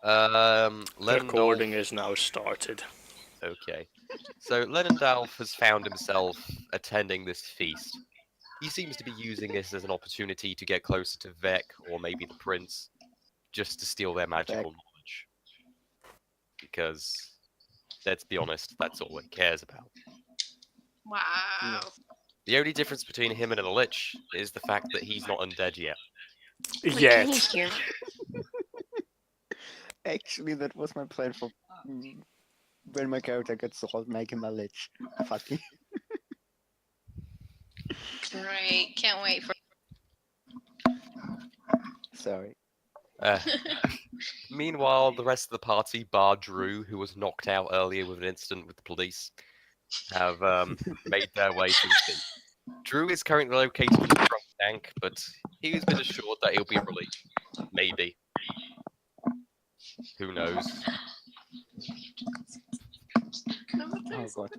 The recording Lenendalf. is now started. Okay. So Lenendalf has found himself attending this feast. He seems to be using this as an opportunity to get closer to Vec or maybe the Prince, just to steal their magical knowledge. Because, let's be honest, that's all he cares about. Wow. The only difference between him and a Lich is the fact that he's not undead yet. Wait, can you Yet. hear me? Actually, that was my plan for when my character gets old, make him a lich. Fuck me. Great. Can't wait for. Sorry. Meanwhile, the rest of the party, bar Drew, who was knocked out earlier with an incident with the police, have made their way to the feast. Drew is currently located in the trunk tank, but he has been assured that he'll be released. Maybe. Who knows? Oh god.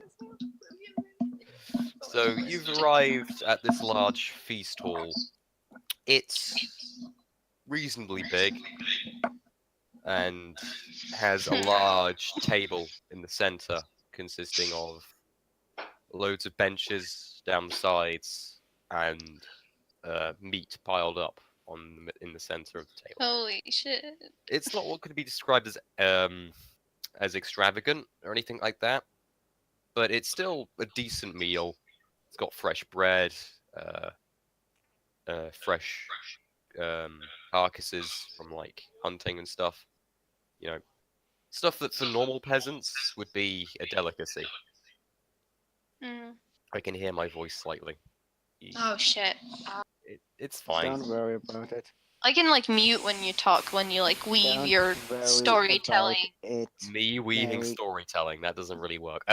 So you've arrived at this large feast hall. It's reasonably big and has a large table in the center consisting of loads of benches down the sides and meat piled up in the center of the table. Holy shit. It's not what could be described as extravagant or anything like that, but it's still a decent meal. It's got fresh bread, fresh carcasses from like hunting and stuff. You know, stuff that for normal peasants would be a delicacy. Mm. I can hear my voice slightly. Oh shit. It's fine. Don't worry about it. I can like mute when you talk, when you like weave Don't your worry storytelling. about it. Me weaving Very- storytelling, that doesn't really work.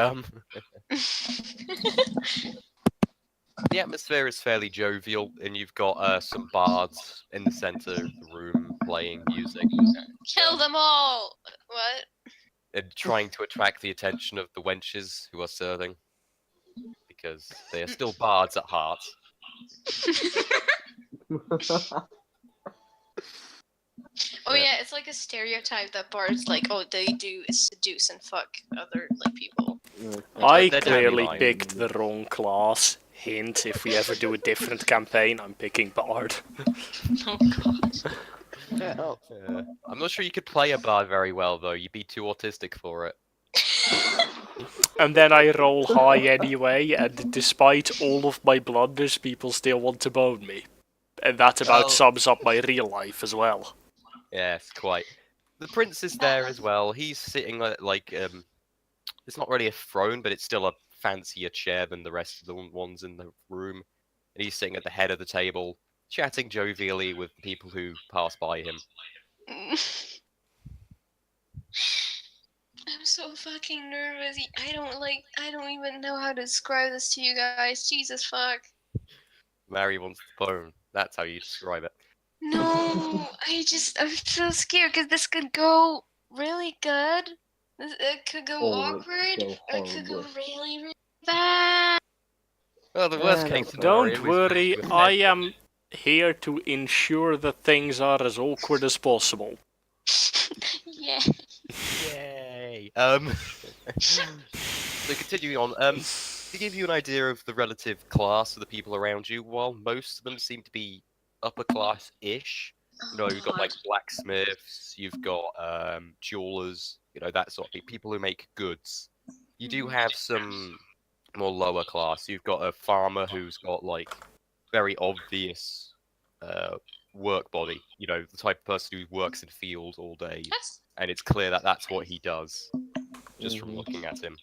The atmosphere is fairly jovial, and you've got some bards in the center of the room playing music Kill them all! What? and trying to attract the attention of the wenches who are serving, because they are still bards at heart. Oh Yeah. yeah, it's like a stereotype that bards like, oh, they do is seduce and fuck other like people. I They're clearly dandelion. picked the wrong class. Hint, if we ever do a different campaign, I'm picking Bard. Oh god. Oh, I'm not sure you could play a bard very well, though. You'd be too autistic for it. And then I roll high anyway, and despite all of my blunders, people still want to bone me. And that about Oh. sums up my real life as well. Yes, quite. The prince is there as well. He's sitting like it's not really a throne, but it's still a fancier chair than the rest of the ones in the room. And he's sitting at the head of the table, chatting jovially with the people who pass by him. I'm so fucking nervous. I don't even know how to describe this to you guys. Jesus fuck. Mary wants the bone. That's how you describe it. No, I'm so scared because this could go really good. It could go Or awkward, go or it could go horribly. really, really bad. Well, the worst Yeah, case that's scenario Don't is worry, with I Ned. am here to ensure that things are as awkward as possible. Yeah. Yay! So continuing on, to give you an idea of the relative class of the people around you, while most of them seem to be upper class-ish, you know, you've got like blacksmiths, you've got jewelers, you know, that sort of thing, people who make goods. You do have some more lower class. You've got a farmer who's got like very obvious work body, you know, the type of person who works in fields all day, That's and it's clear that that's what he does just from looking at him.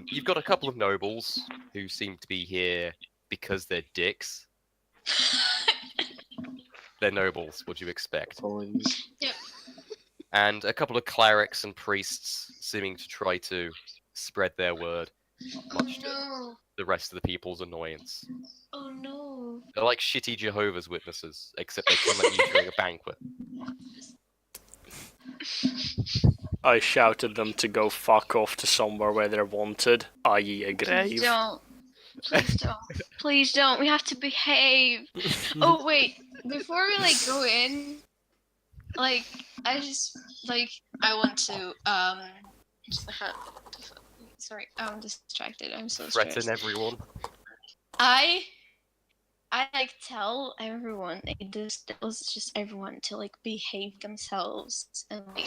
You've got a couple of nobles who seem to be here because they're dicks. They're nobles, what do you expect? And a couple of clerics and priests seeming to try to spread their word, much to no. the rest of the people's annoyance. Oh no. They're like shitty Jehovah's Witnesses, except they come at you during a banquet. I shouted them to go fuck off to somewhere where they're wanted, i.e. a Please grave. don't. Please don't. Please don't. We have to behave. Oh wait. Before we like go in, like I just like I want to sorry, I'm distracted. I'm so Threaten stressed. everyone. I like tell everyone like, this tells just everyone to like behave themselves and like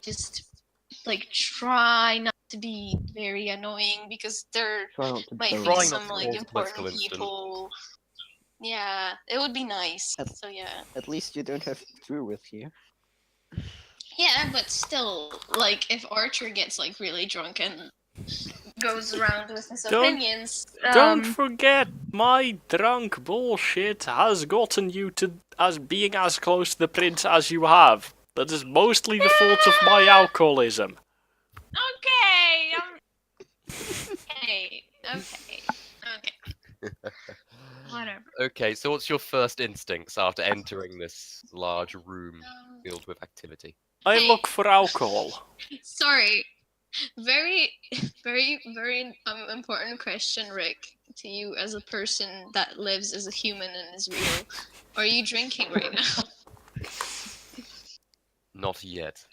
just like try not to be very annoying because there Try not to might be bone Try not some to like cause a political important incident. people. Yeah, it would be nice. At- So yeah. At least you don't have Drew with you. Yeah, but still, like if Archer gets like really drunk and goes around with his Don't- opinions, Don't forget, my drunk bullshit has gotten you to as being as close to the prince as you have. That is mostly the fault of my alcoholism. Okay. Okay. Okay. Whatever. Okay, so what's your first instincts after entering this large room filled with activity? I Hey. look for alcohol. Sorry. Very, very important question, Rick, to you as a person that lives as a human and is real. Are you drinking right now? Not yet.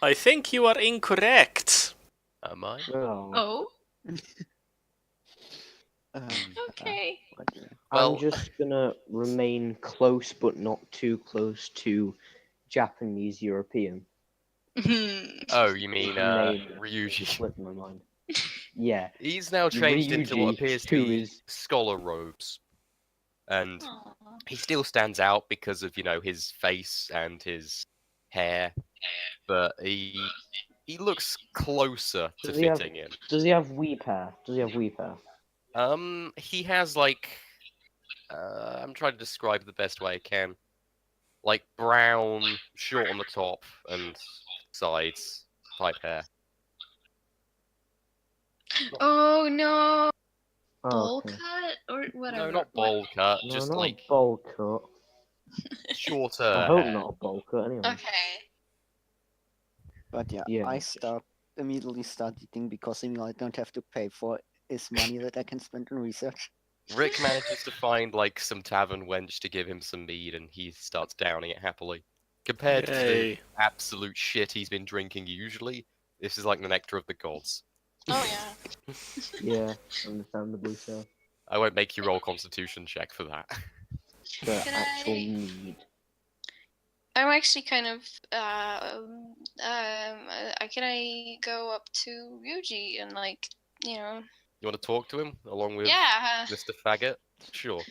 I think you are incorrect. Am I? Oh, Oh, Okay. okay. Well- I'm just gonna remain close, but not too close to Japanese European. Oh, you mean Name Ryuji? slipped my mind. Yeah, He's now changed into what Ryuji, appears to who be is- scholar robes. And Aw. he still stands out because of, his face and his hair. But he looks closer to Does he have- fitting in. Does he have weep hair? Does he have weep hair? He has like I'm trying to describe it the best way I can. Like brown, short on the top and sides type hair. Oh no, Oh, bowl okay. cut or whatever. No, not bowl cut, No, just not like a bowl cut. shorter I hope hair. not a bowl cut. Anyway. Okay. But yeah, Yeah. I immediately start eating because I don't have to pay for his money that I can spend on research. Rick manages to find like some tavern wench to give him some mead, and he starts downing it happily. Compared to the Yay. absolute shit he's been drinking usually, this is like the nectar of the gods. Oh yeah. Yeah, understandably so. I won't make you roll Constitution check for that. The Can actual I- need. I'm actually kind of can I go up to Ryuji and like You want to talk to him along with yeah. Mr. Faggot? Sure.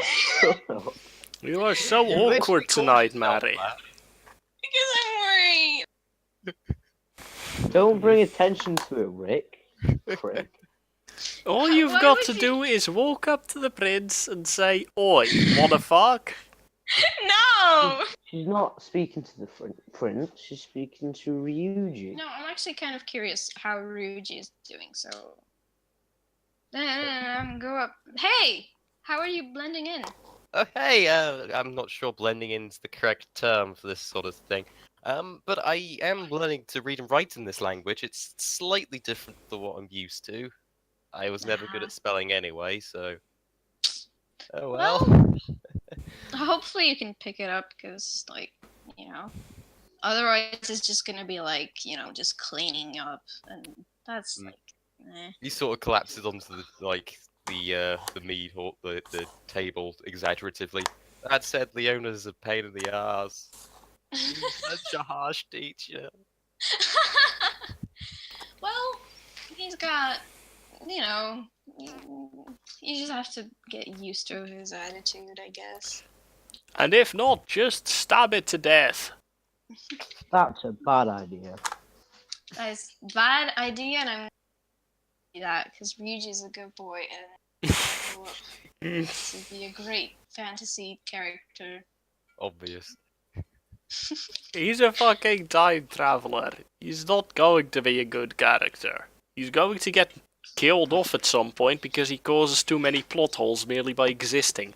Shut up. You are so You literally awkward called tonight, yourself Mary. that. Because I'm worried. Don't bring attention to it, Rick. Prick. All you've Why got would to you- do is walk up to the prince and say, "Oi, wanna fuck?" No. She's not speaking to the prince. She's speaking to Ryuji. No, I'm actually kind of curious how Ryuji is doing. So, go up. Hey, how are you blending in? Oh, hey, I'm not sure blending in's the correct term for this sort of thing. But I am learning to read and write in this language. It's slightly different than what I'm used to. I was never good Ah. at spelling anyway, so. Oh Well, well. hopefully you can pick it up because, otherwise it's just gonna be like, just cleaning up, and that's Mm. like, eh. He sort of collapses onto the mead hall, the table exaggeratively. That said, Leona's a pain in the ass. Such a harsh teacher. Well, he's got, you just have to get used to his attitude, I guess. And if not, just stab it to death. That's a bad idea. That's a bad idea, and I'm gonna do that because Ryuji's a good boy and this would be a great fantasy character. Obvious. He's a fucking time traveler. He's not going to be a good character. He's going to get killed off at some point because he causes too many plot holes merely by existing.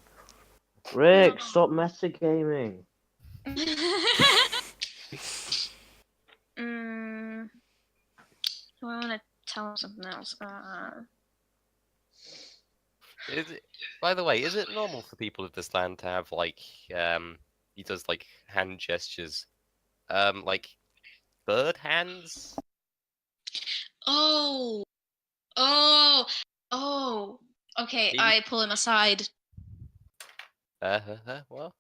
Rick, stop metagaming. Do I want to tell him something else? Is it, by the way, is it normal for people of this land to have like he does like hand gestures, like bird hands? Oh, oh, oh. Okay, He- I pull him aside. Well,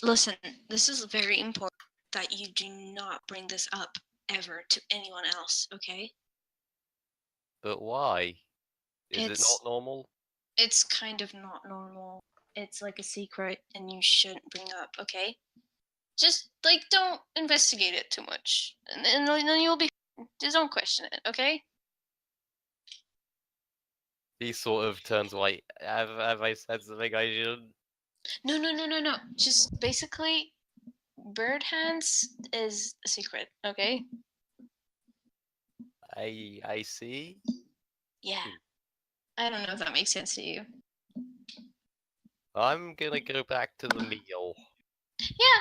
Listen, this is very important that you do not bring this up ever to anyone else, okay? but why? Is it It's- not normal? It's kind of not normal. It's like a secret and you shouldn't bring up, okay? Just like don't investigate it too much. And then you'll be just don't question it, okay? He sort of turns white. Have I said something I shouldn't? No. Just basically bird hands is a secret, okay? I see. Yeah. I don't know if that makes sense to you. I'm gonna go back to the meal. Yeah,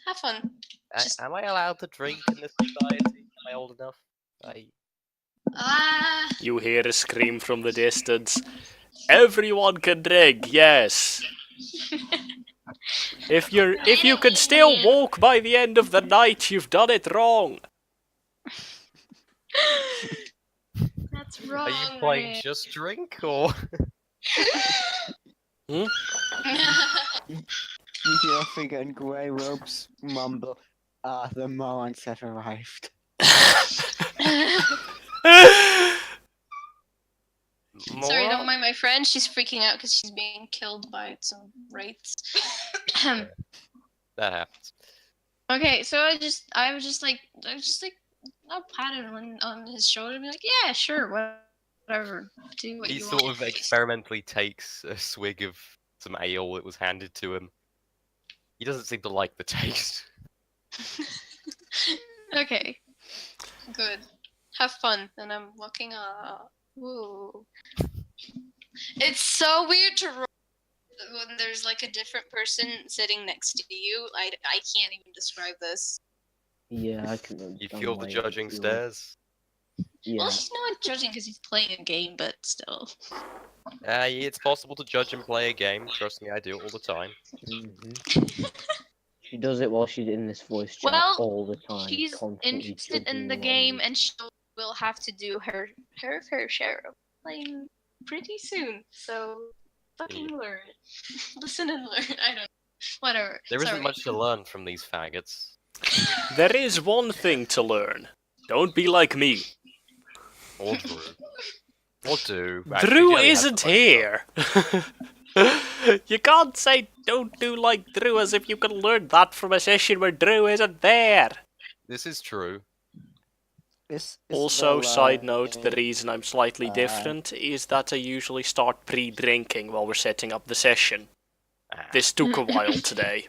have fun. Just- Am I allowed to drink in this society? Am I old enough? Ah, You hear a scream from the distance. Everyone can drink, yes. If you can still walk by the end of the night, you've done it wrong. that's wrong. Are you playing Rick. Just Drink or? You hear a figure in grey robes mumble, the Morons have arrived. Sorry, Moron? don't mind my friend. She's freaking out because she's being killed by some wraiths. That happens. Okay, so I was just like, I'll pat him on his shoulder and be like, yeah, sure, whatever, do what He you sort want. of experimentally takes a swig of some ale that was handed to him. He doesn't seem to like the taste. Okay, good. Have fun, and I'm walking up. Woo. It's so weird to roll when there's like a different person sitting next to you. I can't even describe this. Yeah, I can You understand feel why the you judging feel- stares. Yeah. Well, he's not judging because he's playing a game, but still. It's possible to judge and play a game. Trust me, I do it all the time. Mhm. She does it while she's in this voice chat Well, all the time. She's constantly interested in judging the what game, we- and she will have to do her fair share of playing pretty soon. So fucking learn, listen and learn. I don't know. Whatever. There isn't Sorry. much to learn from these faggots. There is one thing to learn. Don't be like me. Or Drew. Or do. Actually, Drew Jelly has isn't the most here. You can't say don't do like Drew as if you can learn that from a session where Drew isn't there. This is true. Also, side note, the the reason I'm slightly uh, different is that I usually start pre-drinking while we're setting up the session. Ah. This took a while today.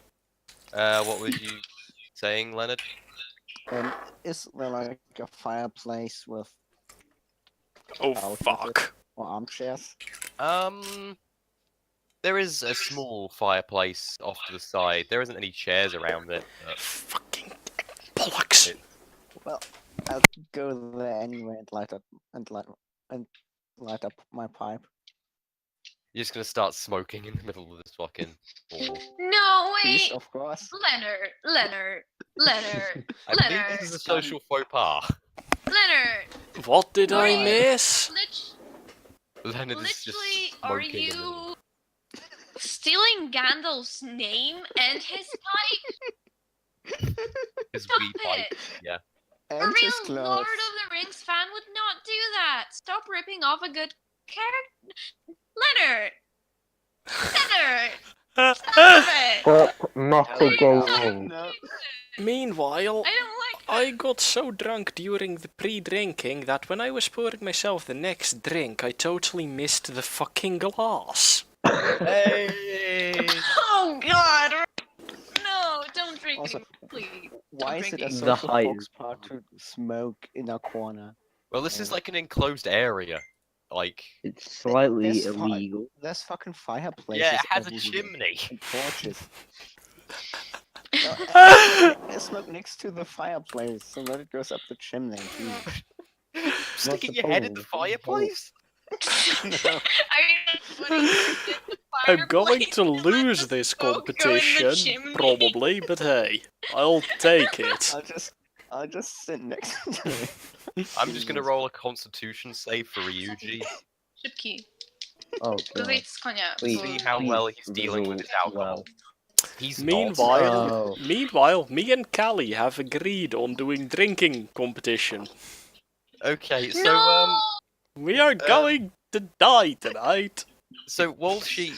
What were you saying, Leonard? Is there like a fireplace with Oh Out with fuck. or armchairs? There is a small fireplace off to the side. There isn't any chairs around it. But Fucking bollocks. Well, I'll go there anyway and light up my pipe. you're just gonna start smoking in the middle of this fucking hall. No Peace, wait, of course. Leonard. I believe this is a social faux pas. Leonard. What did I Wait. miss? Leonard is just Literally, smoking. are you stealing Gandalf's name and his pipe? His Stop weed pipe. it! Yeah. A And real his Lord clothes. of the Rings fan would not do that. Stop ripping off a good character. Leonard, stop it! Stop metagaming. No. Meanwhile, I don't like that. I got so drunk during the pre-drinking that when I was pouring myself the next drink, I totally missed the fucking glass. Hey! Oh God! No, don't drink Also, anymore, please. Why is it a drinking. The social hype. fox part to smoke in a corner? Well, this is like an enclosed area. Like, It's slightly There's fi- illegal. There's fucking fireplaces. yeah, it has a everywhere, chimney. and torches. No, I smoke next to the fireplace, so that it goes up the chimney. Jesus. Sticking the your head in the point? fireplace? No. I mean, I'm going to lose this competition, probably, but hey, I'll take it. I'll just sit next to it. I'm just gonna roll a Constitution save for Ryuji. Szybki. Oh Go god. wyjdź z konia. Please. See how Please well he's dealing with result his alcohol. He's Meanwhile, Oh. me and Callie have agreed on doing drinking competition. not. Okay, so No! We are going to die tonight. so Walshy,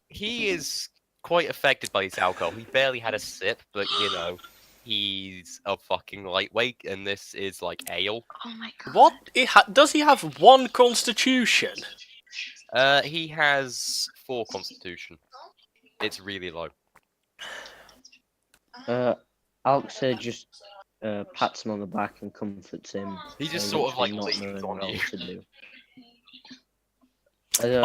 he is quite affected by his alcohol. He barely had a sip, but you know, he's a fucking lightweight, and this is like ale. Oh my god. What? Does he have one constitution? He has 4 Constitution. It's really low. Alexa just pats him on the back and comforts him. He just uh, sort of like literally not leans knowing on you. what to do.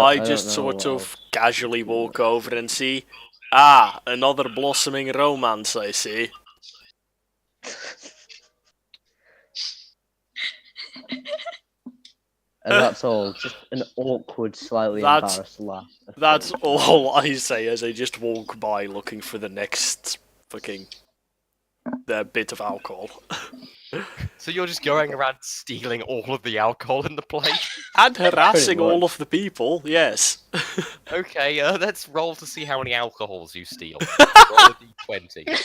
I don't just know sort what of casually walk over and see, another blossoming romance, I see. And that's all. Just an awkward, slightly That's- embarrassed laugh. That's all I say as I just walk by looking for the next fucking bit of alcohol. So you're just going around stealing all of the alcohol in the place? And harassing Pretty all much. of the people, yes. Okay, let's roll to see how many alcohols you steal. Roll a d20.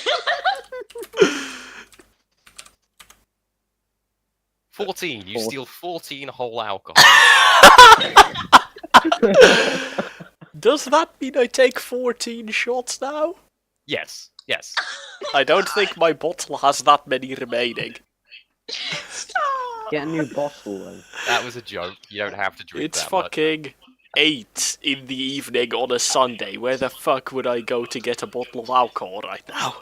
14. You steal 14 whole alcohol. Does that mean I take 14 shots now? Yes, yes. I don't think my bottle has that many remaining. Get a new bottle then. That was a joke. You don't have to drink It's that much. fucking 8 in the evening on a Sunday. Where the fuck would I go to get a bottle of alcohol right now?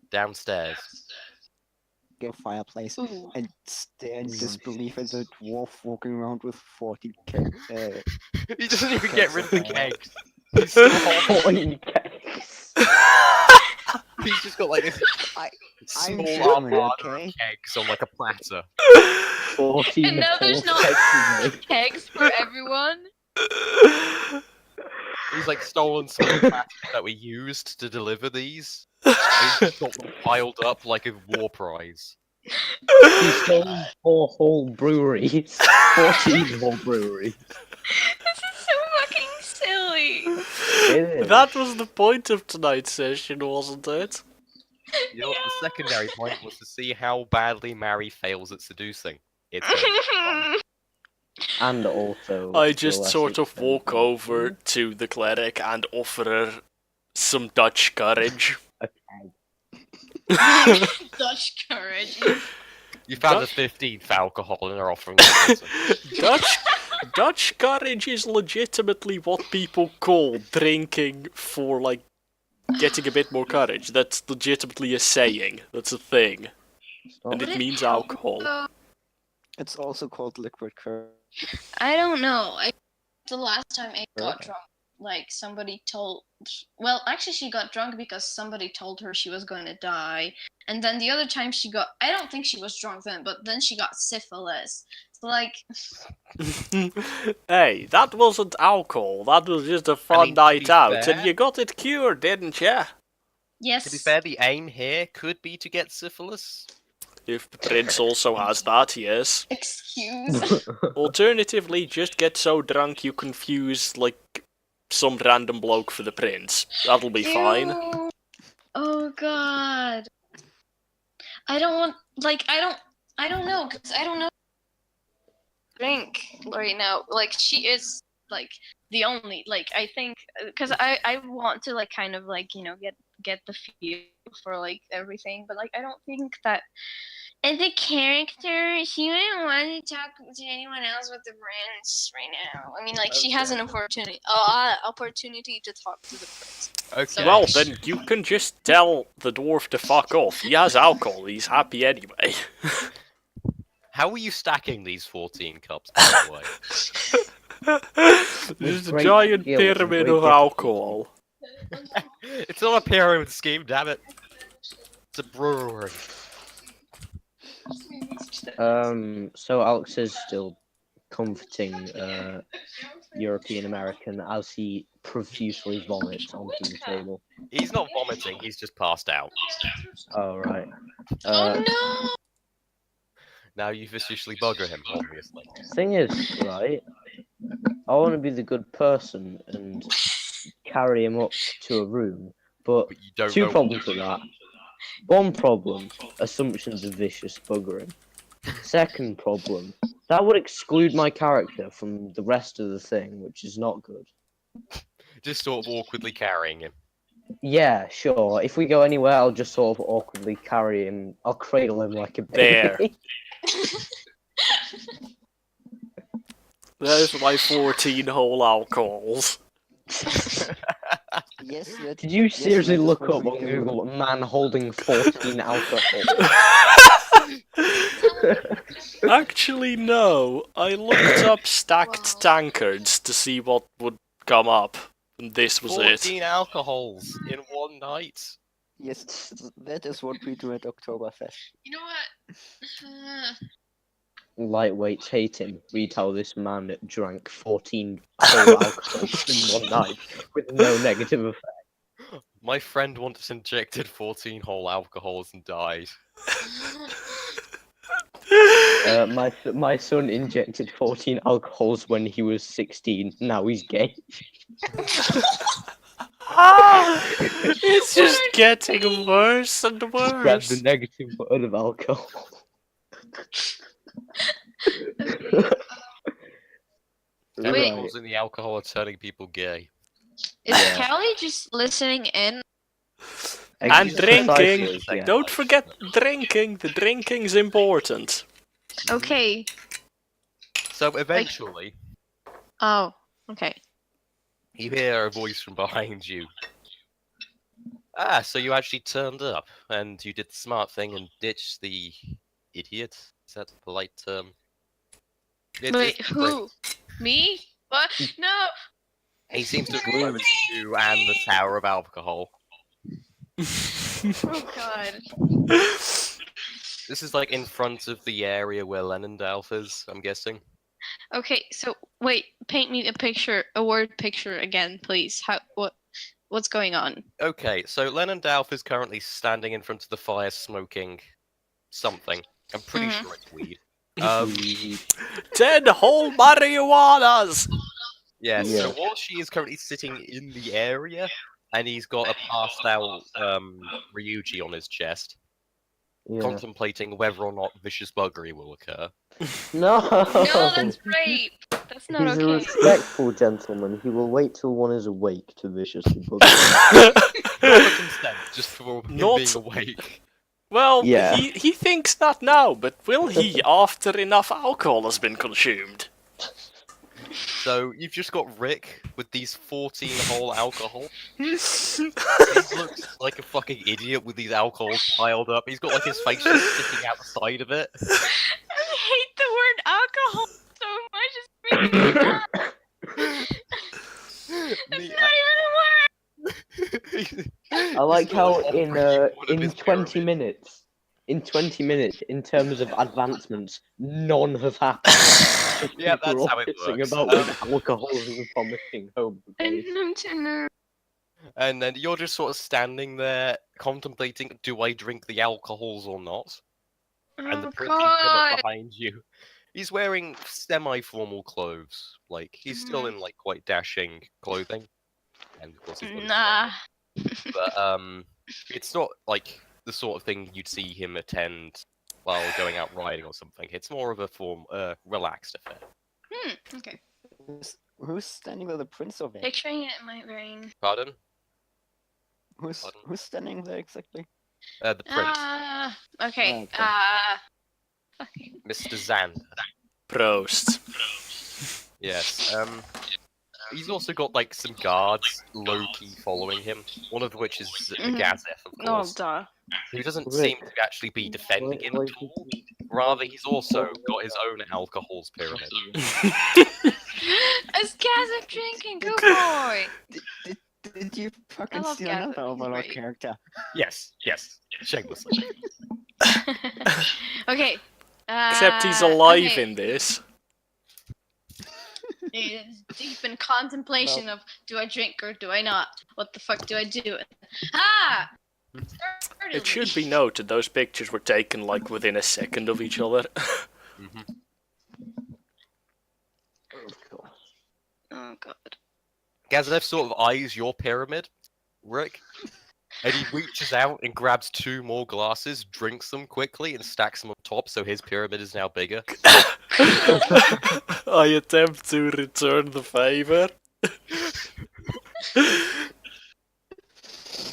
Downstairs. Get a fireplace Ooh. and stare in disbelief at the dwarf walking around with 40 He doesn't even get rid of the kegs. He's still holding. 14 kegs. He's just got like this I'm small German, armada okay? of kegs on like a platter. 14 And now there's whole no kegs, mate. kegs for everyone. He's like stolen some of the platters that we used to deliver these. And he's just got them piled up like a war prize. He stole 4 whole breweries. 14 whole breweries. This is so fucking silly. It is. That was the point of tonight's session, wasn't it? You know what? The secondary point was to see how badly Mary fails at seducing. It's going to be fun. And also... I to a just lesser sort of extent, walk over to the cleric and offer her some Dutch courage. a keg. Dutch courage. You found the Dutch- 15th alcohol and are offering it. Dutch courage is legitimately what people call drinking for, like, getting a bit more courage. That's legitimately a saying. That's a thing. Stop. And Would it it means help, alcohol. though? It's also called liquid courage. I don't know. The last time I got Okay. drunk, like somebody told. Well, actually, she got drunk because somebody told her she was going to die. And then the other time she got. I don't think she was drunk then, but then she got syphilis. So, like. Hey, that wasn't alcohol. That was just a fun mean, to night be out. fair- And you got it cured, didn't ya? Yes. To be fair, the aim here could be to get syphilis. If the prince also has that, yes. Excuse. Alternatively, just get so drunk you confuse, like, some random bloke for the prince. That'll be fine. Ew. Oh god. I don't want. Like, I don't know, because I don't know. Drink right now. Like, she is, like, the only. Like, I think. Because I want to, like, kind of, like, you know, get the feel for, like, everything. But, like, I don't think that. As a character, she wouldn't want to talk to anyone else with the prince right now. I mean, like, she has an opportunity to talk to the prince. Okay. Well, then you can just tell the dwarf to fuck off. He has alcohol, he's happy anyway. How are you stacking these 14 cups, by the way? There's a great giant skill and pyramid great of difficulty. alcohol. It's not a pyramid scheme, damn it. It's a brewery. So Alex is still comforting European American as he profusely vomits onto the table. He's not vomiting, he's just passed out. Oh, right. Oh no! Now you viciously bugger him, obviously. Thing is, right, I want to be the good person and carry him up to a room, but But you don't two know problems with that. One problem, assumptions of vicious buggering. Second problem, that would exclude my character from the rest of the thing, which is not good. just sort of awkwardly carrying him. Yeah, sure. If we go anywhere, I'll just sort of awkwardly carry him. I'll cradle him like a There. baby. There's my 14 whole alcohols. Yes, that, Did you yes, seriously that is look what up we on do. Google man holding 14 alcohol? Actually, no. I looked up stacked Wow. tankards to see what would come up, and this was it. 14 alcohols in one night. Yes, that is what we do at Oktoberfest. You know what? Lightweights hate him. Read how this man drank 14 whole alcohols in one night with no negative effect. My friend once injected 14 whole alcohols and died. My son injected 14 alcohols when he was 16. Now he's gay. It's just getting worse and Spread worse. the negative word of alcohol. Wait. Chemicals in the alcohol are turning people gay. Is Yeah. Callie just listening in? And drinking. Precisely, yeah. Don't forget drinking. The drinking's important. Okay. So eventually, Oh, okay. you hear a voice from behind you. Ah, so you actually turned up, and you did the smart thing and ditched the idiot. Is that a polite term? Wait, who? Me? What? No! He seems to agree with you and the tower of alcohol. Oh god. This is like in front of the area where Lenendalf is, I'm guessing. Okay, so wait, paint me a picture, a word picture again, please. What's going on? Okay, so Lenendalf is currently standing in front of the fire smoking something. I'm pretty Mhm. sure it's weed. 10 whole marijuanas! Yeah, Yeah. so while she is currently sitting in the area, and he's got a passed out Ryuji on his chest, Yeah. contemplating whether or not vicious buggery will occur. No! No, that's rape! That's not He's a okay. respectful gentleman. He will wait till one is awake to viciously bug him. Not for consent, just for him Not- being awake. Well, Yeah. he thinks not now, but will he after enough alcohol has been consumed? So you've just got Rick with these 14 whole alcohol. He looks like a fucking idiot with these alcohols piled up. He's got like his face just sticking out the side of it. I hate the word alcohol so much. It's making me laugh. It's not even a word. I like He's how got in one of in his 20 pyramid. minutes, in terms of advancements, none have happened. Yeah, People are that's all how it pissing works. about with alcohol and vomiting home. I'm too nervous. And then you're just sort of standing there contemplating, do I drink the alcohols or not? And the Oh prince come up god. behind you. He's wearing semi-formal clothes. Like, he's still in, like, quite dashing clothing. And, of course, he's got his Nah. but it's not like the sort of thing you'd see him attend while going out riding or something. It's more of a relaxed affair. Okay. Who's standing with the prince over there? Picturing it in my brain. Pardon? Who's Pardon? who's standing there exactly? The prince, Okay. Okay. Fucking. Mr. Zand. Prost. Yes. He's also got like some guards low-key following him. One of which is Mhm. Gazeth, of Oh, course. duh. Who doesn't Rick. seem to actually be defending him at all. Rather, he's also got his own alcohols pyramid. It's Gazip drinking. Good boy. Did you fucking love steal Gavin, another he's Overlord great. character? Yes, shamelessly. Okay. Except he's alive okay. in this. He's deep in contemplation of do I drink or do I not? What the fuck do I do? Ah! It should be noted those pictures were taken like within a second of each other. Mhm. Of course. Oh god. Gazadev sort of eyes your pyramid, Rick, and he reaches out and grabs 2 more glasses, drinks them quickly, and stacks them on top so his pyramid is now bigger. I attempt to return the favor.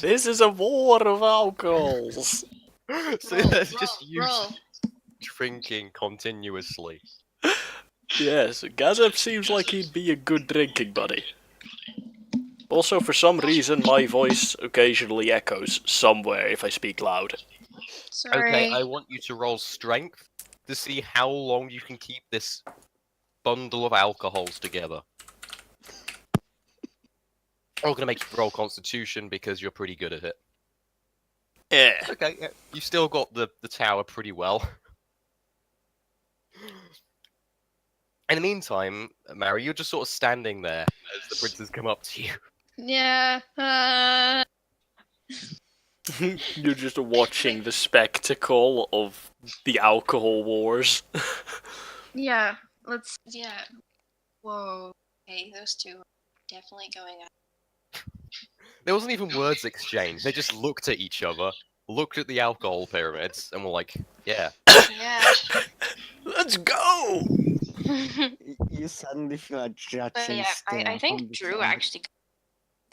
This is a war of alcohols. So Roll, that's roll, just you roll. drinking continuously. Yes, Gazeb seems like he'd be a good drinking buddy. Also, for some reason, my voice occasionally echoes somewhere if I speak loud. Sorry. Okay, I want you to roll strength to see how long you can keep this bundle of alcohols together. I'm gonna make you roll constitution because you're pretty good at it. Yeah. Okay, yeah, you still got the tower pretty well. In the meantime, Mary, you're just sort of standing there as the princes come up to you. Yeah. You're just watching the spectacle of the alcohol wars. Yeah. Let's. Yeah. Whoa. Okay, those two are definitely going up. There wasn't even words exchanged. They just looked at each other, looked at the alcohol pyramids, and were like, yeah. Yeah. Let's go! You suddenly feel a But judging yeah, stare I think from the Drew side. actually.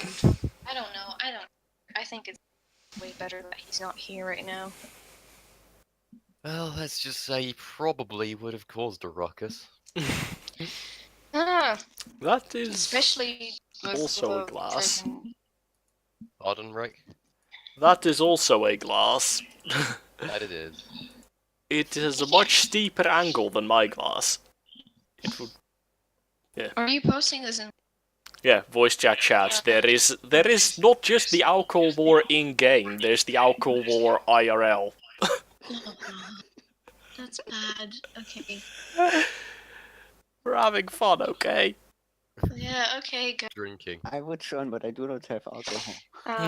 I don't know. I think it's way better that he's not here right now. Well, let's just say he probably would have caused a ruckus. Ah, That is especially with also a the glass. prison. Pardon, Rick? That is also a glass. That it is. It has a much steeper angle than my glass. It would, Are you posting this in? yeah, voice chat. There is not just the alcohol war in game. There's the alcohol war IRL. Oh god, that's bad. Okay. We're having fun, okay? Yeah. Okay. Good. Drinking. I would join, but I do not have alcohol.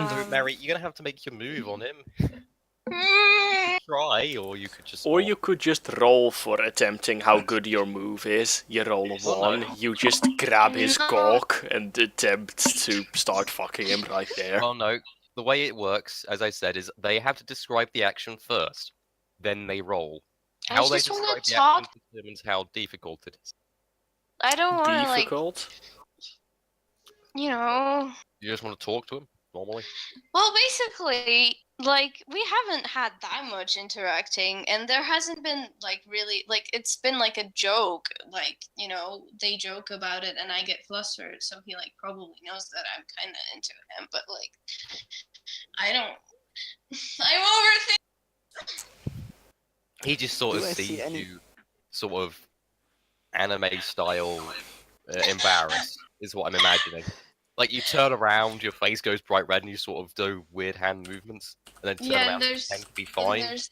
So, Mary, you're gonna have to make your move on him. Try, or you could just. Or not. you could just roll for attempting how good your move is. You roll a Oh, 1, no. you just grab his No. cock and attempt to start fucking him right there. Well, no. The way it works, as I said, is they have to describe the action first, then they roll. I How they just wanna describe the talk. action determines how difficult it is. I don't want to like, Difficult? you know. You just want to talk to him normally. Well, basically, like we haven't had that much interacting, and there hasn't been like really like it's been like a joke. Like they joke about it, and I get flustered. So he like probably knows that I'm kind of into him, but like I don't. I'm overthinking. He just sort of Do I see sees any- you, sort of anime style, embarrassed. Is what I'm imagining. Like you turn around, your face goes bright red, and you sort of do weird hand movements, and then turn Yeah, around and there's- pretend to be And fine. there's-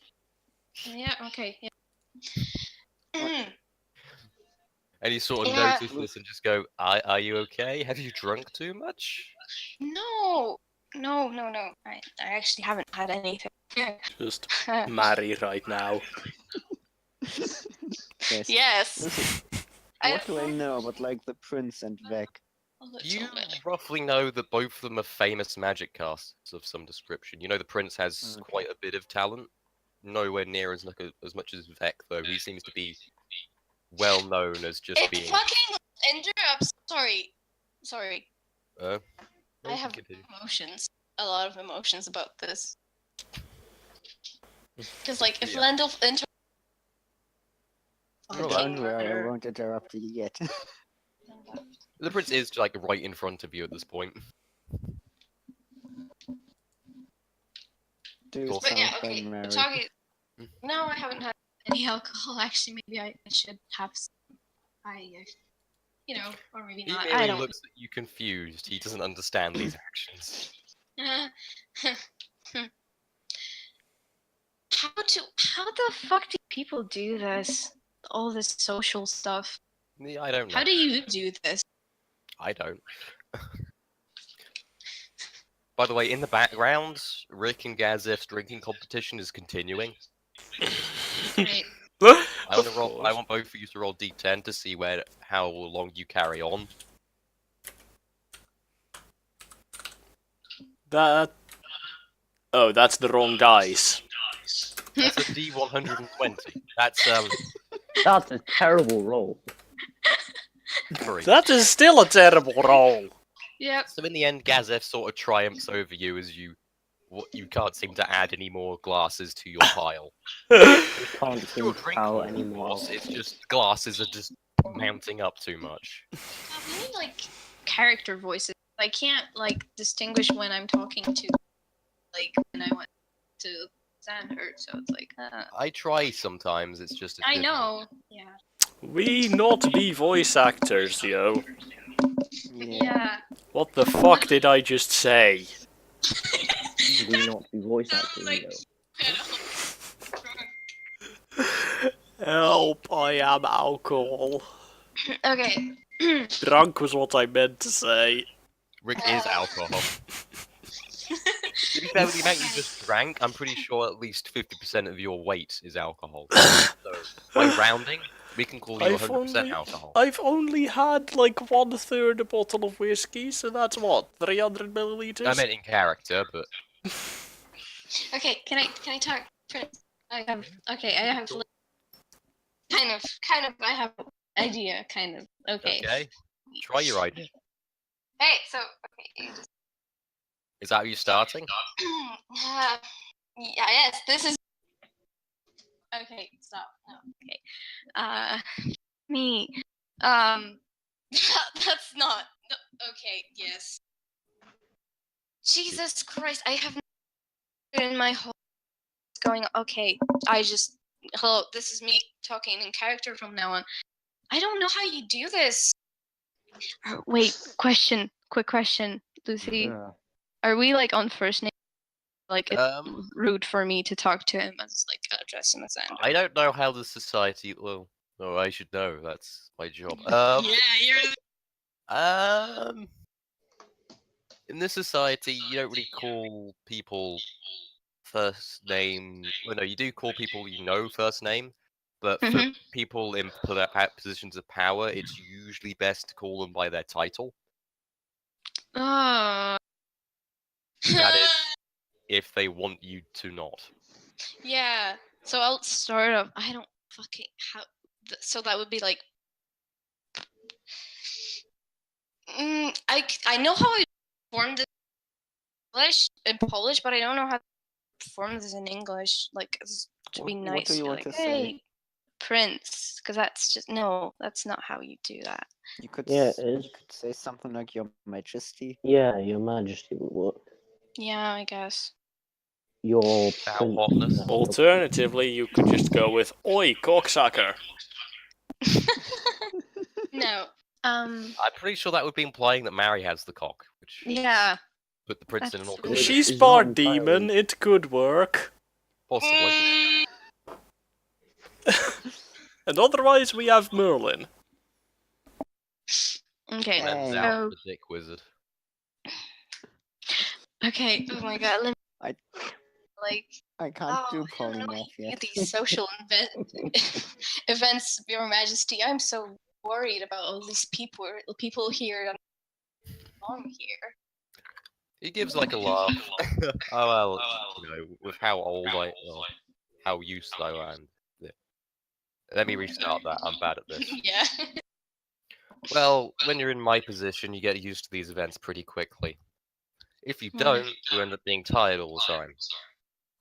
Yeah. Okay. Yeah. And you sort of Yeah. notice this and just go, "Are you okay? Have you drunk too much?" No. I actually haven't had anything. Just marry right now. Yes. Yes. Listen, what do I know about like the prince and Vec? A little You bit. roughly know that both of them are famous magic casts of some description. You know the prince has Okay. quite a bit of talent. Nowhere near as as much as Vec, though. He seems to be well known as just It being. fucking interrupts. Sorry. Uh, I have emotions. A lot of emotions about this. Because like if Yeah. Lendl Roll Don't worry, I won't interrupt you yet. The prince is like right in front of you at this point. Do Cool. But yeah, something, okay. Mary. Talking. Mm. No, I haven't had any alcohol. Actually, maybe I should have. Or maybe He not. merely I don't. looks at you confused. He doesn't understand these actions. How the fuck do people do this? All this social stuff. Yeah, I don't know. How do you do this? I don't. By the way, in the background, Rick and Gazif's drinking competition is continuing. Right. I Of course. want both of you to roll D10 to see how long you carry on. That. Oh, that's the wrong dice. That's a D120. That's That's a terrible roll. 3. That is still a terrible roll. Yep. So in the end, Gazef sort of triumphs over you as you can't seem to add any more glasses to your pile. Can't You're seem to drinking tell more, of anymore. course, it's just glasses are just mounting up too much. We need like character voices. I can't like distinguish when I'm talking to like when I want to Xander, so it's like I try sometimes, it's just I know. Yeah. We not be voice actors, yo. Yeah. What the fuck did I just say? We not be voice actors, like- though. Help, I am alcohol. Okay. Drunk was what I meant to say. Rick is alcohol. To be fair, with the amount you just drank, I'm pretty sure at least 50% of your weight is alcohol. So, by rounding, we can call you 100% alcohol. I've only had like 1/3 a bottle of whiskey, so that's what, 300 milliliters? I meant in character, but Okay, can I talk? I have kind of I have idea kind of. Okay. okay. Try your idea. Hey, so okay. Is that how you're starting? Yeah, yes, this is okay, stop. No, okay. Me. That's not no, okay, yes. Jesus Christ, I have in my whole going okay, hello, this is me talking in character from now on. I don't know how you do this. Wait, quick question, Lucy. Yeah. Are we like on first name? Like it's Um, rude for me to talk to him as like address him as Xander. I don't know how the society. Well, no, I should know. That's my job. you're In this society, you don't really call people first name. Well, no, you do call people you know first name, but for Mhm. people in positions of power, it's usually best to call them by their title. Oh. That is, if they want you to not. Yeah. So I'll start off. I don't fucking how. So that would be like. I know how I form this in Polish, but I don't know how to form this in English. Like to be What nice. do you be want like, to say? hey, Prince, because that's just no. That's not how you do that. You could Yeah, s- it is. you could say something like Your Majesty. Yeah, Your Majesty would work. Yeah, I guess. Your Thou prince. hotness. Your Alternatively, you could just go with Oi, cocksucker. No. I'm pretty sure that would be implying that Mary has the cock, which Yeah. put the prince in an That's- awkward Which position. She's is not part entirely- demon, it could work. Possibly. And otherwise, we have Merlin. Okay. Turns Hey. out the dick wizard. Okay. Oh my god. Let me, I- like. I can't do I don't know how polymorph you do yet. these social events, Your Majesty. I'm so worried about all these people here. On here. He gives like a laugh. Oh well, you know, with how old how used I am. Yeah. Let me restart that. I'm bad at this. Yeah. Well, when you're in my position, you get used to these events pretty quickly. If you don't, you end up being tired all the time.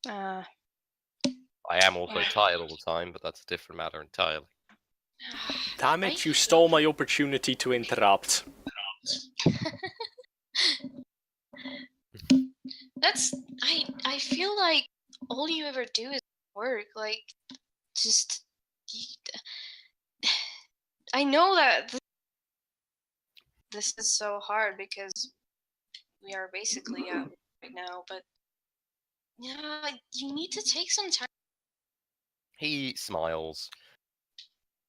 I am also tired all the time, but that's a different matter entirely. Damn it, you stole my opportunity to interrupt. That's I feel like all you ever do is work. Like just I know that this is so hard because we are basically right now, but yeah, you need to take some time. He smiles.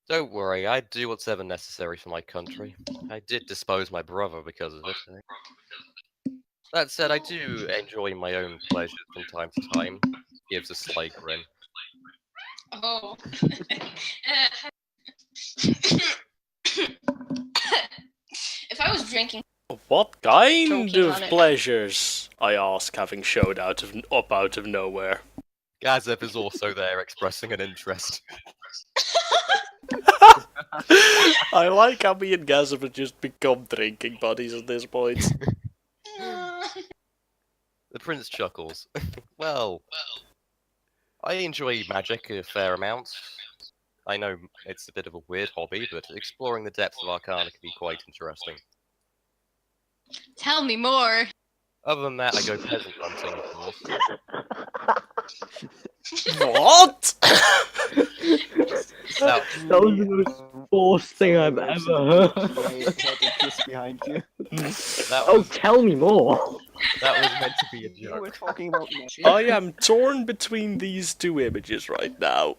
Don't worry, I do whatever necessary for my country. I did dispose my brother because of it. That said, I do enjoy my own pleasures from time to time. Gives a sly grin. Oh. If I was drinking, What kind Choking of on it. pleasures? I ask, having showed out of nowhere. Gazep is also there expressing an interest. I like how me and Gazem have just become drinking buddies at this point. The prince chuckles. Well, I enjoy magic a fair amount. I know it's a bit of a weird hobby, but exploring the depths of Arcana can be quite interesting. tell me more. Other than that, I go peasant hunting, of course. What? Now, That was the most forced thing I've ever heard. Just behind you. that Oh, was tell me more. that was meant to be a You were joke. talking about magic. I am torn between these two images right now.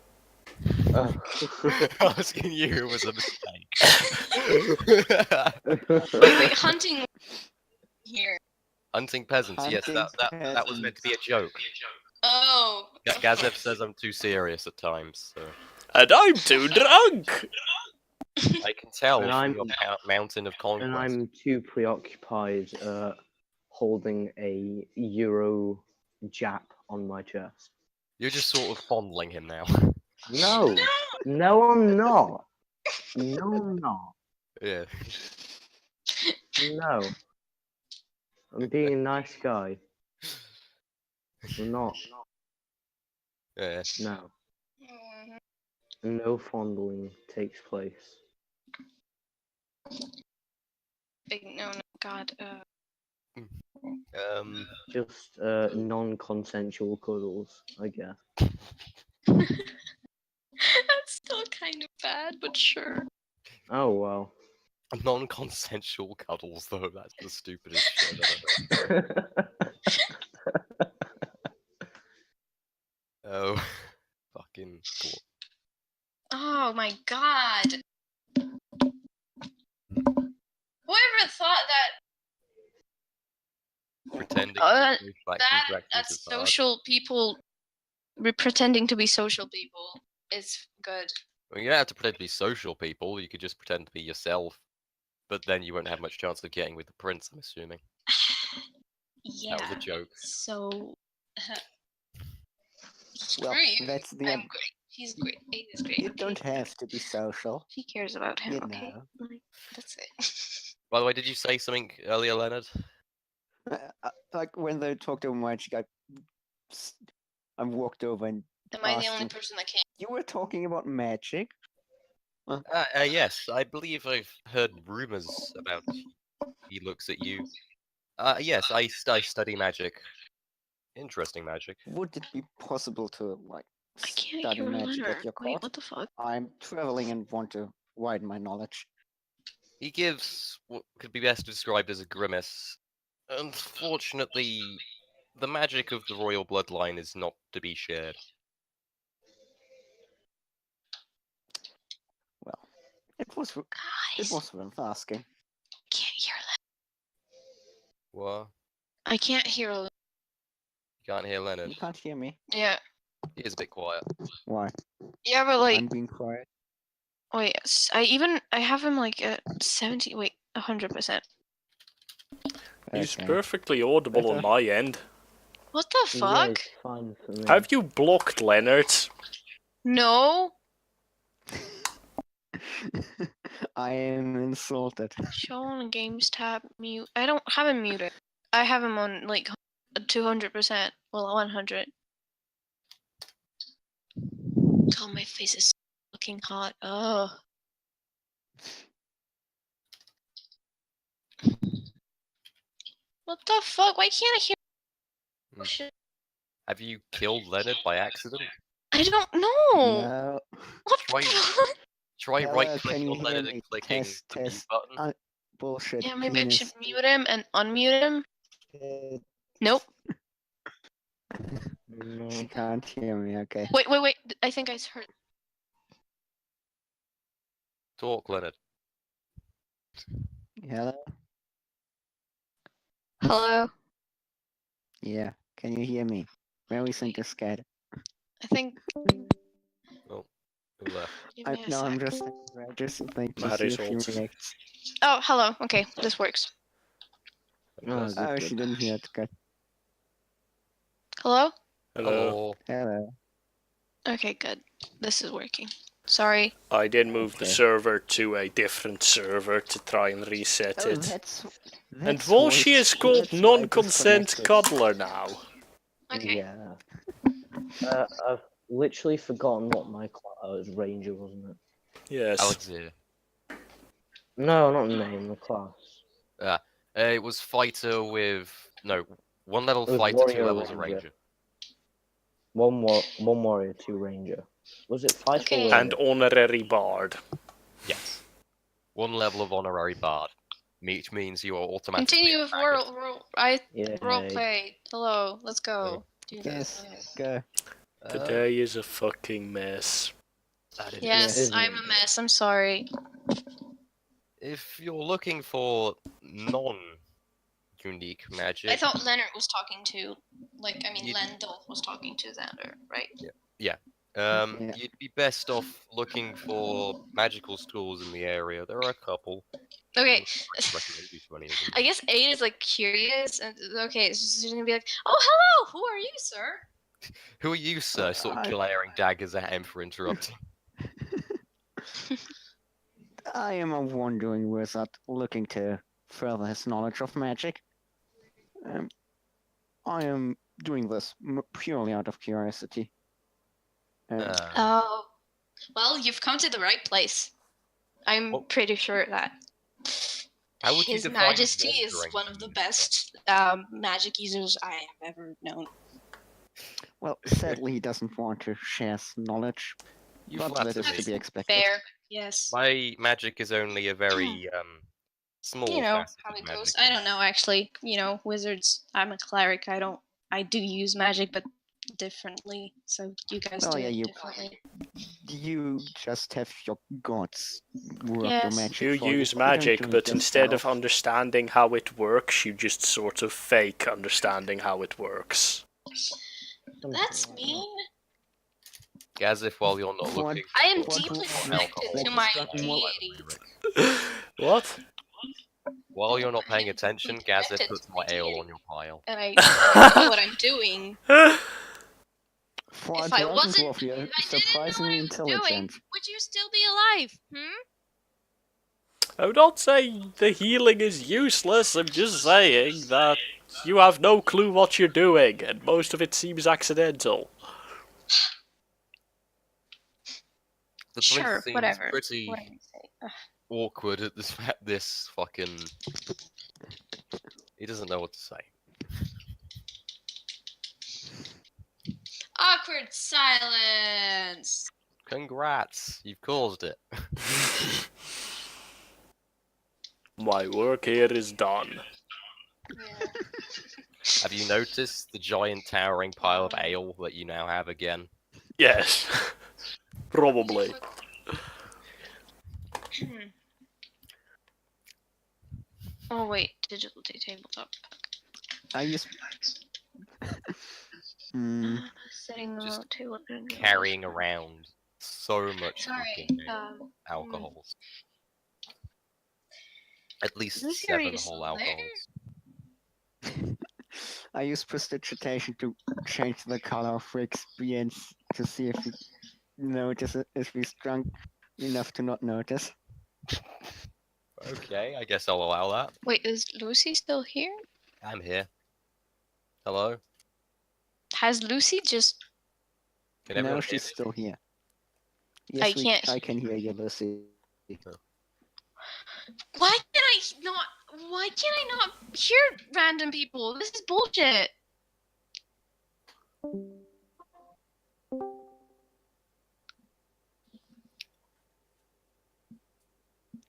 Asking you was a mistake. Wait, hunting here. Hunting peasants, yes, Hunting that was meant to be a joke. Oh. Gazep says I'm too serious at times, so And I'm too drunk! I can tell And from I'm- your mountain of conquest. And I'm too preoccupied holding a Euro Jap on my chest. You're just sort of fondling him now. No, no, I'm not. No, I'm not. Yeah. No. I'm being a nice guy. I'm not. Yeah. No. No fondling takes place. Big no, God. Just non-consensual cuddles, I guess. That's still kind of bad, but sure. Oh well. Non-consensual cuddles, though. That's the stupidest shit I've ever heard. Oh, fucking. Cool. Oh my God. Whoever thought that Pretending Oh, to that- be social interactions that's is hard. social people pretending to be social people is good. Well, you don't have to pretend to be social people. You could just pretend to be yourself, but then you won't have much chance of getting with the prince. I'm assuming Yeah. that was a joke. So. Well, Screw you. that's the I'm end. great. He's great. He's great. You okay? don't have to be social. He cares about him. You Okay. know. Like, that's it. By the way, did you say something earlier, Leonard? Like when they talked over magic, I walked over and Am I the Asked only him. person that can't? you were talking about magic. Yes, I believe I've heard rumors about he looks at you. Yes, I study magic. Interesting magic. Would it be possible to like I can't study hear magic Leonard. at your Wait, court? what the fuck? I'm traveling and want to widen my knowledge. He gives what could be best described as a grimace. Unfortunately, the magic of the royal bloodline is not to be shared. Well, it was Guys, worth asking. can't hear Leonard. What? I can't hear Leonard. You can't hear Leonard. You can't hear me. Yeah. He is a bit quiet. Why? Yeah, but like, I'm being quiet. wait, I have him like at 70, wait, 100%. He's Okay. perfectly audible on Better. my end. What the Yeah, fuck? it's fine for me. Have you blocked Leonard? No. I am insulted. Show on games tab, mute. I don't have him muted. I have him on like 200%. Well, 100. God, my face is looking hot. Oh. What the fuck? Why can't I hear? Hmm. Shit. Have you killed Leonard by accident? I don't know. No. What Try- the fuck? Try Hello, right can clicking you on hear Leonard me? and clicking Test, the mute test. button. Bullshit. Yeah, maybe I penis. should mute him and unmute him. Nope. No. She can't hear me. Okay. Wait. I think I heard. Talk, Leonard. Hello? Hello. Yeah. Can you hear me? Very center scared. I think. Who left? Give me a No, I'm sec. just something to see if she Marisold. reacts. Oh, hello. Okay, this works. No, Yes. good, Oh, good. she didn't hear it. Good. Hello. Hello. Hello. Okay, good. This is working. Sorry. I did move the Okay. server to a different server to try and reset Oh, it. that's And that's Walshy why- is called that's why I Non-Consent disconnected. Cuddler now. Okay. Yeah. I've literally forgotten what my was Ranger, wasn't it? Yes. Alexander. No, not the name, the class. It was fighter with one level It was fighter, 2 warrior levels of ranger. ranger. One warrior, 2 ranger. Was it fighter Okay. or And warrior? Honorary Bard. Yes. 1 level of honorary bard, which means you are automatically. Continue a with dragon. role Yay. play. Hello. Let's go. Do Yes. this. Go. The day is a fucking mess. That is Yes, Isn't I'm it? a mess. I'm sorry. If you're looking for non-unique magic, I thought Leonard was talking to, You- Lendl was talking to Xander, right? Yeah. you'd be best off looking for magical schools in the area. There are a couple. Okay. I recommend you to any of them. I guess Aid is like curious, and okay, so she's gonna be like, "Oh, hello. Who are you, sir?" Who are you, sir? Sort of I- glaring daggers at him for interrupting. I am a wandering wizard looking to further his knowledge of magic. I am doing this purely out of curiosity. Oh, well, you've come to the right place. I'm Oh. pretty sure that How would you His define Majesty is wandering one of the wizard? best magic users I have ever known. Well, sadly, he doesn't want to share his knowledge, You but flatter that is me. to be expected. Fair, yes. My magic is only a very small You know facet how of it magic. goes. I don't know actually. Wizards. I'm a cleric. I do use magic, but differently. So you guys Well, do yeah, it you- differently. You just have your gods work your Yes. magic You for use You don't magic, do it but instead of yourself. understanding how it works, you just sort of fake understanding how it works. Something That's like mean. As if while you're not What- looking I am for deeply alcohol, connected to it's my struck me by the deity. lyrics. What? While you're not paying attention, Gazeth Connected puts to my my ale deity. on your pile. And I know what I'm doing. For If a I dragon wasn't, dwarf, you're if I didn't know surprisingly what I was doing, intelligent. would you still be alive? I would not say the healing is useless, I'm just saying that you have no clue what you're doing, and most of it seems accidental. The Sure, prince seems whatever. pretty What do you say? Ugh. awkward at this fucking. He doesn't know what to say. Awkward silence. Congrats, you've caused it. My work here is done. Yeah. Have you noticed the giant towering pile of ale that you now have again? Yes. Probably. Oh wait, digital tabletop. I use. Setting the Just table. Carrying around so much Sorry. fucking alcohols. At least Is 7 Siri whole still alcohols. I use prestidigitation to change the color of Rick's beans to see if he notices if he's drunk enough to not notice. Okay, I guess I'll allow that. Wait, is Lucy still here? I'm here. Hello? Has Lucy just? Can No, everyone hear she's me? still here. Yes, can't I can hear you, Lucy. Why can I not? Why can I not hear random people? This is bullshit.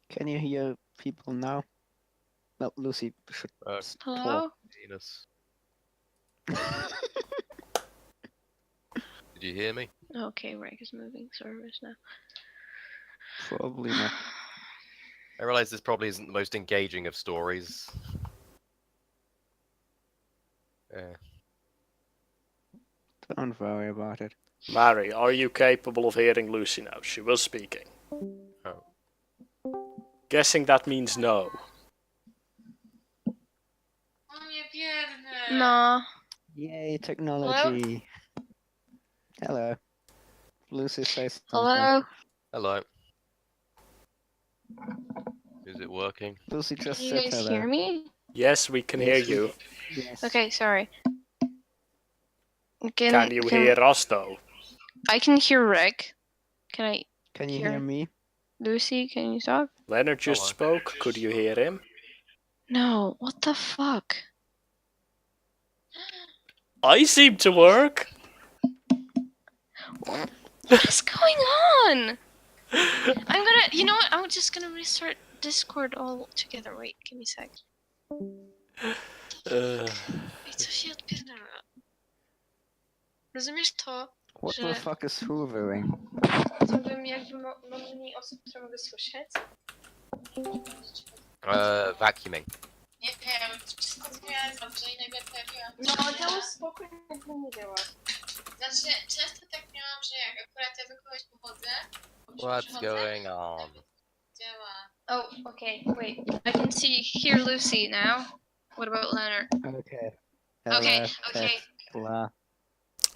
Can you hear people now? Well, Lucy should Hello. Penis. Did you hear me? Okay, Reg is moving service now. probably not. I realize this probably isn't the most engaging of stories. Don't worry about it. Mary, are you capable of hearing Lucy now? She was speaking. Oh. Guessing that means no. No. Yay, technology. Hello. Lucy says something. Hello? Hello. Is it working? Lucy just Can you said guys hello. hear me? Yes, we can Yes, hear we- you. Yes. Okay, sorry. Can you hear us though? I can hear Rick. Can I... Can you hear- hear me? Lucy, can you talk? Leonard just Hello. spoke. Could you hear him? No, what the fuck? I seem to work. What is going on? I'm gonna... You know what? I'm just gonna restart Discord altogether. Wait, give me a sec. Ej, co się odpierdala? Rozumiesz to? What Że- the fuck is hoovering? Żebym jakby mam mniej osób, które mogę słyszeć? Vacuuming. Nie wiem, wszystko zmieniałem dobrze i nagle trafiłam. No, działo spokojnie, jakby nie działa. Znaczy, często tak miałam, że jak akurat ja do kogoś pochodzę, What's going on? działa. Oh, okay, wait. I can hear Lucy now. What about Leonard? Okay. Okay, Hello, okay. Tesla.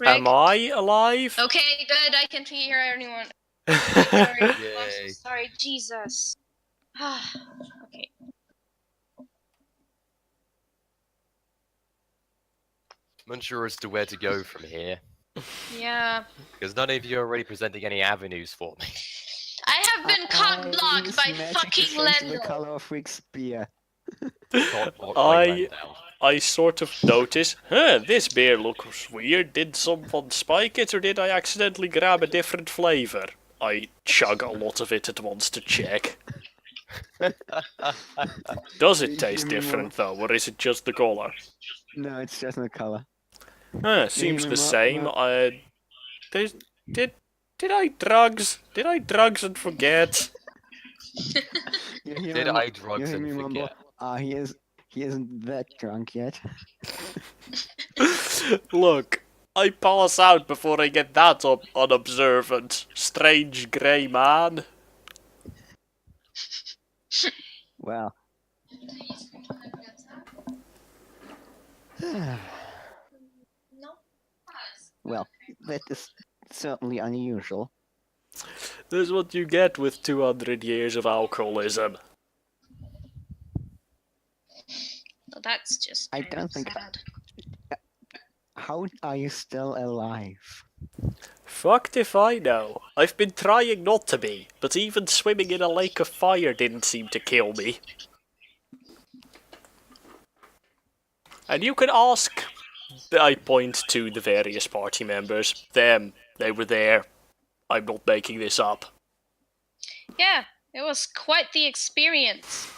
Rick? Am I alive? Okay, good, I can hear anyone. Sorry, I'm Yay. so sorry, Jesus. Okay. I'm unsure as to where to go from here, Yeah. because none of you are really presenting any avenues for me. I have been cock blocked use by magic fucking to change the Lendo. color of Rick's spear. Not blocked by I- Landau. I sort of notice, this beer looks weird. Did someone spike it or did I accidentally grab a different flavor? I chug a lot of it at once to check. Does it taste different though, or is it just the color? No, it's just the color. Seems the Well, same. well- Did I drugs? Did I drugs and forget? You hear Did him- I you drugs hear and me mumble, forget? he isn't that drunk yet. Look, I pass out before I get that unobservant. Strange grey man. Well. No, pas. Well, that is certainly unusual. That's what you get with 200 years of alcoholism. Well, that's just I kind don't of think- sad. How are you still alive? Fucked if I know. I've been trying not to be, but even swimming in a lake of fire didn't seem to kill me. And you can ask... I point to the various party members. Them. They were there. I'm not making this up. Yeah, it was quite the experience.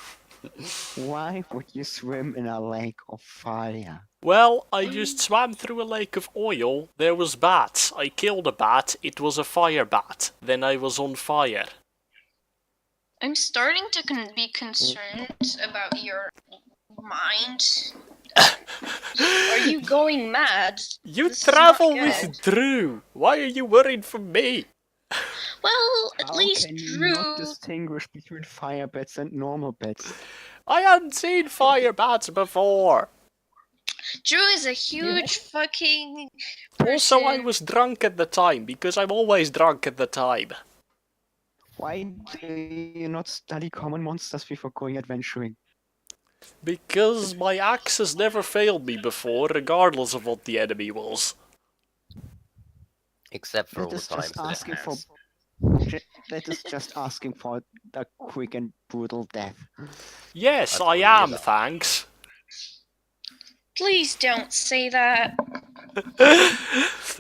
Why would you swim in a lake of fire? Well, I just swam through a lake of oil. There was bats. I killed a bat. It was a fire bat. Then I was on fire. I'm starting to be concerned about your mind. Are you going mad? You This is not travel good. with Drew. Why are you worried for me? Well, at How least can you Drew. not distinguish between fire bats and normal bats? I hadn't seen fire bats before. Drew is a huge fucking. Also, I person. was drunk at the time, because I'm always drunk at the time. Why do you not study common monsters before going adventuring? Because my axe has never failed me before, regardless of what the enemy was. Except for all That the is times just that it asking for. has. That is just asking for a quick and brutal death. Yes, That's I what it am, is. thanks. Please don't say that. I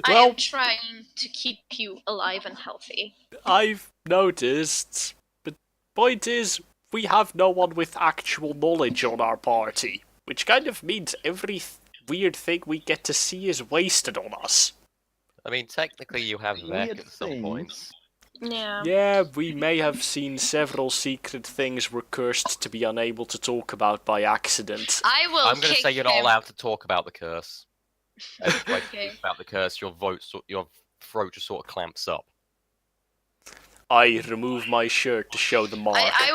Well, am trying to keep you alive and healthy. I've noticed. But point is, we have no one with actual knowledge on our party, which kind of means every weird thing we get to see is wasted on us. I mean, technically you have Vec Weird at some point. things. Yeah. Yeah, we may have seen several secret things we're cursed to be unable to talk about by accident. I will I'm going to kick say you're not him. allowed to talk about the curse. Every time you Okay. speak about the curse, your throat just sort of clamps up. I remove my shirt to show the mark. I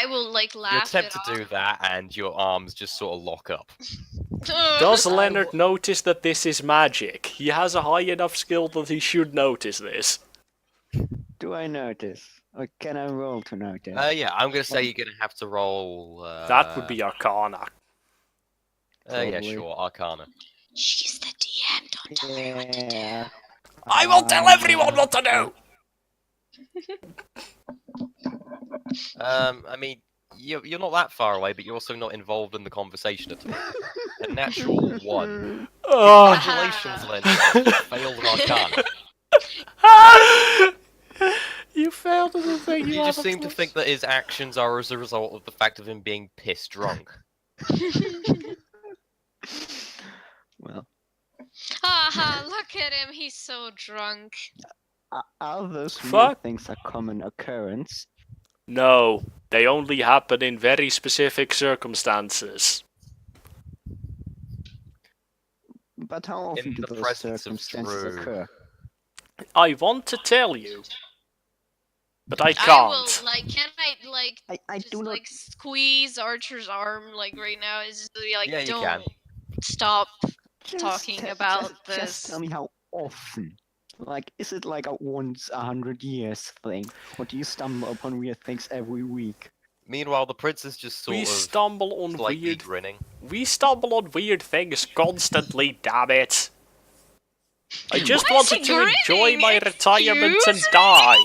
will like You laugh attempt it to do that, and your arms just sort of lock up. off. Does Leonard notice that this is magic? He has a high enough skill that he should notice this. Do I notice? Or can I roll to notice? Yeah, I'm going to say you're going to have to roll. That would be Arcana. Yeah, Probably. sure, Arcana. She's the DM. Don't tell her what to do. Yeah. I will tell everyone what to do! I mean, you're not that far away, but you're also not involved in the conversation at all. A natural 1. Oh. Congratulations, Leonard. You failed an Arcana. You failed at the thing You just haven't seem to lost. think that his actions are as a result of the fact of him being piss drunk. Well, Haha, look at him. He's so drunk. are those Fuck. weird things a common occurrence? No, they only happen in very specific circumstances. But how often In do the those presence of circumstances Drew. occur? I want to tell you, but I I can't. will like. Can I like I just do not. like squeeze Archer's arm like right now? Is just be like, Yeah, you don't can. stop. Just talking te- about just this. tell me how often. Like, is it like a once 100 years thing? Or do you stumble upon weird things every week? Meanwhile, the prince is just sort We of stumble on slightly weird. grinning. We stumble on weird things constantly. Damn it! I just Why is he wanted to enjoy grinning? my retirement and Excuse me? die.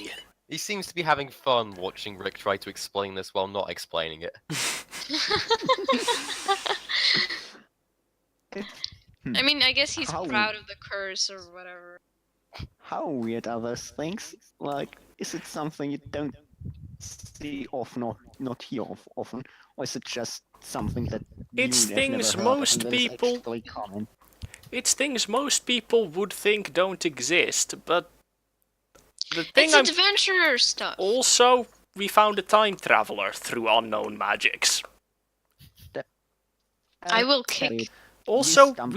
He seems to be having fun watching Rick try to explain this while not explaining it. I mean, I guess he's How- proud of the curse or whatever. How weird are those things? Like, is it something you don't see often or not hear of often? Or is it just something that It's you have things never heard of most and that is people- actually common? It's things most people would think don't exist, but the thing It's I'm adventurer stuff. also we found a time traveler through unknown magics. I will tell kick. you, Also, stumble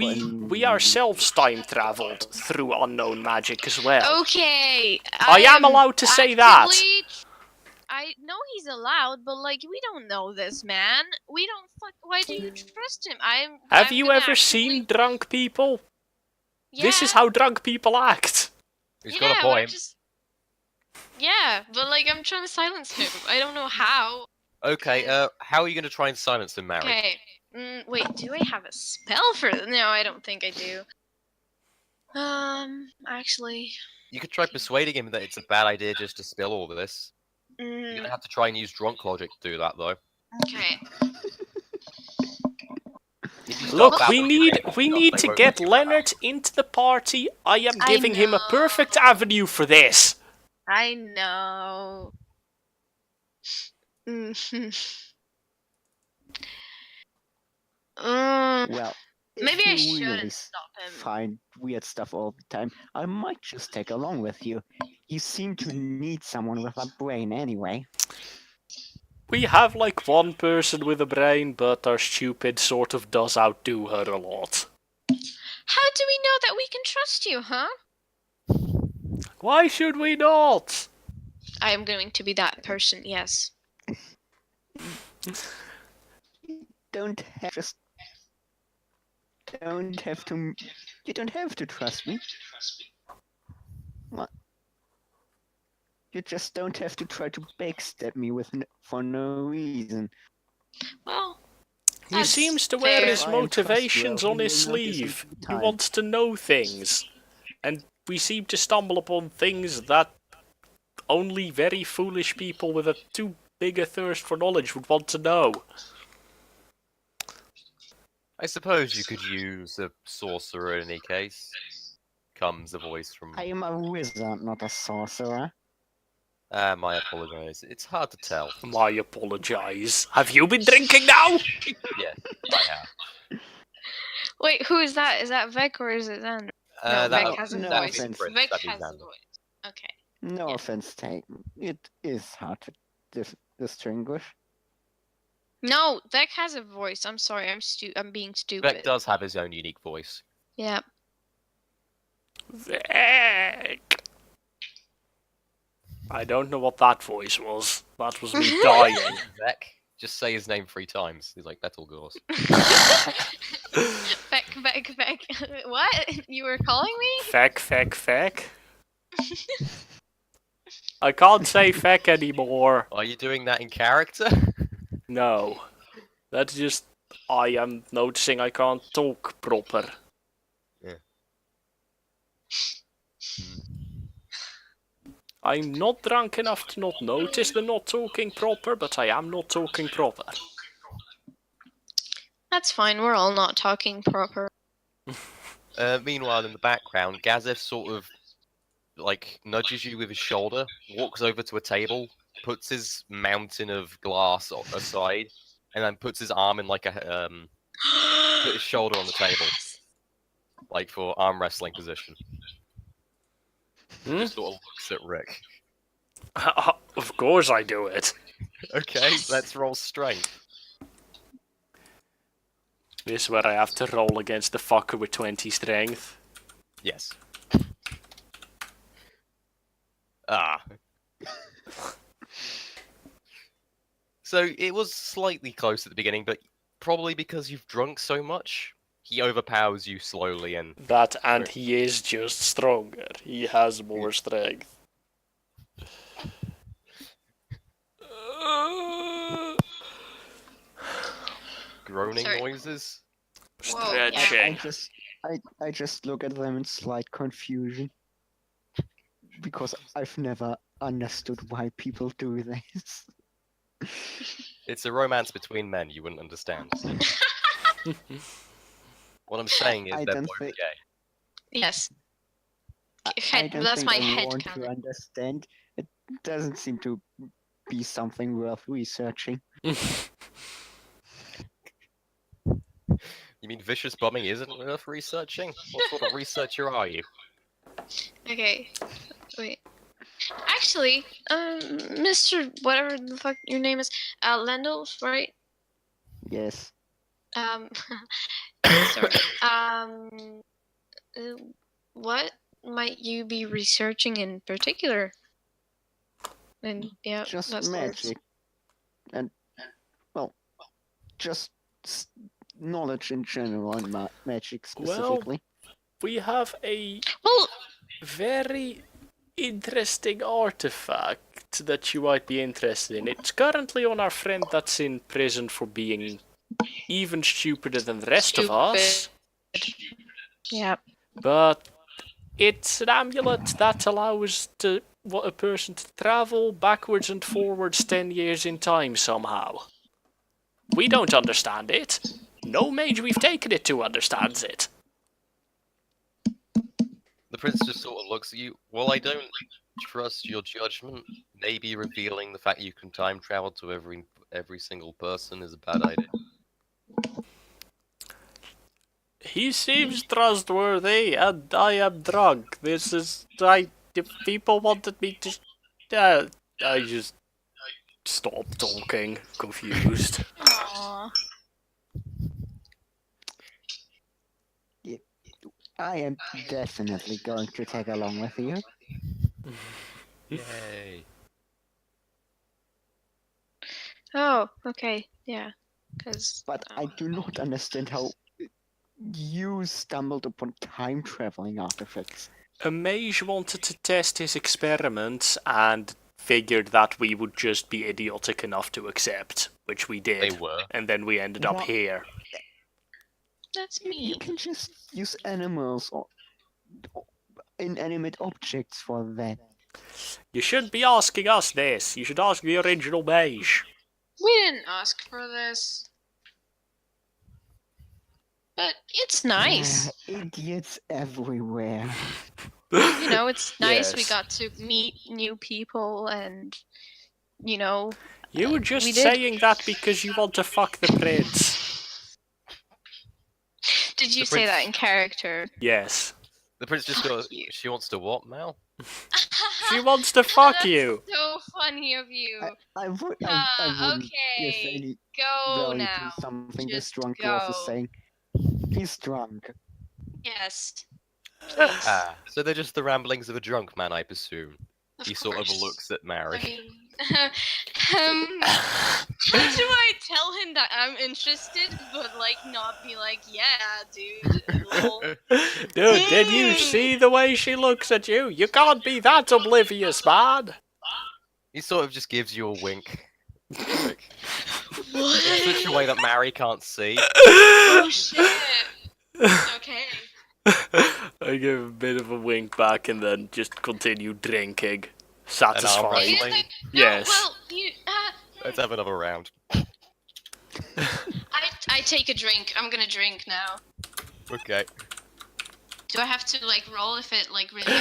we in- ourselves time traveled through unknown magic as well. Okay. I am allowed to say that. actively- I know he's allowed, but like we don't know this man. We don't fuck. Why do you trust him? Have I'm you gonna ever actually- seen drunk people? Yeah, This is how drunk people act. He's yeah, got a but I'm point. just- Yeah, but like I'm trying to silence him. I don't know how. Okay, how are you going to try and silence him, Mary? Okay. Wait, do I have a spell for this? No, I don't think I do. Actually. You could try persuading him that it's a bad idea just to spill all this. You're going to have to try and use drunk logic to do that, though. Okay. If you start Look, we babbling need away, we they'll need say to won't get let you Leonard into the party. I am I giving him a know. perfect avenue for this. I know. Well, if Maybe I you shouldn't really stop him. find weird stuff all the time, I might just take along with you. You seem to need someone with a brain anyway. We have like one person with a brain, but our stupid sort of does outdo her a lot. How do we know that we can trust you, huh? Why should we not? I am going to be that person, yes. Don't have just don't have to. You don't have to trust me. What? You just don't have to try to backstab me for no reason. Well, He That's seems to wear fair. his I am motivations trustworthy, on his you will notice sleeve. in He time. wants to know things. And we seem to stumble upon things that only very foolish people with a too big a thirst for knowledge would want to know. I suppose you could use a sorcerer in any case. Comes a voice from... I am a wizard, not a sorcerer. my apologies. It's hard to tell. I apologize. Have you been drinking now? Yes, I have. wait, who is that? Is that Vec or is it Xander? No, That Vec would- has a no that would voice. be offense. Prince, Vec that'd be has a Xander. voice. Okay. No offense taken. It is hard to distinguish. No, Vec has a voice. I'm sorry. I'm being stupid. Beck does have his own unique voice. Yeah. Vec. I don't know what that voice was. That was me dying. Beck, just say his name 3 times. He's like Betel Gors. Vec. What? You were calling me? Feck. I can't say feck anymore. Are you doing that in character? No. That's just... I am noticing I can't talk proper. I'm not drunk enough to not notice the not talking proper, but I am not talking proper. That's fine. We're all not talking proper. Meanwhile, in the background, Gazef sort of like nudges you with his shoulder, walks over to a table, puts his mountain of glass aside, and then puts his arm in like a put his shoulder on the table, like for arm wrestling position. Just sort of looks at Rick. Of course I do it. Okay, let's roll strength. This is where I have to roll against the fucker with 20 strength. Yes. Ah. So it was slightly close at the beginning, but probably because you've drunk so much, he overpowers you slowly and... That, and he is just stronger. He has more strength. groaning Sorry. noises. Whoa, yeah. Stretching. I just look at them in slight confusion. Because I've never understood why people do this. It's a romance between men, you wouldn't understand. What I'm saying is I they're don't both think- gay. Yes. I Head, don't that's think my I head want to canon. understand. It doesn't seem to be something worth researching. You mean vicious bombing isn't worth researching? What sort of researcher are you? Okay. Wait. Actually, Mr. Whatever the fuck your name is, Lendl, right? Yes. Sorry. What might you be researching in particular? And yeah, Just that's the words. magic. And, well, just knowledge in general and magic Well- specifically. We have a Well, very interesting artifact that you might be interested in. It's currently on our friend that's in prison for being even stupider than the rest of us. yeah. But it's an amulet that allows a person to travel backwards and forwards 10 years in time somehow. We don't understand it. No mage we've taken it to understands it. The prince just sort of looks at you. Well, I don't trust your judgment. Maybe revealing the fact you can time travel to every single person is a bad idea. He seems trustworthy, and I am drunk. If people wanted me to... I just stopped talking, confused. Aww. I am definitely going to tag along with you. Yay. Oh, okay. Yeah. Because. But I do not understand how you stumbled upon time traveling artifacts. A mage wanted to test his experiments and figured that we would just be idiotic enough to accept, which we did. They were. And then we ended up What? here. That's You me. can just use animals or inanimate objects for that. You shouldn't be asking us this. You should ask the original mage. We didn't ask for this. But it's nice. Idiots everywhere. You know, it's nice we Yes. got to meet new people and, you know. You were just We did. saying that because you want to fuck the prince. Did you The say that prince- in character? Yes. The prince just Fuck goes, you. she wants to what, Mal? She wants to fuck That's you. so funny of you. I wouldn't give Okay, any go value now. to something this Just drunk dwarf is go. saying. He's drunk. Yes. Please. Ah, so they're just the ramblings of a drunk man, I presume. Of He sort of course. looks at Mary. I mean, how do I tell him that I'm interested, but like not be like, yeah, dude. lol." Dude, did you see the way she looks at you? You can't be that oblivious, man. He sort of just gives you a wink. Like, in What? such a way that Mary can't see. Oh shit. Okay. I give a bit of a wink back and then just continue drinking. arm Satisfied. wrestling. Is it? Yes. No, well, you. Let's have another round. I take a drink. I'm gonna drink now. Okay. Do I have to like roll if it like really?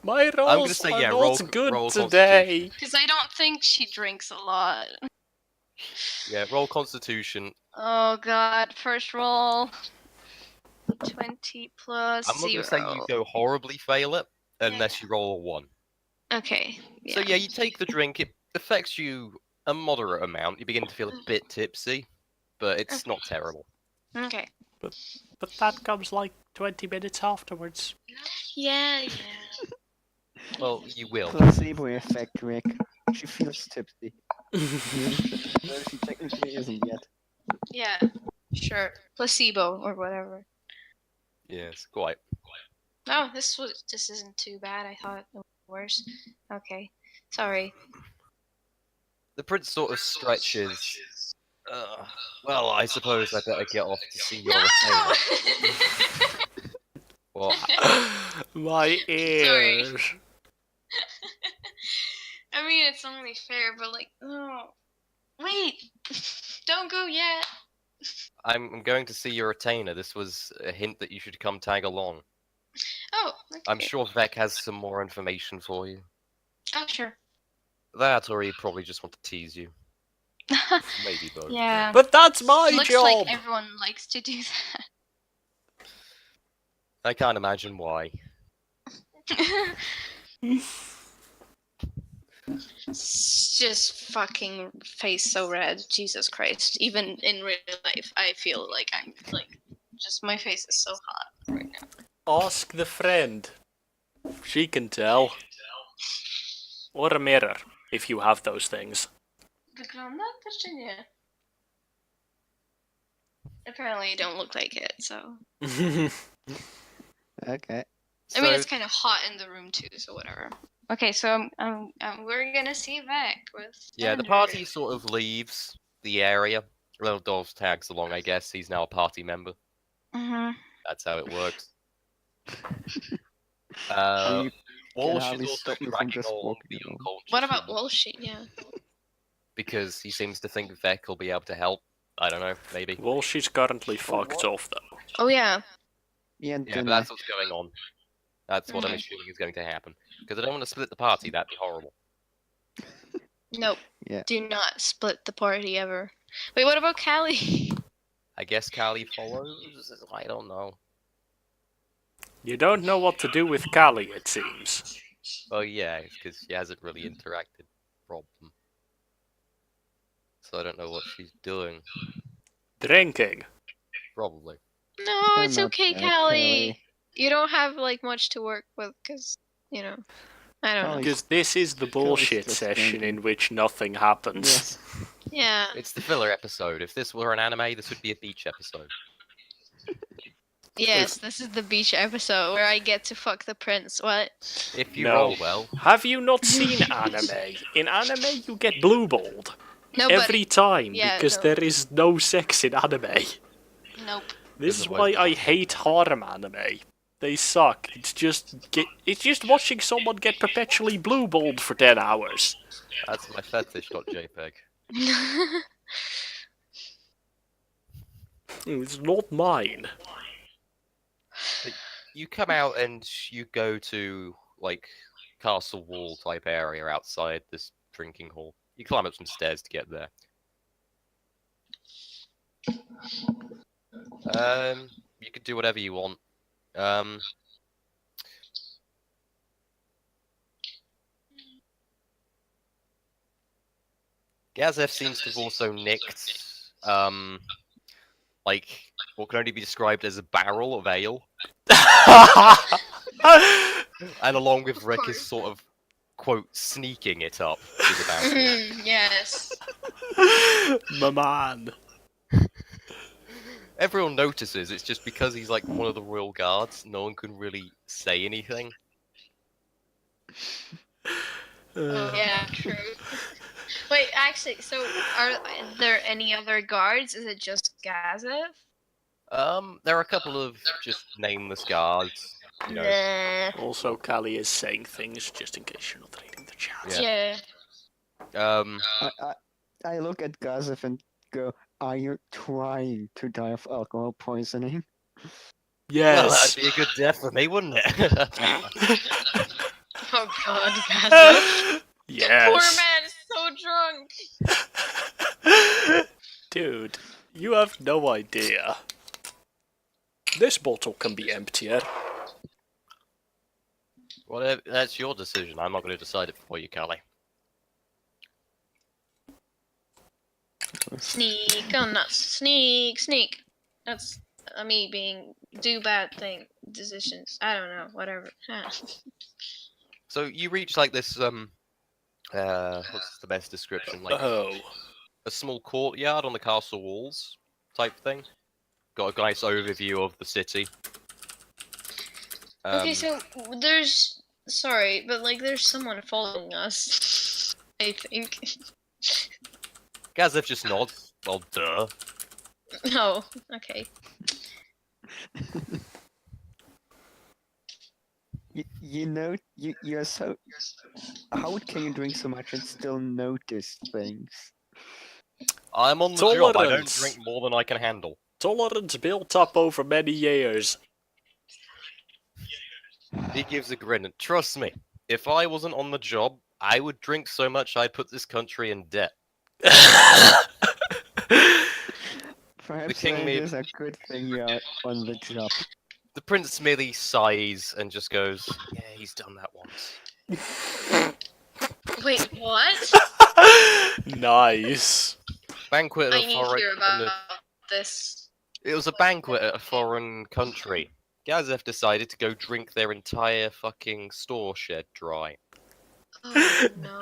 My gonna rolls say, are yeah, not roll- good roll today. Because I don't think she drinks a lot. Yeah, roll Constitution. Oh god, first roll. 20 plus I'm not 0. gonna say you go horribly fail it unless you roll a 1. Okay. So yeah, you take the drink. It affects you a moderate amount. You begin to feel a bit tipsy, but it's not terrible. Okay. But that comes like 20 minutes afterwards. Yeah. Well, you will. Placebo effect, Rick. She feels tipsy. Though she technically isn't yet. Yeah. Sure. Placebo or whatever. Yes, quite. No, this isn't too bad. I thought it was worse. Okay. Sorry. The prince sort of stretches. Well, I suppose I better get off to see your retainer. What? My ears. I mean, it's only fair, but like, oh, wait, don't go yet. I'm going to see your retainer. This was a hint that you should come tag along. Oh, okay. I'm sure Vec has some more information for you. Oh, sure. That, or he probably just want to tease you. Maybe both. Yeah. But that's my Looks job. like everyone likes to do I can't imagine why. that. Just fucking face so red. Jesus Christ. Even in real life, I feel like I'm like, just my face is so hot right now. Ask the friend. She can tell. Or a mirror, if you have those things. Wygląda to czy nie? Apparently, you don't look like it, so. Okay. I mean, So- it's kind of hot in the room too, so whatever. Okay, so we're gonna see Vec with. Yeah, the Andrew. party sort of leaves the area. Little Dolph tags along, I guess. He's now a party member. Mhm. That's how it works. You Walsh hardly is also stop me from tracking just all walking the along. unconscious What about ones Walsh? Yeah. because he seems to think Vec will be able to help. I don't know, maybe. Well, she's currently fucked off, though. Oh yeah. Yeah, Yeah, then but that's what's going on. That's what I'm Mhm. assuming is going to happen. Because I don't want to split the party, that'd be horrible. Nope. Yeah. Do not split the party ever. Wait, what about Callie? I guess Callie follows? I don't know. You don't know what to do with Callie, it seems. Oh yeah, it's because she hasn't really interacted. Problem. So I don't know what she's doing. Drinking. Probably. No, You're it's not okay, bad, Callie. You don't have like much to work with, cause you know, I don't know. Callie. Because this is the bullshit just session drinking. in which nothing happens. Yes. Yeah. It's the filler episode. If this were an anime, this would be a beach episode. Yes, this is the beach episode where I get to fuck the prince. What? If you No. roll well, Have you not seen anime? In anime, you get blue balled. No, Every time, yeah, because no. there is no sex in anime. but nope. This is Isn't why like- I hate harem anime. They suck. It's just watching someone get perpetually blue balled for 10 hours. that's my fetish.jpg. It's not mine. You come out and you go to, like, castle wall type area outside this drinking hall. You climb up some stairs to get there. You could do whatever you want. Gazef seems to have also nicked, like, what can only be described as a barrel of ale, and along with Of Rick is course. sort of, quote, sneaking it up to the bounty. Yes. My man. Everyone notices, it's just because he's like one of the royal guards, no one can really say anything. Oh, yeah, true. Wait, actually, so are there any other guards? Is it just Gazev? There are a couple of just nameless guards, you know. Nah. Also, Callie is saying things just in case you're not reading the chat. Yeah. Yeah. I look at Gazef and go, "Are you trying to die of alcohol poisoning?" Well, Yes. that'd be a good death for me, wouldn't it? Oh god, Gazev. The poor Yes. man is so drunk. Dude, you have no idea. This bottle can be emptier. Well, that's your decision. I'm not going to decide it for you, Callie. Sneak, oh nuts. Sneak, sneak. That's me being do bad thing decisions. I don't know, whatever. So you reach like this, what's the best description? Like Oh. a small courtyard on the castle walls type thing. Got a nice overview of the city. Okay, so there's sorry, but like there's someone following us. I think. Gazev just nods. Well, duh. Oh, okay. You're so. How can you drink so much and still notice things? I'm on the job. I don't Tolerance. drink more than I can handle. Tolerance built up over many years. He gives a grin, and trust me, if I wasn't on the job, I would drink so much I'd put this country in debt. Perhaps king it made- is a good thing you're on the job. The prince merely sighs and just goes, "Yeah, he's done that once." Wait, what? Nice. Banquet I at a need to foreign. hear about this. It was a banquet at a foreign country. Gazev decided to go drink their entire fucking store shed dry. Oh no.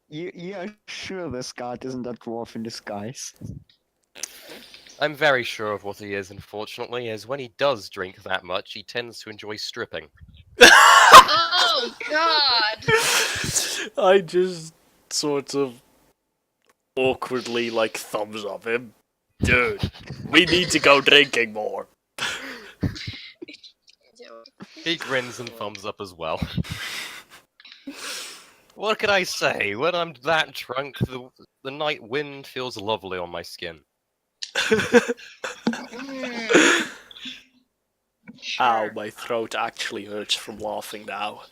You're sure this guard isn't a dwarf in disguise? I'm very sure of what he is, unfortunately, as when he does drink that much, he tends to enjoy stripping. Oh god. I just sort of awkwardly like thumbs up him. Dude, we need to go drinking more. He grins and thumbs up as well. What can I say? When I'm that drunk, the night wind feels lovely on my skin. Mm, Ow, sure. my throat actually hurts from laughing now.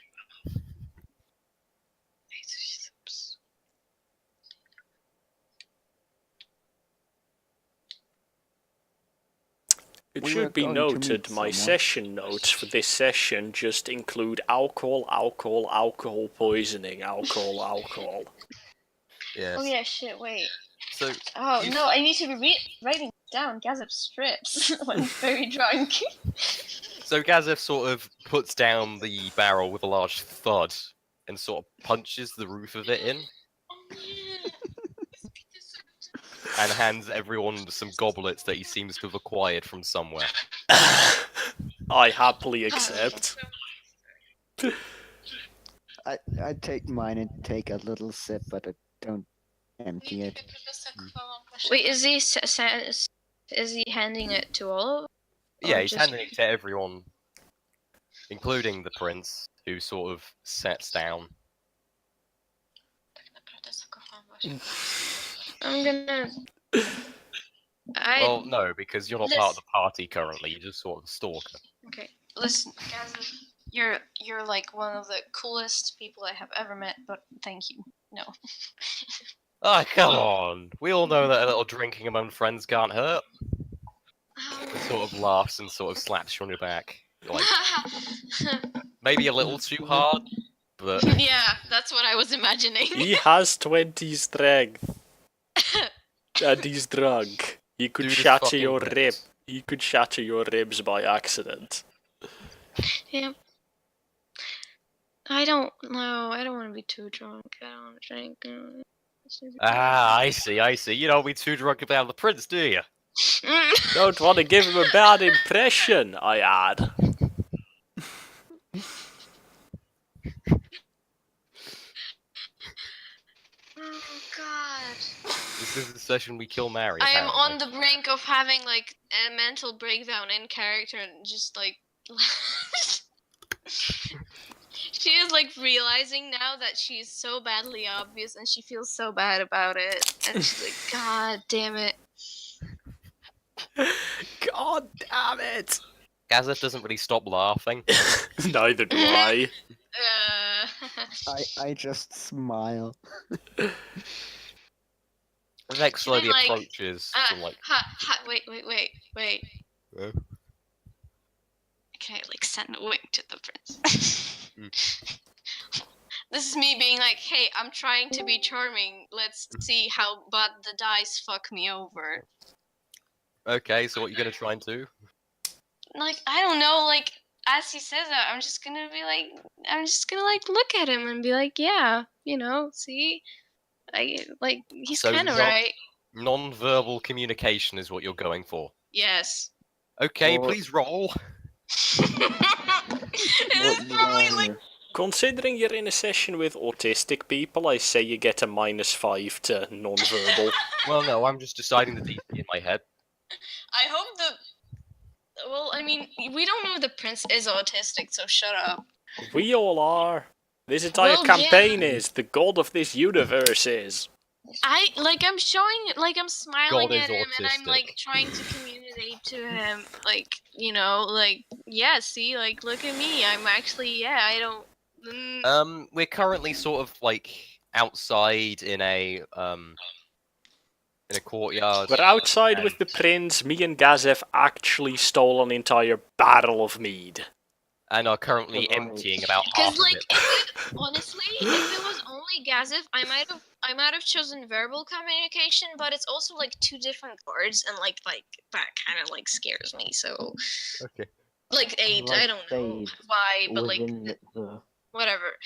It We were should be going to noted meet my someone. session notes for this session just include alcohol, alcohol, alcohol poisoning, alcohol, alcohol. Yes. Oh yeah, shit, wait. So, Oh You- no, I need to be writing down Gazep strips when I'm very drunk. so Gazev sort of puts down the barrel with a large thud and sort of punches the roof of it in and hands everyone some goblets that he seems to have acquired from somewhere. I happily accept. I take mine and take a little sip, but I don't empty it. Wait, is he is he handing it to all of us? Yeah, Or he's just- handing it to everyone, including the prince, who sort of sets down. I'm gonna. Well, no, because you're not part of the party currently. You're just sort of a stalker. Okay, listen, Gazep, you're like one of the coolest people I have ever met, but thank you. No. Ah, come on. We all know that a little drinking among friends can't hurt. He sort of laughs and sort of slaps you on your back. You're like, maybe a little too hard, but but Yeah, that's what I was imagining. He has 20 strength. And he's drunk. He could Dude is shatter fucking your dead. rib. He could shatter your ribs by accident. Yeah. I don't know. I don't want to be too drunk. I don't want to drink. I see. You don't be too drunk about the prince, do you? Don't want to give him a bad impression, I add. Oh god. This is the session we kill Mary. I am on apparently. the brink of having like a mental breakdown in character and just like she is like realizing now that she is so badly obvious and she feels so bad about it and she's like, God damn it. God damn it! Gazeth doesn't really stop laughing. Neither do I. I just smile. Vex slowly like, approaches to like. wait. Uh, Can I like send a wink to the prince? This is me being like, hey, I'm trying to be charming. Let's see how bad the dice fuck me over. Okay, so what you gonna try and do? Like, I don't know, like, as he says that, I'm just gonna like look at him and be like, yeah, you know, see? Like, he's So kinda not- right. Non-verbal communication is what you're going for. Yes. Okay, Or- please roll. It's probably like Considering you're in a session with autistic people, I say you get a -5 to non-verbal. Well, no, I'm just deciding the DC in my head. I hope well, I mean, we don't know if the prince is autistic, so shut up. We all are. This entire Well, yeah. campaign is. The god of this universe is. I'm showing, like, I'm smiling God is at him and I'm, like, autistic. trying to communicate to him, like, you know, like, yeah, see, like, look at me, I'm actually, yeah, I don't... We're currently sort of like outside in a courtyard. We're outside and- with the prince. Me and Gazef actually stole an entire barrel of mead. and are currently Right. emptying about half Because, of like, it. honestly, if it was only Gazif, I might have chosen verbal communication, but it's also, like, 2 different words, and, like, that kind of, like, scares me, so... Okay. Like, 8, Like I don't know Sage why, but, like, within the whatever.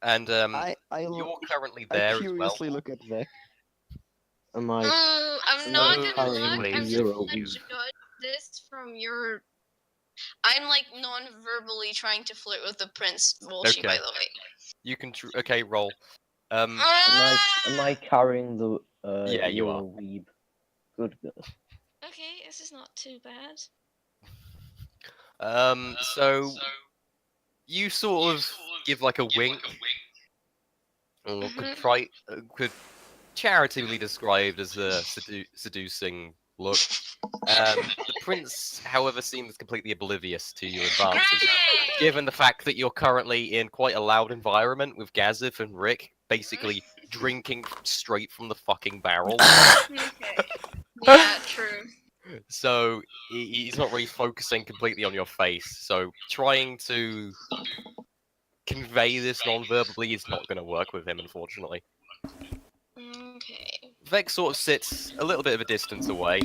And I you're look. currently I there as well. curiously look at Vic. am I I'm No, not gonna currently look. I'm just Euro gonna weed. judge this from your. I'm like non-verbally trying to flirt with the prince, Walshy, by Okay. the way. You can okay roll. am I carrying the Yeah, you are. Euro weeb? Good girl. Okay, this is not too bad. So you sort of give like a wink, or could charitably described as a seducing look. The prince, however, seems completely oblivious to your advances, given the fact that you're currently in quite a loud environment with Gazif and Rick basically drinking straight from the fucking barrel. Okay. Yeah, true. So he's not really focusing completely on your face. So trying to convey this non-verbally is not going to work with him, unfortunately. Okay. Vex sort of sits a little bit of a distance away.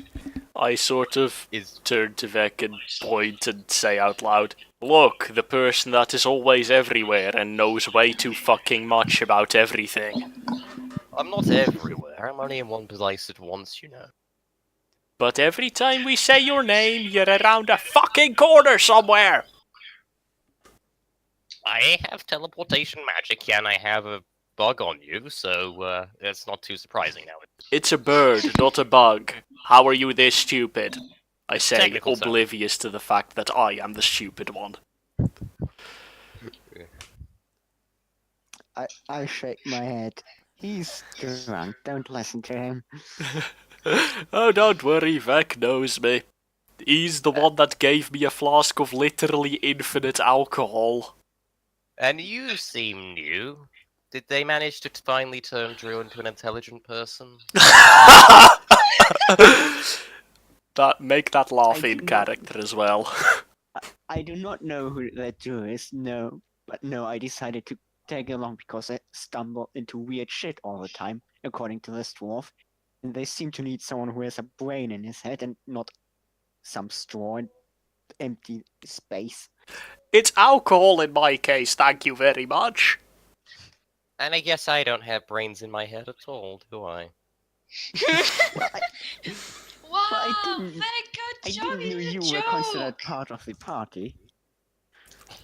I sort of Is turn to Vec and point and say out loud, "Look, the person that is always everywhere and knows way too fucking much about everything. I'm not everywhere. I'm only in one place at once, you know. But every time we say your name, you're around a fucking corner somewhere." I have teleportation magic, and I have a bug on you, so it's not too surprising now. It's a bird, not a bug. How are you this stupid? I say, Technical term. oblivious to the fact that I am the stupid one. I shake my head. He's drunk. Don't listen to him. Oh, don't worry, Vec knows me. He's the one that gave me a flask of literally infinite alcohol. And you seem new. Did they manage to finally turn Drew into an intelligent person? Make that laugh I in do not- character as well. I do not know who that Jew is. No. But no, I decided to tag along because I stumble into weird shit all the time, according to this dwarf. And they seem to need someone who has a brain in his head and not some straw and empty space. It's alcohol in my case, thank you very much. And I guess I don't have brains in my head at all, do I? Well, Wow, I didn't- very good I job. didn't know in you the were joke. considered part of the party.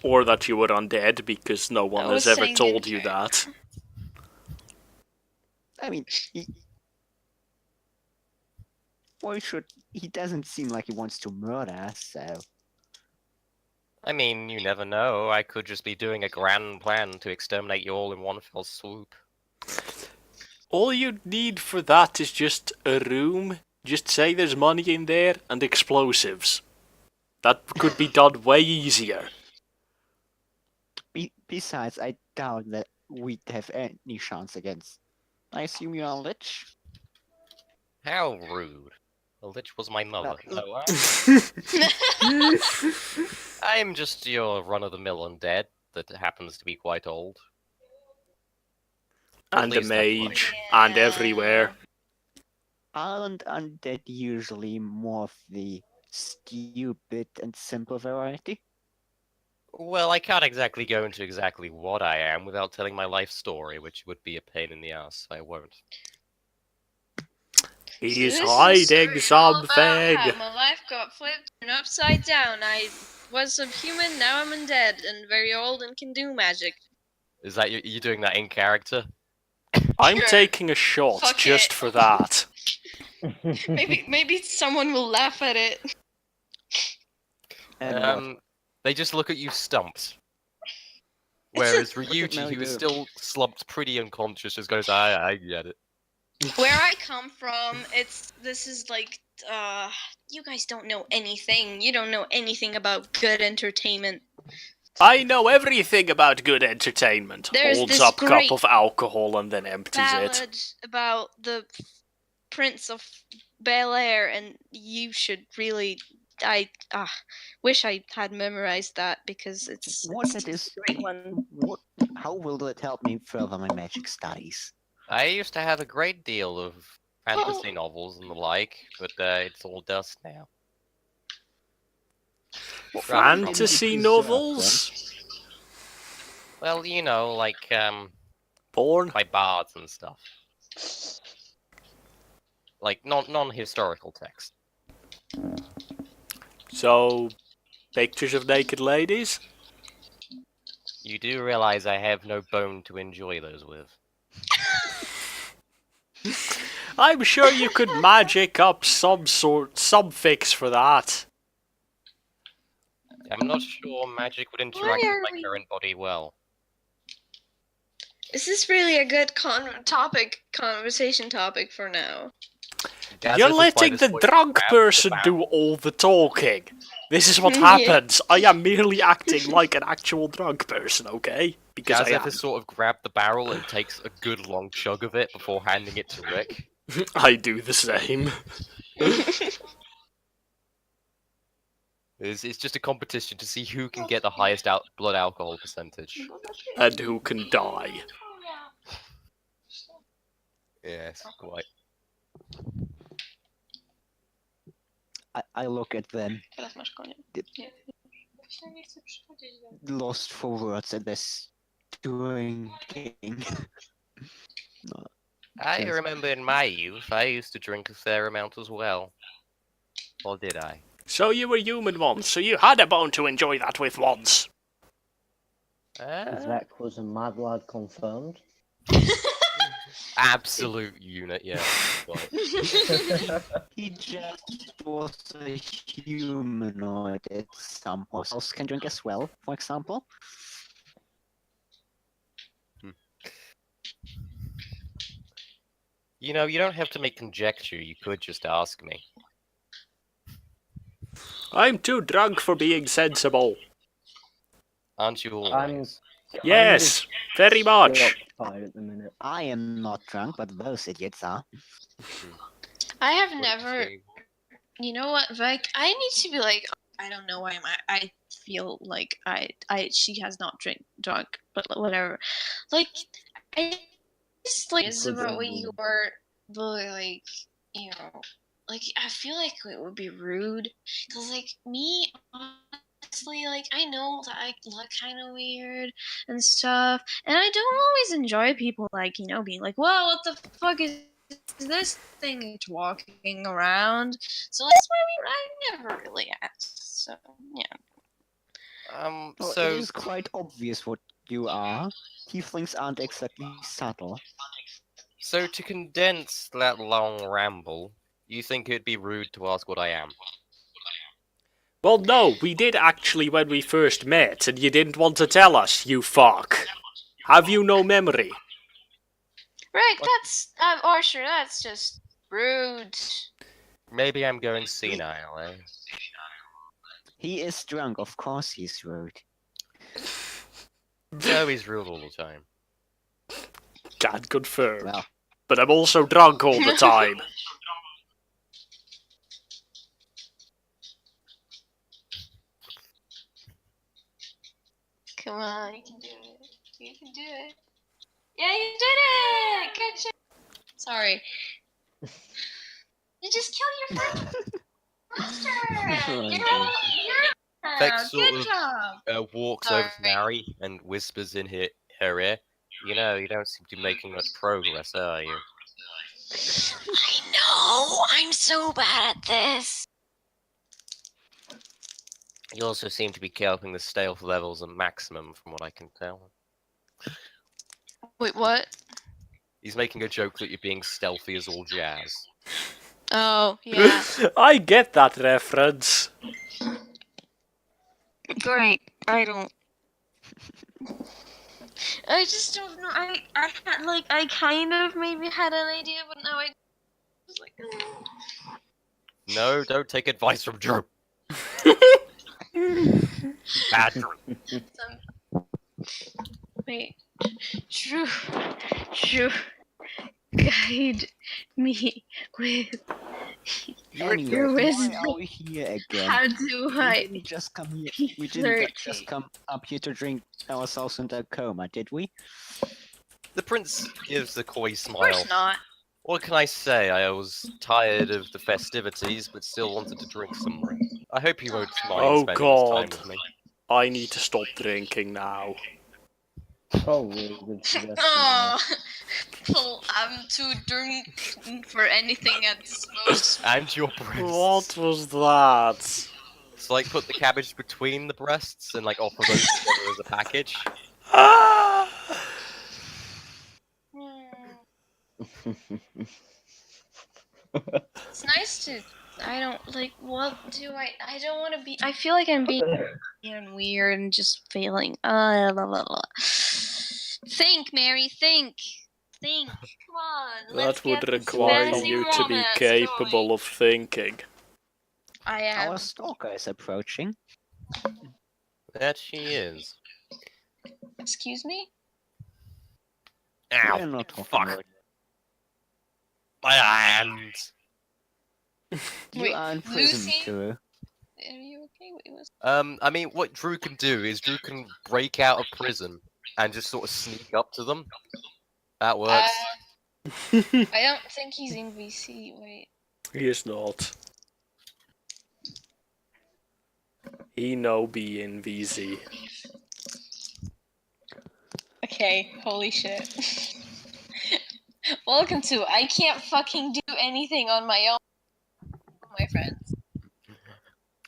Or that you were undead, because no one I was has ever saying told in you that. I mean, he doesn't seem like he wants to murder us, so. I mean, you never know. I could just be doing a grand plan to exterminate you all in one fell swoop. All you need for that is just a room. Just say there's money in there and explosives. That could be done way easier. Besides, I doubt that we'd have any chance against. I assume you're a lich? How rude. The lich was my mother. Well, No, I'm just your run-of-the-mill undead that happens to be quite old. And a least that's what mage. And Yeah. everywhere. Aren't undead usually more of the stupid and simple variety? Well, I can't exactly go into exactly what I am without telling my life story, which would be a pain in the ass. I won't. He's This is hiding All about something. how my life got flipped and upside down. I was a human, now I'm undead and very old and can do magic. Is that you doing that in character? I'm Sure. taking a shot Fuck just it. for that. Maybe someone will laugh at it. And what? They just look at you stumped. Whereas Look at Ryuji, who is Melgo. still slumped pretty unconscious, just goes, I get it. Where I come from, this is like you guys don't know anything. You don't know anything about good entertainment. I know everything about good entertainment. There's Holds this up great cup of alcohol and then empties it. Ballad about the Prince of Bel Air, and you should really. I wish I had memorized that because it's What it's it is? a great one. How will that help me further my magic studies? I used to have a great deal of fantasy novels and the like, but it's all dust now. Fantasy novels? Well, you know, like Porn? by bards and stuff. Like non-historical text. So, pictures of naked ladies? You do realize I have no bone to enjoy those with. I'm sure you could magic up some fix for that. I'm not sure magic would interact are with my we- current body well. Is this really a good conversation topic for now? As You're if by letting this the point drunk grab the person barrel. do all the talking. This is what Yeah. happens. I am merely acting like an actual drunk person, okay? Because I Gazeth am. has sort of grabbed the barrel and takes a good long chug of it before handing it to Rick. I do the same. It's just a competition to see who can get the highest blood alcohol percentage. And who can die. Yes, quite. I look at them, Teraz masz koniec. Właśnie nie chcę przychodzić do lost for words at this drinking. No, I Yes. remember in my youth, I used to drink a fair amount as well. Or did I? So you were human once, so you had a bone to enjoy that with once. Vec was a mad lad confirmed. Absolute unit, yeah. Quite. he just was a humanoid at some point. Else can drink as well, for example. You know, you don't have to make conjecture, you could just ask me. I'm too drunk for being sensible. Aren't you all? I'm Yes, very much. preoccupied at the minute. I am not drunk, but those idiots are. I have What never. do you say? You know what, Vec? I need to be like. I don't know why I feel like she has not drunk, but whatever. Like, I just like it's about what you are, but like, you know, like I feel like it would be rude, cause like me, honestly, like I know that I look kind of weird and stuff, and I don't always enjoy people like being like, "Whoa, what the fuck is this thing walking around?" So that's why I never really asked. So yeah. Well, it So is quite obvious what you are. Tieflings aren't exactly subtle. So to condense that long ramble, you think it'd be rude to ask what I am? Well, no, we did actually when we first met, and you didn't want to tell us, you fuck. Have you no memory? Right, What? that's Archer. That's just rude. Maybe I'm going senile, eh? He is drunk, of course he's rude. No, he's rude all the time. Can't confirm. Well, But I'm also drunk all the time. Come on, you can do it. You can do it. Yeah, you did it! Good job. Sorry. You just killed your friend. Vex sort Good of job. walks over to Sorry. Nari and whispers in her ear. You know, you don't seem to be making much progress, are you? I know. I'm so bad at this. You also seem to be keeping the stealth levels at maximum, from what I can tell. Wait, what? He's making a joke that you're being stealthy as all jazz. Oh, yeah. I get that reference. Great. I don't. I just don't know. I had I kind of maybe had an idea, but now I was like. No, don't take advice from Drew. Bad Drew. Wait. True. Guide me with anyway, your why wisdom. are we here again? How do We I? didn't just come here. We didn't 30. just come up here to drink ourselves into a coma, did we? The prince gives a coy Of smile. course not. What can I say? I was tired of the festivities, but still wanted to drink some more. I hope he won't mind Oh, spending his time God. with me. I need to stop drinking now. Probably a good suggestion. Oh, well, I'm too drunk for anything at this moment. And your breasts. What was that? So, like, put the cabbage between the breasts and, like, offer those together as a package. Ah! It's nice to. I don't like. What do I don't want to be. I feel like I'm being weird and just failing. La, la, la. Think, Mary. Think. Come on. Let's That would get this require fancy you to be romance capable going. of thinking. I am. Our stalker is approaching. That she is. Excuse me. We're Ow. not talking Fuck. about My hand. you. Wait, Are in prison, Lucy? too. Are you okay? Wait, what's... I mean, what Drew can do is Drew can break out of prison and just sort of sneak up to them. That works. I don't think he's in VC. Wait. He is not. He no be in VZ. Okay, holy shit. Welcome to I can't fucking do anything on my own, my friends.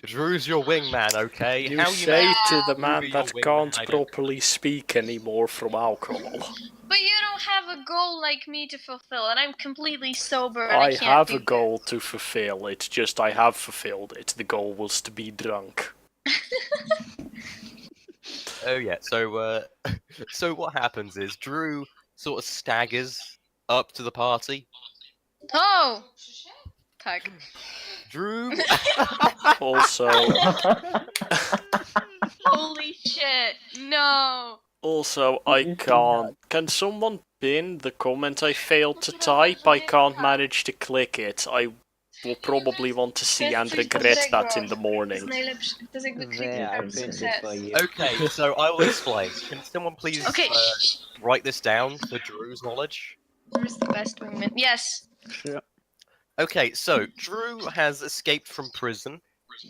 Drew's your wingman, okay? You How say make to the Drew man be your that wingman, can't I don't- properly speak anymore from alcohol. But you don't have a goal like me to fulfill, and I'm completely sober and I I can't have do a goal to fulfill, it's just I have fulfilled it. The goal was to be drunk. Oh yeah, so so what happens is Drew sort of staggers up to the party. Oh! Fuck. Drew Also, Holy shit, no! I can't. Can someone pin the comment I failed to type? I can't manage to click it. will probably want to see and Jest coś regret that dobrego. in the To jest morning. najlepszy, to jest jakby There quick are route printed success. for you. Okay, so I will explain. Can someone please Okay, write this down for Drew's knowledge? where's the best wingman? Yes. Sure. Okay, so Drew has escaped from prison.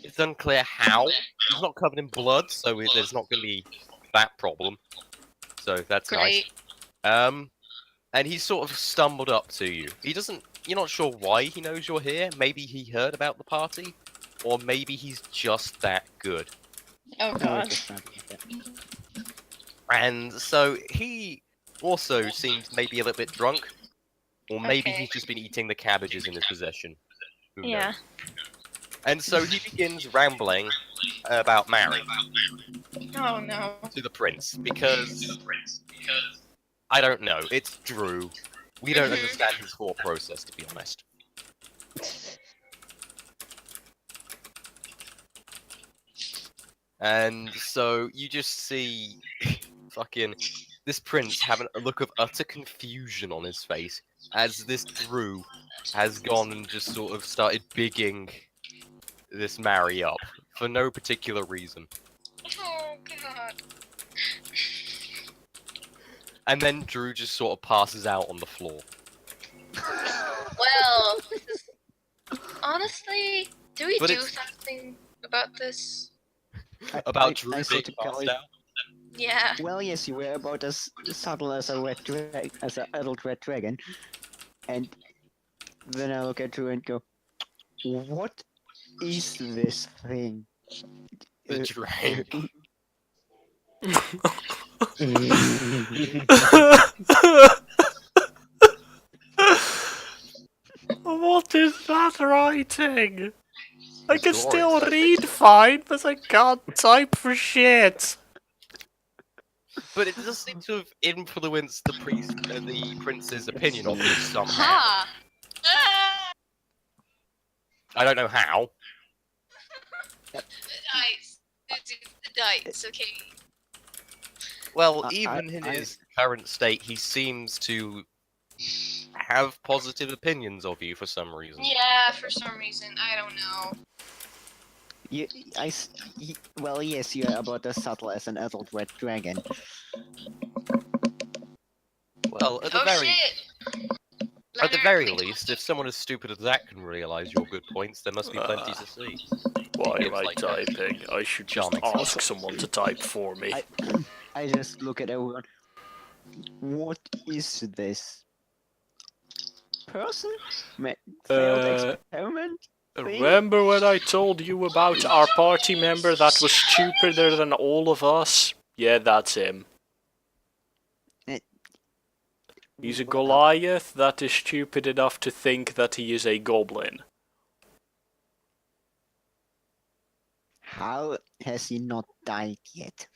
It's unclear how. He's not covered in blood, so there's not going to be that problem. So that's Great. nice. And he sort of stumbled up to you. He doesn't. You're not sure why he knows you're here. Maybe he heard about the party, or maybe he's just that good. Oh No, god. it's not like that. And so he also seems maybe a little bit drunk, or maybe Okay. he's just been eating the cabbages in his possession. Who Yeah. knows? And so he begins rambling about Mary Oh no. to the prince because I don't know. It's Drew. We don't understand his thought process, to be honest. And so you just see fucking this prince having a look of utter confusion on his face as this Drew has gone and just sort of started bigging this Mary up for no particular reason. Oh god. And then Drew just sort of passes out on the floor. Well, honestly, do we But do it's- something about this? About Drew being sort of passed call it- out. Yeah. Well, yes, you were about as subtle as a as an adult red dragon, and then I look at you and go, "What is this thing?" The drink. What is that writing? I can It's still glorious. read fine, but I can't type for shit. But it does seem to have influenced the prince's opinion of this somehow. Ha! Ah! I don't know how. The dice. The dice, okay. Well, I- even in I- his current state, he seems to have positive opinions of you for some reason. Yeah, for some reason. I don't know. Well, yes, you're about as subtle as an adult red dragon. Well, at the Oh very shit! at the Leonard, very wait. least, if someone as stupid as that can realize your good points, there must be plenty to see. Why Gives am I like a typing? I should just charming ask someone to type for me. I just look at everyone. What is this? Person? Failed experiment? Remember when I told you about our party member that was stupider than all of us? Yeah, that's him. He's a Goliath that is stupid enough to think that he is a goblin. How has he not died yet?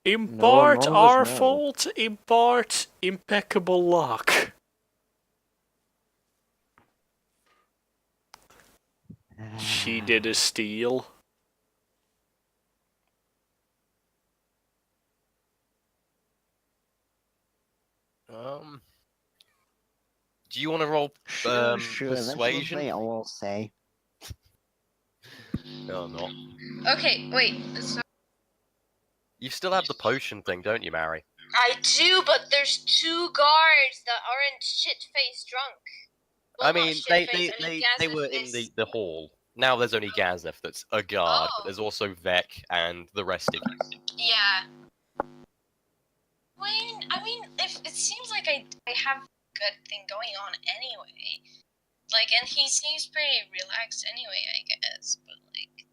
In No, part none of us our know. fault, in part impeccable luck. She did a steal. Do you want to roll Sure, sure, that's what persuasion? they all say. No, not. Okay, wait. So You still have the potion thing, don't you, Mary? I do, but there's two guards that aren't shit-faced drunk. Well, I not mean, they shit-faced, I mean, they Gazeth were in is- the hall. Now there's only Gazef that's a guard, but Oh. there's also Vec and the rest of you. Yeah. I mean, if it seems like I have a good thing going on anyway. Like, and he seems pretty relaxed anyway, I guess. But like,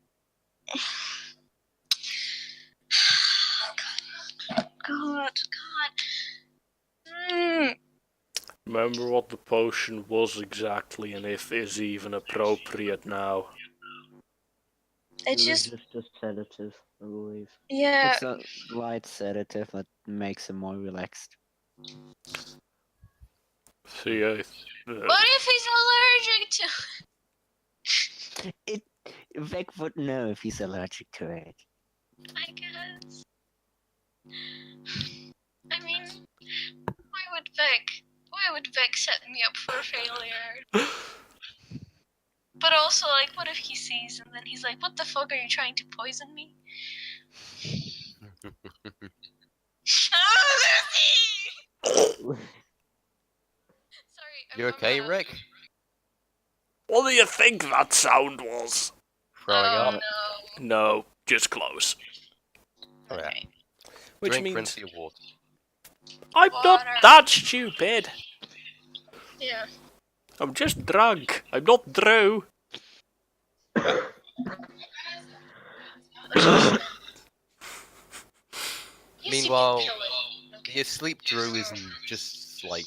God. Remember what the potion was exactly and if is even appropriate now. It It was just, just a sedative, I believe. yeah. It's a light sedative that makes him more relaxed. See, What if he's allergic to? Vec would know if he's allergic to it. I guess. I mean, why would Vec set me up for failure? But also, like, what if he sees and then he's like, "What the fuck? Are you trying to poison me?" Oh, Lucy! Sorry. You okay, Rick? What do you think that sound was? Throwing Oh up. no. No, just close. Oh, yeah. Okay. Which Drink means plenty of water. I'm Water. not that stupid. Yeah. I'm just drunk. I'm not Drew. Meanwhile, You can the asleep Drew isn't just like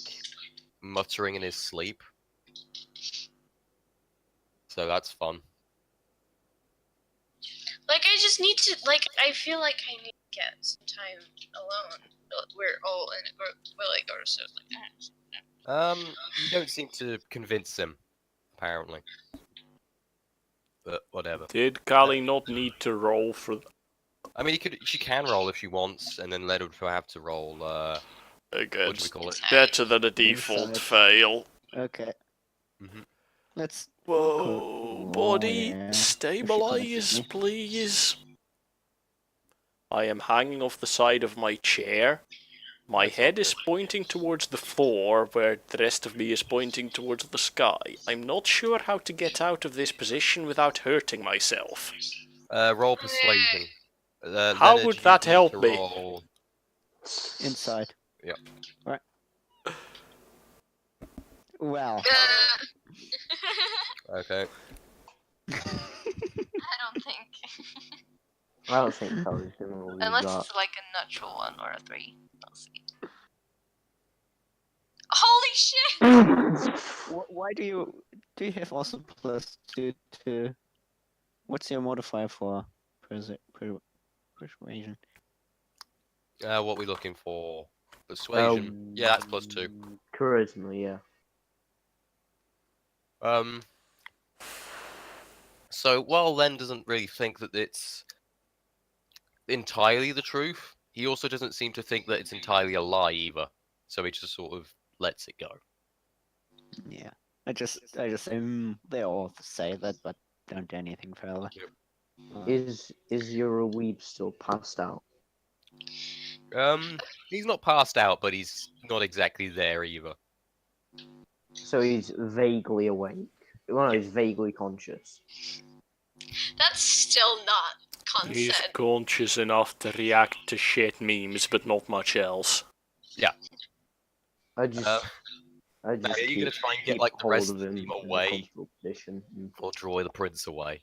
muttering in his sleep. So that's fun. Like, I just need to, like, I feel like I need to get some time alone. We're all in a group. We're like, or so like, You don't seem to convince him, apparently. But whatever. Did Callie not need to roll for I mean, she can roll if she wants, and then let her have to roll. What do we against call it? better than a default Inside. fail? Okay. Mhm. Let's. Whoa, body, yeah. stabilize, please. I am hanging off the side of my chair. My That's head not is pointing towards the floor, where the rest of me is pointing towards the sky. I'm not sure how to get out of this position without hurting myself. Roll persuasion. How Leonard, would you that need help to me? roll- Inside. Yep. Right. Well. Okay. I don't think. I don't think Callie's gonna lose Unless that. it's like a natural one or a 3. I'll see. Holy shit! Why do you have also +2 to? What's your modifier for persuasion? What we looking for? Persuasion. Yeah, that's +2. Charisma, yeah. So while Len doesn't really think that it's entirely the truth, he also doesn't seem to think that it's entirely a lie either. So he just sort of lets it go. Yeah. I just they all say that, but don't do anything further. Is your weeb still passed out? He's not passed out, but he's not exactly there either. So he's vaguely awake. Well, no, he's vaguely conscious. That's still not He's consent. conscious enough to react to shit memes, but not much else. I just Are you keep, gonna try and get keep like the hold rest of of the him team in a away, comfortable position. or draw the prince away?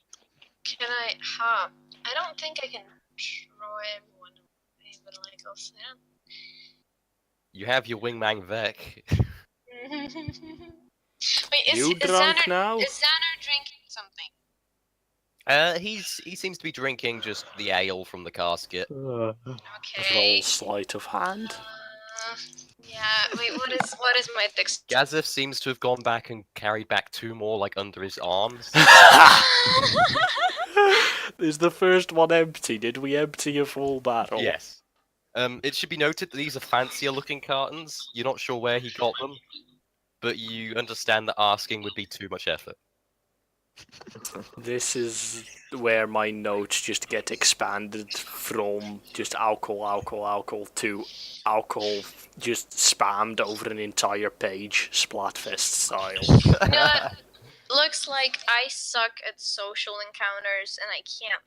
Can I? Huh. I don't think I can draw everyone away, but like I'll sit down. You have your wingman Vec. Wait, You drunk Xander, now? is Xander drinking something? He seems to be drinking just the ale from the casket. Roll Okay. sleight of hand. Yeah. Wait. What is my dexterity? Gazif seems to have gone back and carried back 2 more, like under his arms. Is the first one empty? Did we empty a full barrel? Yes. It should be noted that these are fancier looking cartons. You're not sure where he got them, but you understand that asking would be too much effort. This is where my notes just get expanded from just alcohol to alcohol just spammed over an entire page, Splatfest style. You know what? Looks like I suck at social encounters, and I can't.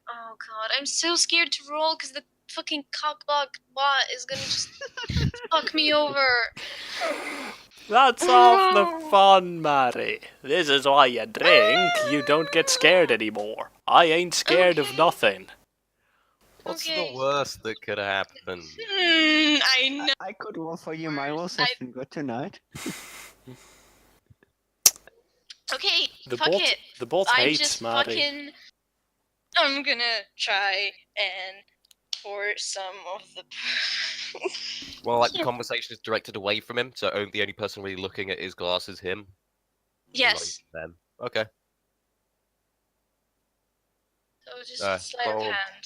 Oh god, I'm so scared to roll because the fucking cockblock bot is gonna just fuck me over. That's half the fun, Mary. This is why you drink. You don't get scared anymore. I ain't scared of Okay. nothing. What's Okay. the worst that could happen? I know. I could roll for you. My rolls have been good tonight. Okay, The fuck bot, it. the bot I hates just Mary. fucking. I'm gonna try and pour some of the. Well, like the conversation is directed away from him, so the only person really looking at his glass is him. Yes. Them. Okay. So just sleight of roll. hand.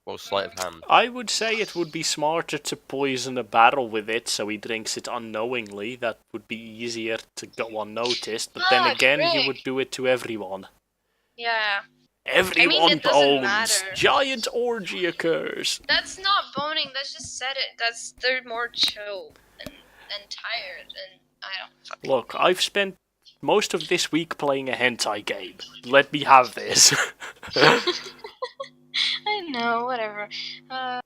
Well, sleight of hand. I would say it would be smarter to poison a barrel with it so he drinks it unknowingly. That would be easier to go unnoticed. But then Fuck, again, he Rick. would do it to everyone. Yeah. Everyone it doesn't bones. matter. Giant orgy occurs. That's not boning. That's just said it. They're more chill and tired, and I don't fucking. Look, I've spent most of this week playing a hentai game. Let me have this. I know. Whatever. Fucking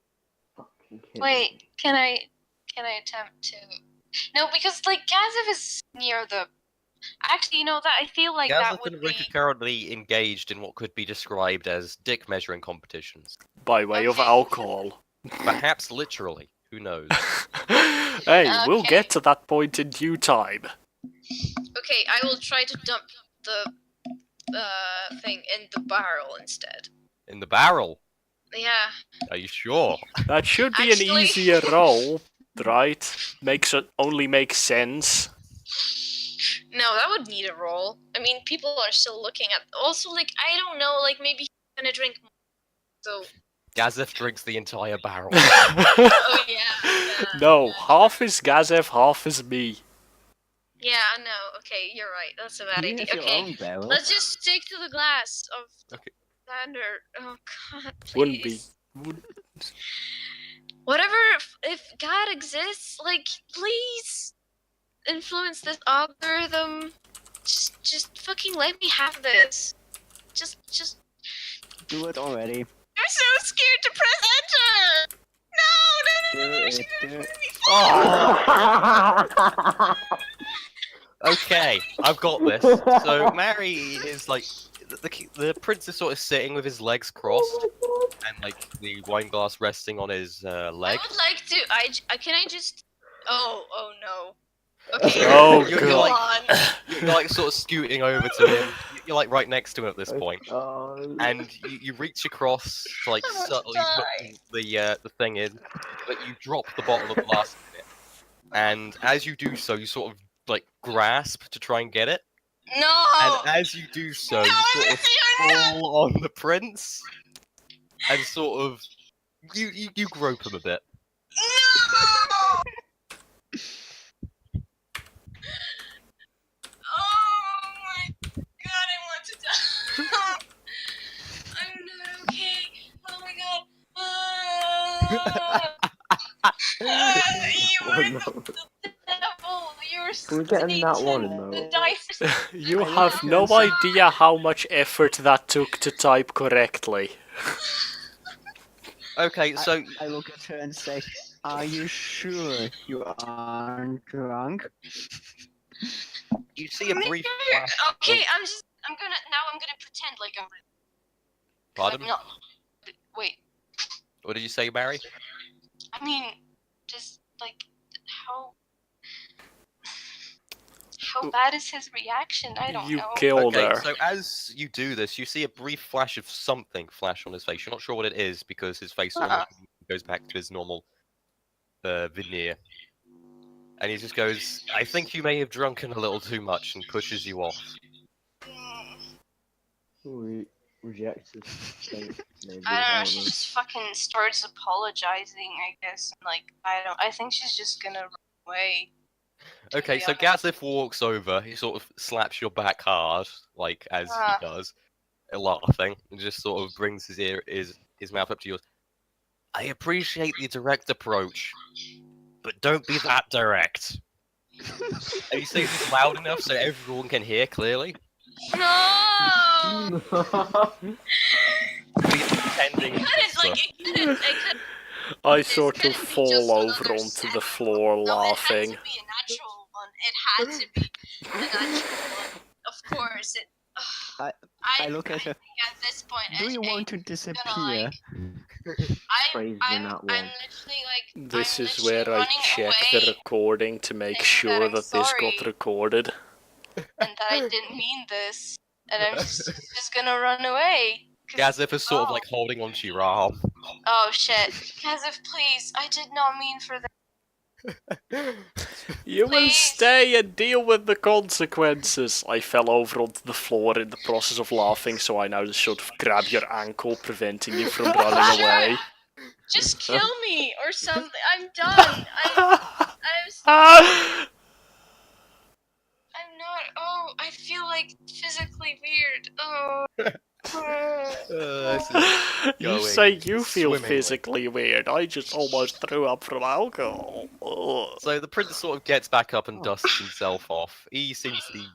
kidding. Wait. Can I attempt to? No, because like Gazev is near the. Actually, you know that I feel like that Gazeth would and be. Rick are currently engaged in what could be described as dick measuring competitions. By way of Okay. alcohol. Perhaps literally. Who knows? Hey, we'll Okay. get to that point in due time. Okay, I will try to dump the thing in the barrel instead. In the barrel. Yeah. Are you sure? That should be an Actually- easier roll, right? Only makes sense. No, that would need a roll. I mean, people are still looking at. Also, like, I don't know, like, maybe he's gonna drink more. So, Gazeth drinks the entire barrel. oh yeah. No, half is Gazev, half is me. Yeah, I know. Okay, you're right. That's a bad You idea. have your Okay, own barrel. let's just stick to the glass of Okay. standard. Oh God, please. Wouldn't be. Whatever. If God exists, like, please influence this algorithm. Just fucking let me have this. Just. Do it already. I'm so scared to press enter. No. Do it, do it. Okay, I've got this. So Mary is like the prince is sort of sitting with his legs crossed and like the wine glass resting on his leg. I would like to. Can I just? Oh no. Okay. Oh, You're go like- on. You're like sort of scooting over to him. You're like right next to him at this point, and you reach across to like I want to subtly put the thing in, but you drop the bottle of glass in it. And as you do so, you sort of like grasp to try and get it, No. and as you do so, you sort of fall on the prince, and sort of you grope him a bit. No. Oh my God! I want to die. I'm not okay. Oh my God. You were the devil. You were Can we get in that one, Satan. though? The dice. You I have like no this. idea how much effort that took to type correctly. Okay, so I look at her and say, "Are you sure you aren't drunk?" you see a brief flash. Okay, I'm gonna pretend like I'm. Pardon? No. Wait. What did you say, Mary? I mean, just like how bad is his reaction? I don't You know. killed Okay, her. so as you do this, you see a brief flash of something flash on his face. You're not sure what it is because his face almost goes back to his normal veneer. And he just goes, "I think you may have drunken a little too much," and pushes you off. We rejected. Maybe, I don't know. She know. just fucking starts apologizing, I guess. And like, I think she's just gonna run away. to Okay, be so honest. Gazif walks over. He sort of slaps your back hard, like as Ah. he does, laughing, and just sort of brings his mouth up to yours. "I appreciate the direct approach, but don't be that direct." And he says this loud enough so everyone can hear clearly. No! He's pretending. I couldn't, like, I couldn't. I This sort of couldn't be just fall over another onto set. the floor No, laughing. it had to be a natural one. It had to be a natural one. Of course, it. I look at her. At this point, Do you I- want to disappear? Crazy I'm in that literally one. like. This I'm is literally where I running check away, the recording to make saying that sure I'm that this sorry. got recorded. and that I didn't mean this, and I'm just gonna run away. 'Cause- Gazif is sort of Oh. like holding onto your arm. Oh shit, Kazif, please! I did not mean for that. You will Please. stay and deal with the consequences. I fell over onto the floor in the process of laughing, so I now just sort of grab your ankle, preventing you from running away. Just kill me or something. I'm done. I'm not. Oh, I feel like physically weird. Oh. This is You going say you feel swimmingly. physically weird. I just almost threw up from alcohol. Ugh. So the prince sort of gets back up and dusts himself off. He seems to be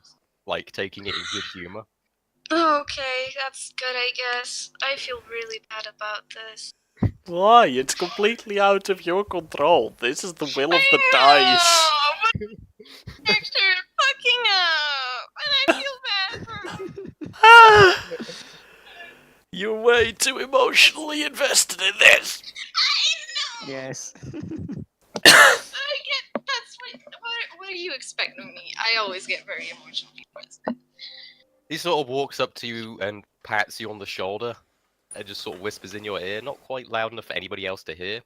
like taking it in good humor. Okay, that's good, I guess. I feel really bad about this. Why? It's completely out of your control. This is the will of the dice. But Dexter is fucking up, and I feel bad for him. You're way too emotionally invested in this. I know. Yes. I get. That's what do you expect of me? I always get very emotional before this. He sort of walks up to you and pats you on the shoulder and just sort of whispers in your ear, not quite loud enough for anybody else to hear.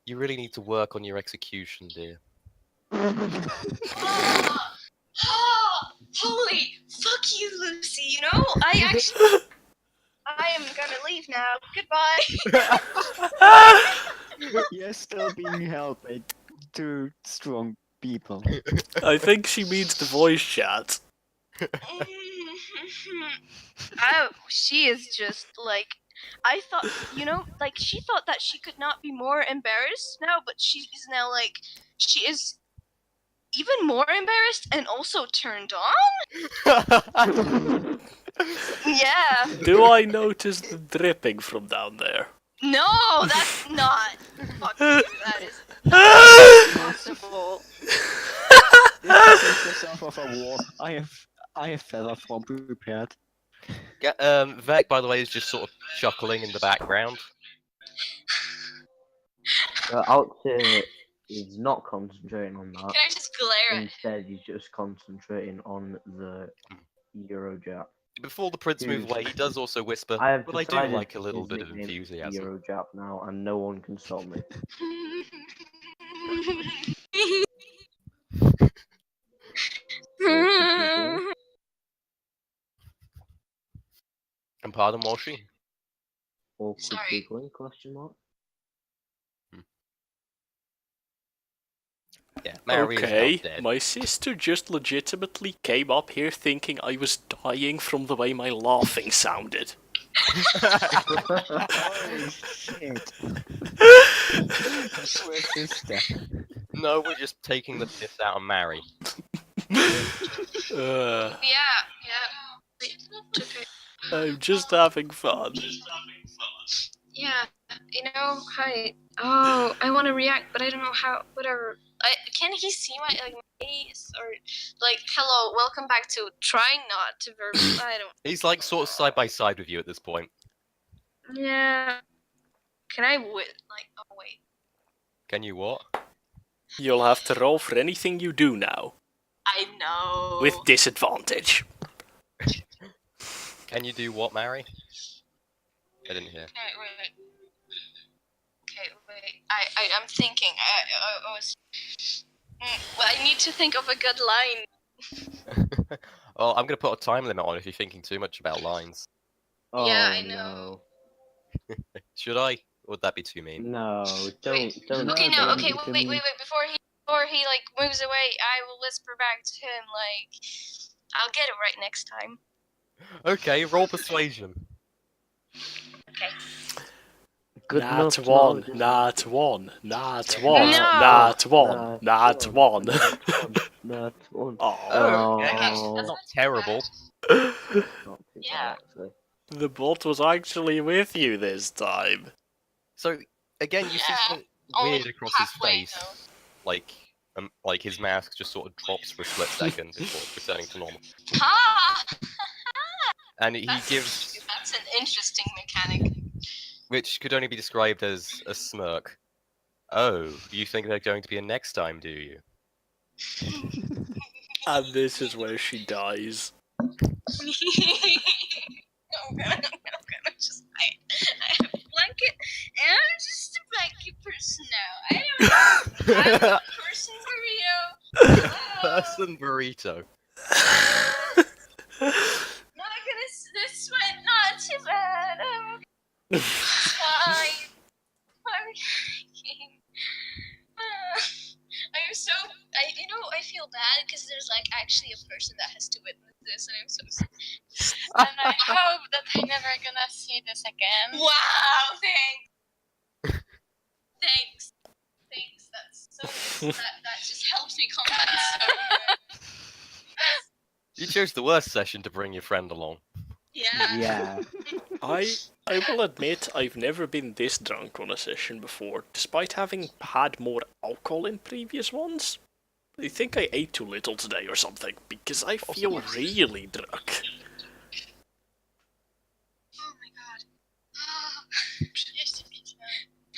You really need to work on your execution, dear. Holy fuck you, Lucy. You know, I am gonna leave now. Goodbye. You're still being held by two strong people. I think she means the voice chat. Oh, she is just like. I thought, like she thought that she could not be more embarrassed now, but she is now like, she is even more embarrassed and also turned on? Yeah. Do I notice the dripping from down there? No, that's not. Fuck you, that is impossible. Distance yourself off a wall. I have feather form prepared. Vec, by the way, is just sort of chuckling in the background. Alcir is not concentrating on that. Can I just glare at Instead, he's just concentrating on the Eurojap. Before the prince moves Dude. away, he does also whisper, I have but I do decided like a little his bit of nickname is enthusiasm. Eurojap now, and no one can stop me. And pardon, Walshy? Awkward Sorry. giggling? Question mark. Yeah, Mary is Okay, not dead. my sister just legitimately came up here thinking I was dying from the way my laughing sounded. Holy shit. Poor sister. No, we're just taking the piss out of Mary. Uh, Yeah. It's okay. I'm just having fun. Yeah, hi. Oh, I want to react, but I don't know how. Whatever. Can he see my face or hello, welcome back to trying not to verbal. I don't. He's like sort of side by side with you at this point. Yeah. Can I oh wait. Can you what? You'll have to roll for anything you do now, I know. with disadvantage. Can you do what, Mary? I didn't hear. Okay, wait. I'm thinking. I was. Well, I need to think of a good line. Well, I'm gonna put a time limit on if you're thinking too much about lines. Oh, Yeah, I know. Should I? Or would that be too mean? No, don't. Okay, no. don't Okay, look at wait. me. Before he moves away, I will whisper back to him I'll get it right next time. Okay, roll persuasion. Okay. Good Nat enough to one, know nat one, nat one, No. nat one, nat one. Nat one. Oh, Okay, Oh. that's Not terrible. Not too Yeah. bad, actually. the bot was actually with you this time. So again, you see Yeah, something only weird across his halfway, face. though. Like his mask just sort of drops for a split second before returning to normal. Ha! And he That's, gives, that's an interesting mechanic. which could only be described as a smirk. Oh, you think there's going to be a next time, do you? And this is where she dies. I'm gonna just I have a blanket and I'm just a blanket person now. I'm a person Instant burrito. Not gonna sweat, not too bad. I'm fine. I'm kidding. I'm so I feel bad because there's like actually a person that has to witness this, and I'm so And I hope that I'm never gonna see this again. wow. Thanks. That's so that just helps me calm down so much. You chose the worst session to bring your friend along. Yeah. Yeah. I will admit I've never been this drunk on a session before, despite having had more alcohol in previous ones. I think I ate too little today or something, because I feel really drunk. Oh my god.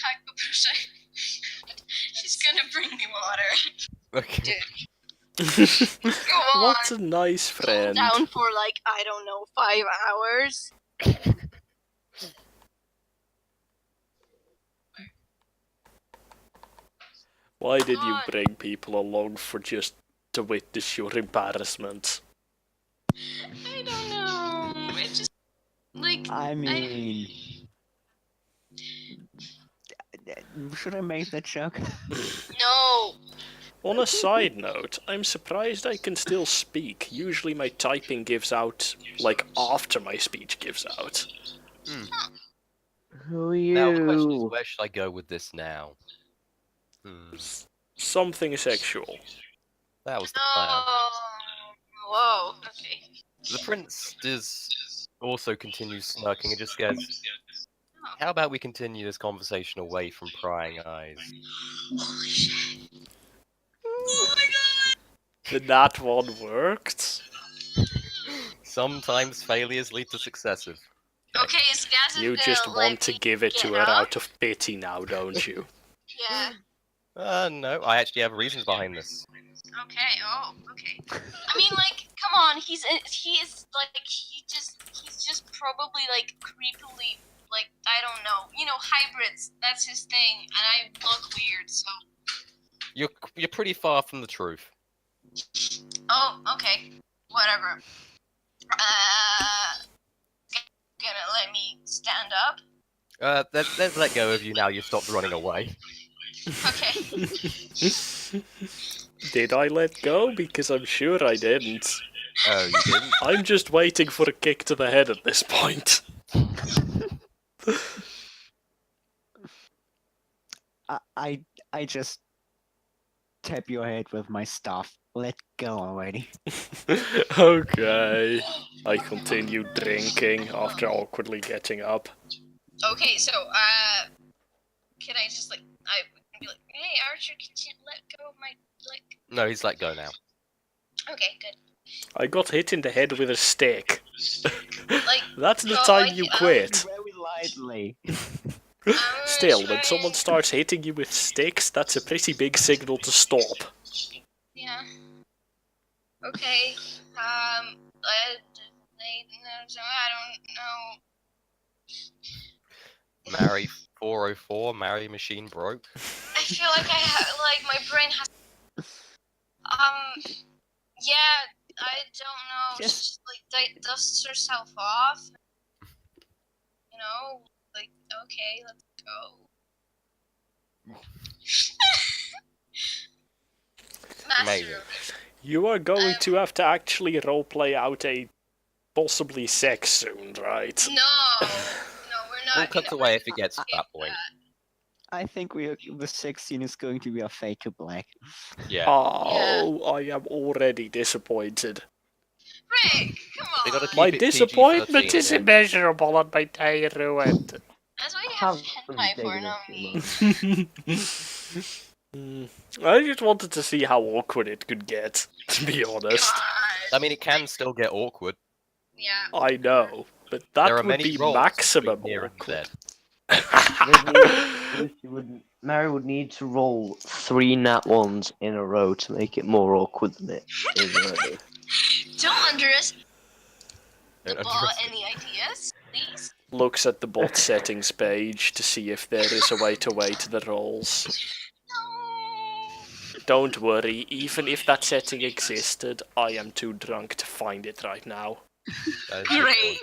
Tak, poproszę. She's gonna bring me water. Okay. Go on. What a nice Cool friend. down for like, I don't know, 5 hours. Why did you God. bring people along for just to witness your embarrassment? I don't know. It just like I mean, should I make that joke? no. On a side note, I'm surprised I can still speak. Usually my typing gives out, like, after my speech gives out. Who are Now the question is, you? where should I go with this now? Something sexual. That was the plan. Oh. Whoa. Okay. The prince also continues smirking and just goes, "How about we continue this conversation away from prying eyes?" Holy shit. Oh my god. Did that one worked? Sometimes failures lead to successes. Okay, is Gazin You gonna just let want to me give it to get her up? out of pity now, don't you? Yeah. No, I actually have reasons behind this. Okay. Oh. Okay. I mean, like, come on. He is like he's just probably like creepily like I don't know. You know, hybrids. That's his thing, and I look weird. So. You're pretty far from the truth. Oh. Okay. Whatever. Gonna let me stand up. Let's let go of you now. You've stopped running away. Okay. Did I let go? Because I'm sure I didn't. Oh, you didn't? I'm just waiting for a kick to the head at this point. I just tap your head with my staff. Let go already. Okay. I continue drinking after awkwardly getting up. Okay. So can I just like I can be like, hey Archer, can you let go of my like? No, he's let go now. Okay. Good. I got hit in the head with a stick. Like. That's the Oh, time I- you I- quit. Very lightly. Still, when try- someone starts hitting you with sticks, that's a pretty big signal to stop. Yeah. Okay. I don't know. Mary 404, Mary machine broke. I feel like like my brain has. Yeah. I don't know. She Just- just like dusts herself off. You know, like okay, let's go. Amazing. Master. You are going to have to actually roleplay out a possibly sex soon, right? No, we're not. We'll cut gonna- away we're if it not gets to gonna that do point. I think the sex scene is going to be a fade to black. Yeah. Oh, I am already disappointed. Rick, come They gotta on. keep My it disappointment PG-13, is yeah. immeasurable and my day ruined. That's what you Have have some hentai for, not dignity, me. I just wanted to see how awkward it could get, to be honest. God. I mean, it can still get awkward. Yeah. I know, but There that are would many be roles maximum between here and awkward. there. Mary would need to roll 3 nat ones in a row to make it more awkward than it is already. Don't underestimate the Don't ball. underestimate. Any ideas, please? Looks at the bot settings page to see if there is a way to weight the rolls. No. don't worry, even if that setting existed, I am too drunk to find it right now. That is a good Great.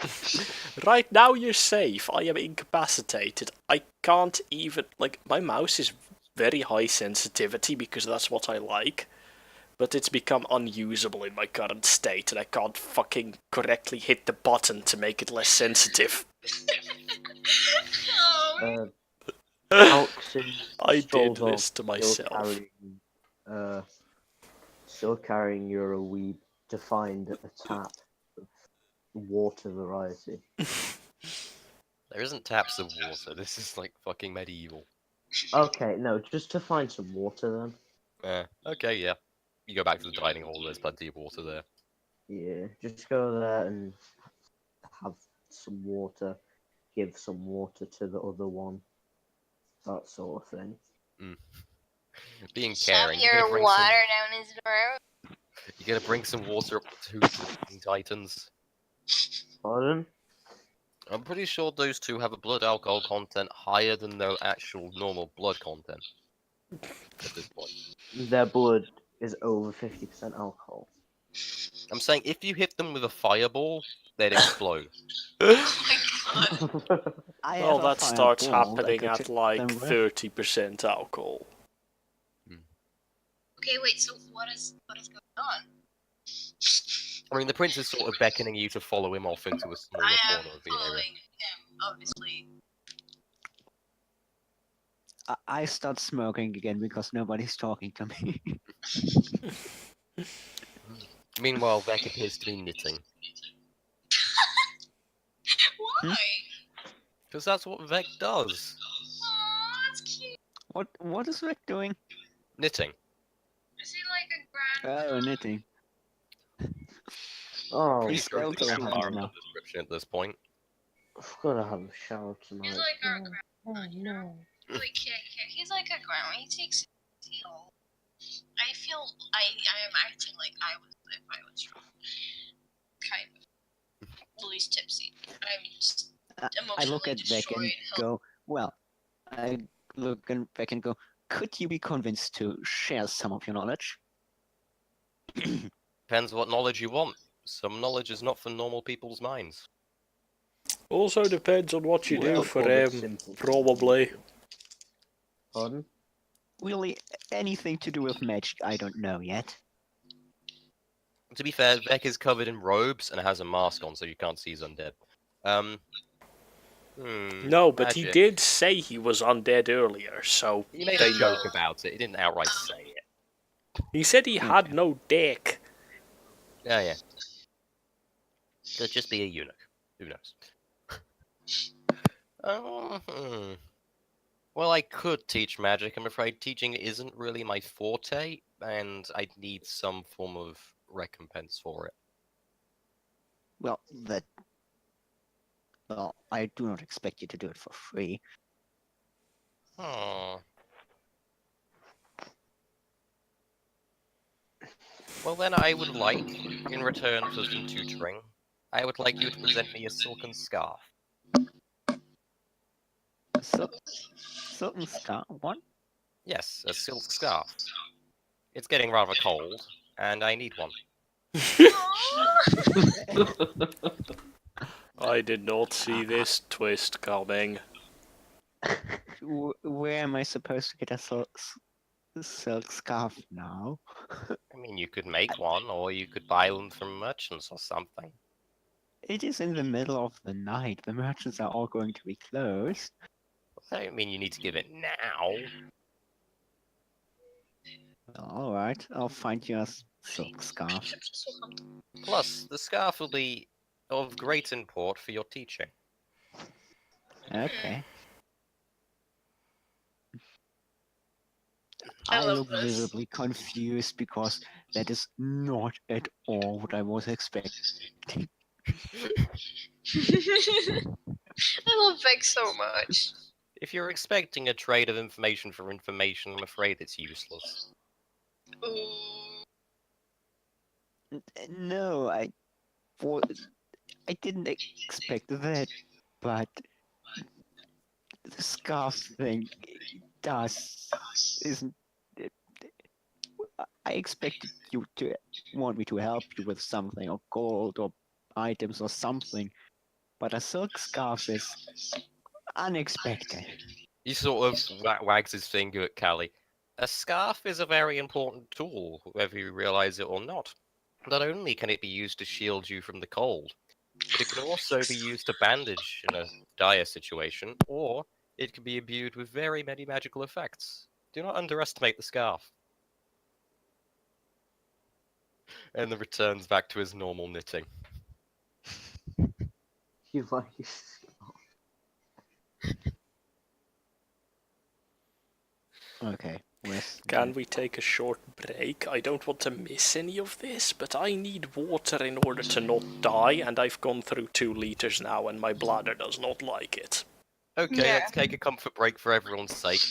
point. Right now you're safe, I am incapacitated. I can't even, like, my mouse is very high sensitivity because that's what I like. But it's become unusable in my current state and I can't fucking correctly hit the button to make it less sensitive. Oh, Alxin I did strolls off, this to myself. Still carrying your weed to find a tap of water variety. There isn't taps of water. This is like fucking medieval. Okay, no, just to find some water then. Okay, yeah. You go back to the dining hall. There's plenty of water there. Yeah, just go there and have some water, give some water to the other one, that sort of thing. Being shove caring. your water down his throat. You gotta bring some water up to the Titans. Pardon? I'm pretty sure those two have a blood alcohol content higher than their actual normal blood content at this point. Their blood is over 50% alcohol. I'm saying if you hit them with a fireball, they'd explode. Oh my god. I Well, have a that starts fireball that happening could at hit like them with. 30% alcohol. Okay, wait. So what is going on? I mean, the prince is sort of beckoning you to follow him off into a smaller I am corner of the area. following him, obviously. I start smoking again because nobody's talking to me. Meanwhile, Vec appears to be knitting. Why? Because that's what Vec does. Aw, that's cute. What is Rick doing? Knitting. Is he like a grand? Oh, knitting. Oh, Pretty He's sure it's still a grandpa in now. the description at this point. I've gotta have a shower tonight. He's like our grandma, Oh, you know? Wait, kid, he's like a grandma. He takes it easy. I feel I am acting like I was if I was drunk. Kind of. At least tipsy. I'm just I look emotionally at Beck and destroyed. go, well, I look back and go, could you be convinced to share some of your knowledge? Depends what knowledge you want. Some knowledge is not for normal people's minds. Also depends on what you do Well, for call it him, simple. probably. Pardon? Really, anything to do with magic, I don't know yet. To be fair, Vec is covered in robes and has a mask on, so you can't see he's undead. No, but he magic. did say he was undead earlier, so He made they a know. joke about it. He didn't outright say it. He said he had no dick. Yeah. Could just be a eunuch. Who knows? Well, I could teach magic. I'm afraid teaching isn't really my forte, and I'd need some form of recompense for it. Well, I do not expect you to do it for free. Hmm. Well, then I would like, in return for some tutoring, I would like you to present me a silken scarf. Silken scarf? What? Yes, a silk scarf. It's getting rather cold, and I need one. I did not see this twist coming. Where am I supposed to get a silk scarf now? I mean, you could make one, or you could buy them from merchants or something. It is in the middle of the night. The merchants are all going to be closed. I don't mean you need to give it now. Alright, I'll find you a silk scarf. Plus, the scarf will be of great import for your teaching. Okay. I I love look this. visibly confused because that is not at all what I was expecting. I love Vic so much. If you're expecting a trade of information for information, I'm afraid it's useless. Ooh. No, I didn't expect that, but the scarf thing isn't I expected you to want me to help you with something, or gold, or items, or something. But a silk scarf is unexpected. He sort of wags his finger at Callie. A scarf is a very important tool, whether you realize it or not. Not only can it be used to shield you from the cold, but it can also be used to bandage in a dire situation, or it can be imbued with very many magical effects. Do not underestimate the scarf. And then returns back to his normal knitting. You like Okay, where's Can we take a short break? I don't want to miss any of this, but I need water in order to not die, and I've gone through 2 liters now, and my bladder does not like it. Okay, Yeah. let's take a comfort break for everyone's sake.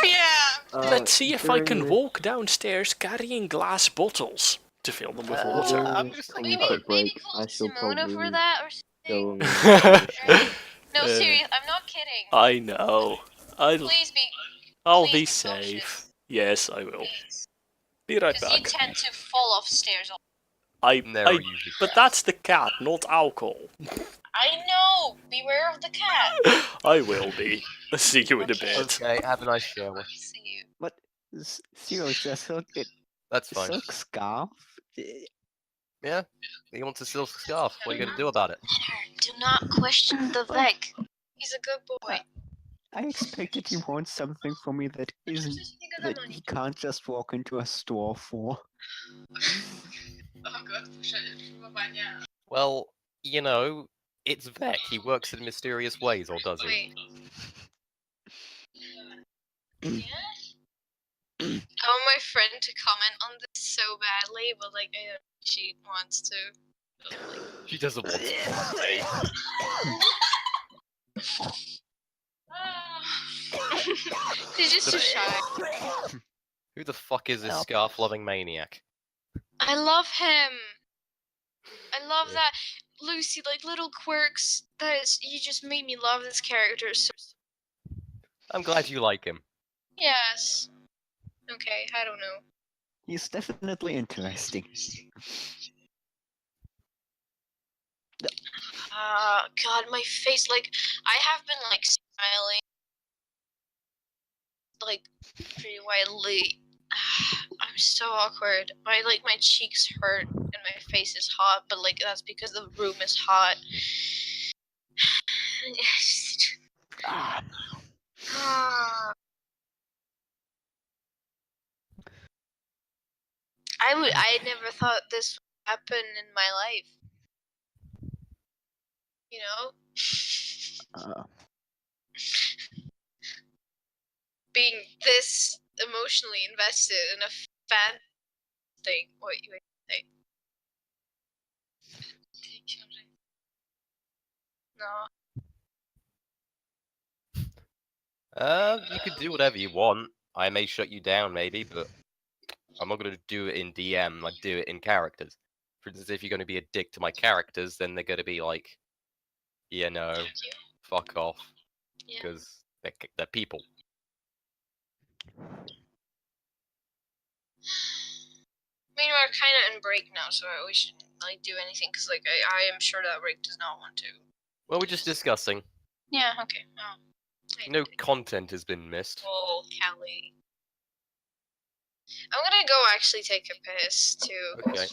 Yeah. Let's see if I can during walk downstairs carrying glass bottles to fill them with water. I'm this just comfort thinking, break, call I shall Simona for probably that or go something. and No, Uh, serious. I'm not kidding. I know. Please be. I'll please be be safe. cautious. Yes, I will. Please. Be right Because you back. tend to fall off stairs. there are I usually but that's the cat, not alcohol. I know. Beware of the cat. I will be. See you in a bit. Okay, have a nice shower. See you. But seriously, a That's fine. silk scarf? Yeah, he wants a silk scarf. What are you going to do about it? Do not question the Vec. He's a good boy. I expected he wants something from me that isn't that he can't just walk into a store for. Well, you know, it's Vec. He works in mysterious ways, or does he? Wait. Yeah? I want my friend to comment on this so badly, but like I don't think she wants to. But, like, She doesn't want to. she's just too shy. Who the fuck is this Help. scarf-loving maniac? I love him. I love Yeah. that. Lucy, like little quirks. You just made me love this character. So I'm glad you like him. yes. Okay, I don't know. He's definitely interesting. God, my face. Like I have been like smiling, like pretty widely. I'm so awkward. My cheeks hurt and my face is hot, but like that's because the room is hot. Ah, I never thought this would happen in my life. You know? uh, Being this emotionally invested in a fan thing. What you say? No. You could do whatever you want. I may shut you down, maybe, but I'm not going to do it in DM. Like, do it in characters. For instance, if you're going to be a dick to my characters, then they're going to be like, yeah, no, Thank you. fuck off, Yeah. because they're people. I mean, we're kind of in break now, so we shouldn't like do anything because, like, I am sure that Rick does not want to. Well, we're just discussing. Yeah. Okay. Oh. No content has been missed. Oh, Callie. I'm gonna go actually take a piss too. Okay.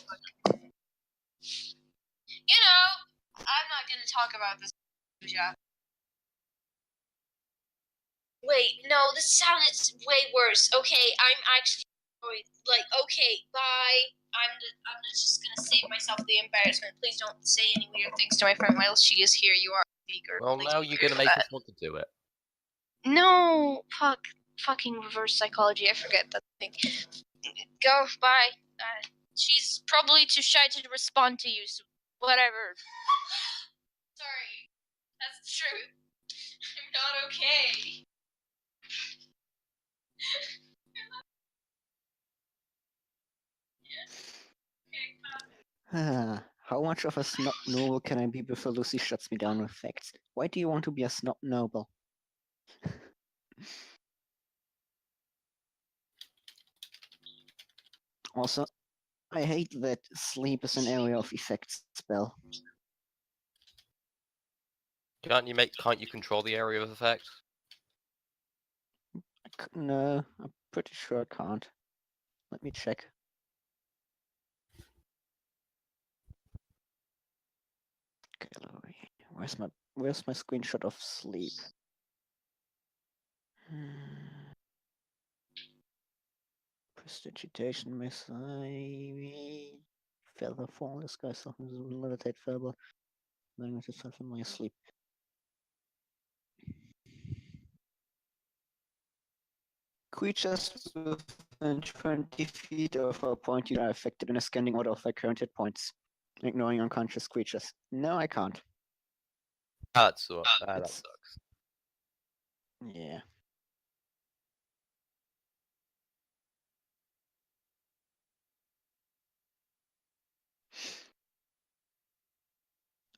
You know, I'm not gonna talk about this. Yeah. Wait, no, this sounded way worse. Okay, I'm actually going. Like, okay, bye. I'm just gonna save myself the embarrassment. Please don't say any weird things to my friend while she is here. You are a speaker. Well, Please now be you're weird going to make about us want to do it. it. No, fucking reverse psychology. I forget that thing. Go, bye. She's probably too shy to respond to you, so whatever. Sorry. That's the truth. I'm not okay. how much of a snob noble can I be before Lucy shuts me down with facts? Why do you want to be a snob noble? Also, I hate that sleep is an area of effect spell. Can't you control the area of effect? No, I'm pretty sure I can't. Let me check. Gallery. Where's my screenshot of sleep? Prestidigitation, Messiah, Feather Fall, Sky Softness, Levitate Feather, Language itself in my sleep. Creatures within 20 feet of a point you are affected in a scanning order of their current hit points, ignoring unconscious creatures. No, I can't. That It's- sucks. Yeah.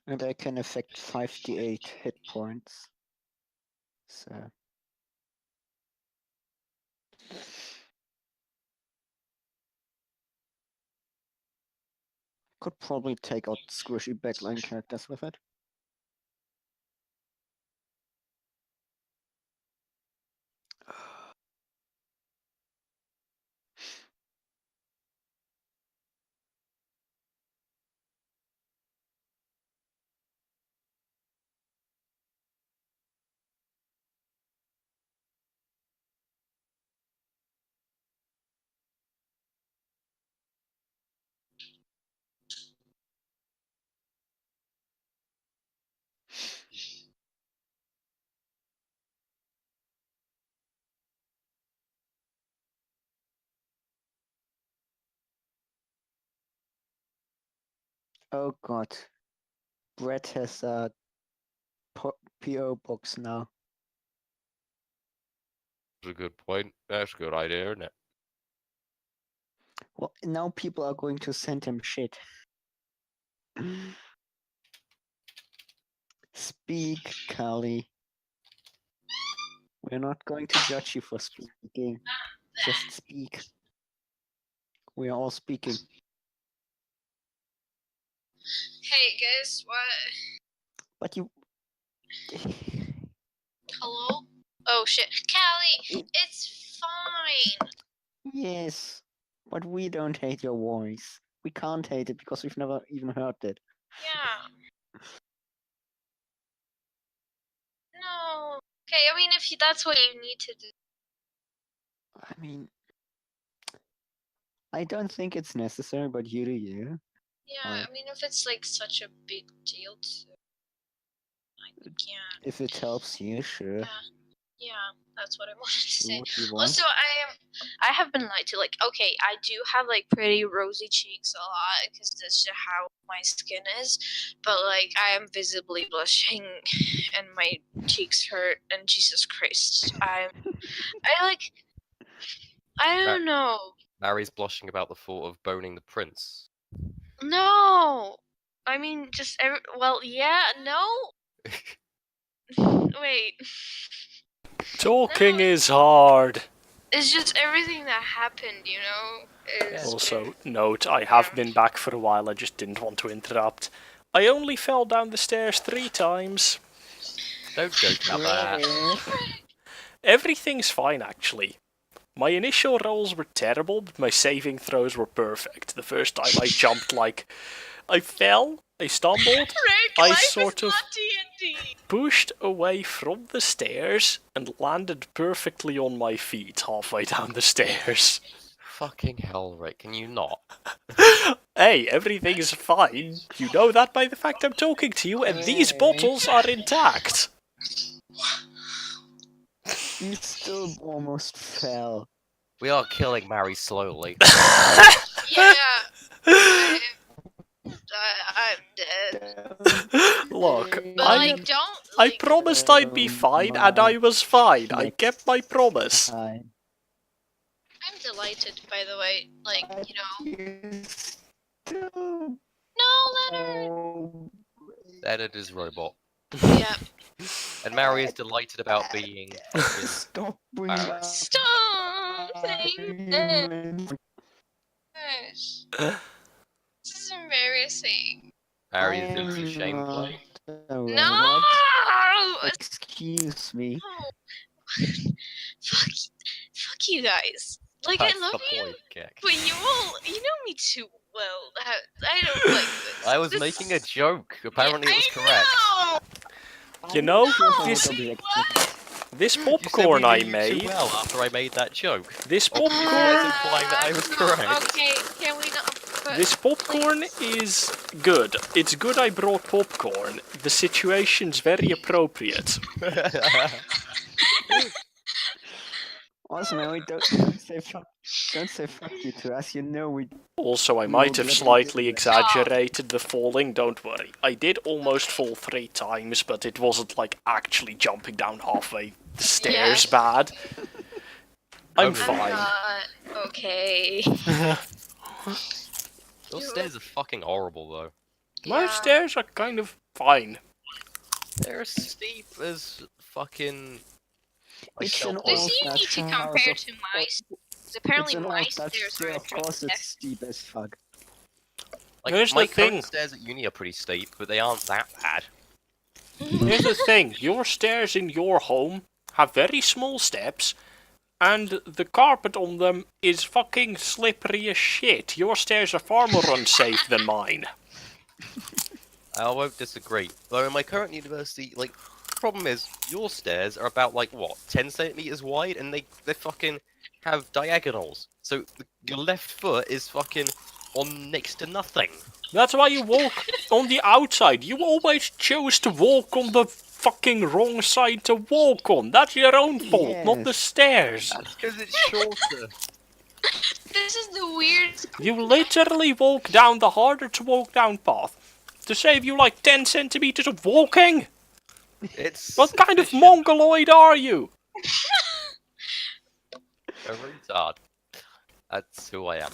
And I can affect 58 hit points. So. Could probably take out squishy backline characters with it. Oh god. Brett has a PO box now. That's a good point. That's a good idea, isn't it? Well, now people are going to send him shit. Speak, Kali. We're not going to judge you for speaking. Just speak. We are all speaking. Hey guys, what? But you. Hello? Oh shit. Callie, it's fine. Yes. But we don't hate your voice. We can't hate it because we've never even heard it. Yeah. No. Okay, I mean, if that's what you need to do. I mean. I don't think it's necessary, but you do you. Yeah, I mean, if it's like such a big deal to. I can't. If it helps you, sure. Yeah, that's what I wanted to say. What do you want? Also, I have been lied to. Like, okay, I do have like pretty rosy cheeks a lot because that's just how my skin is. But like, I am visibly blushing, and my cheeks hurt. And Jesus Christ, I don't know. Mary's blushing about the thought of boning the prince. No, I mean just well, yeah, no. Wait. Talking No. is hard. It's just everything that happened, you know. Is Also, note, I have been back for a while, I just didn't want to interrupt. I only fell down the stairs 3 times. Don't joke about that. Everything's fine, actually. My initial rolls were terrible, but my saving throws were perfect. The first time I jumped, I fell, I stumbled, Rick, I life sort is of not D&D. pushed away from the stairs and landed perfectly on my feet halfway down the stairs. Fucking hell, Rick, can you not? Hey, everything's fine. You know that by the fact I'm talking to you, and these bottles are intact. You still almost fell. We are killing Mary slowly. Yeah. I'm dead. Look, But like, don't. I Like, promised I'd be fine, and I was fine. I kept my promise. Fine. I'm delighted, by the way. Like, you know. You still No, Leonard. Leonard is robot. Yeah. And Mary is delighted about being fucking... Stop bringing up Stop saying that. arguments. gosh. This is embarrassing. Harry I thinks it's shame am play. not a No! robot. Excuse me. Fuck, fuck you guys. Like, That's I love the you, point, Keck. but you know me too well. I don't like this. I was This making a is- joke. Apparently it was correct. I know! You know, Sure, this objectives. this You said we popcorn knew I you too made, well after I made that joke. this Obviously, popcorn, that's implying that I was correct. Okay, can we not? But this popcorn is good. It's good I brought popcorn. The situation's very appropriate. Also, Mary, don't say fuck you to us. You know we. Also, I We might will have gladly slightly do that. exaggerated the falling, don't worry. I did almost fall 3 times, but it wasn't like actually jumping down halfway the stairs Yes. bad. I'm Only- I'm fine. not okay. Those stairs are fucking horrible, though. My Yeah. stairs are kind of fine. They're as steep as fucking. It's an myself. This old you need Dutch to house compare of- to my. Apparently, it's an my old Dutch stairs stair, are of course it's steep as fuck. Like, Here's my the current thing. stairs at uni are pretty steep, but they aren't that bad. Here's the thing, your stairs in your home have very small steps, and the carpet on them is fucking slippery as shit. Your stairs are far more unsafe than mine. I won't disagree. Though in my current university, like, problem is, your stairs are about, like, what, 10 centimeters wide, and they fucking have diagonals. So your left foot is fucking on next to nothing. That's why you walk on the outside. You always choose to walk on the fucking wrong side to walk on. That's your own fault, not the Yes. stairs. That's because it's shorter. This is the weird. You literally walk down the harder to walk down path to save you like 10 centimeters of walking. It's What kind of efficient. mongoloid are you? A retard. That's who I am.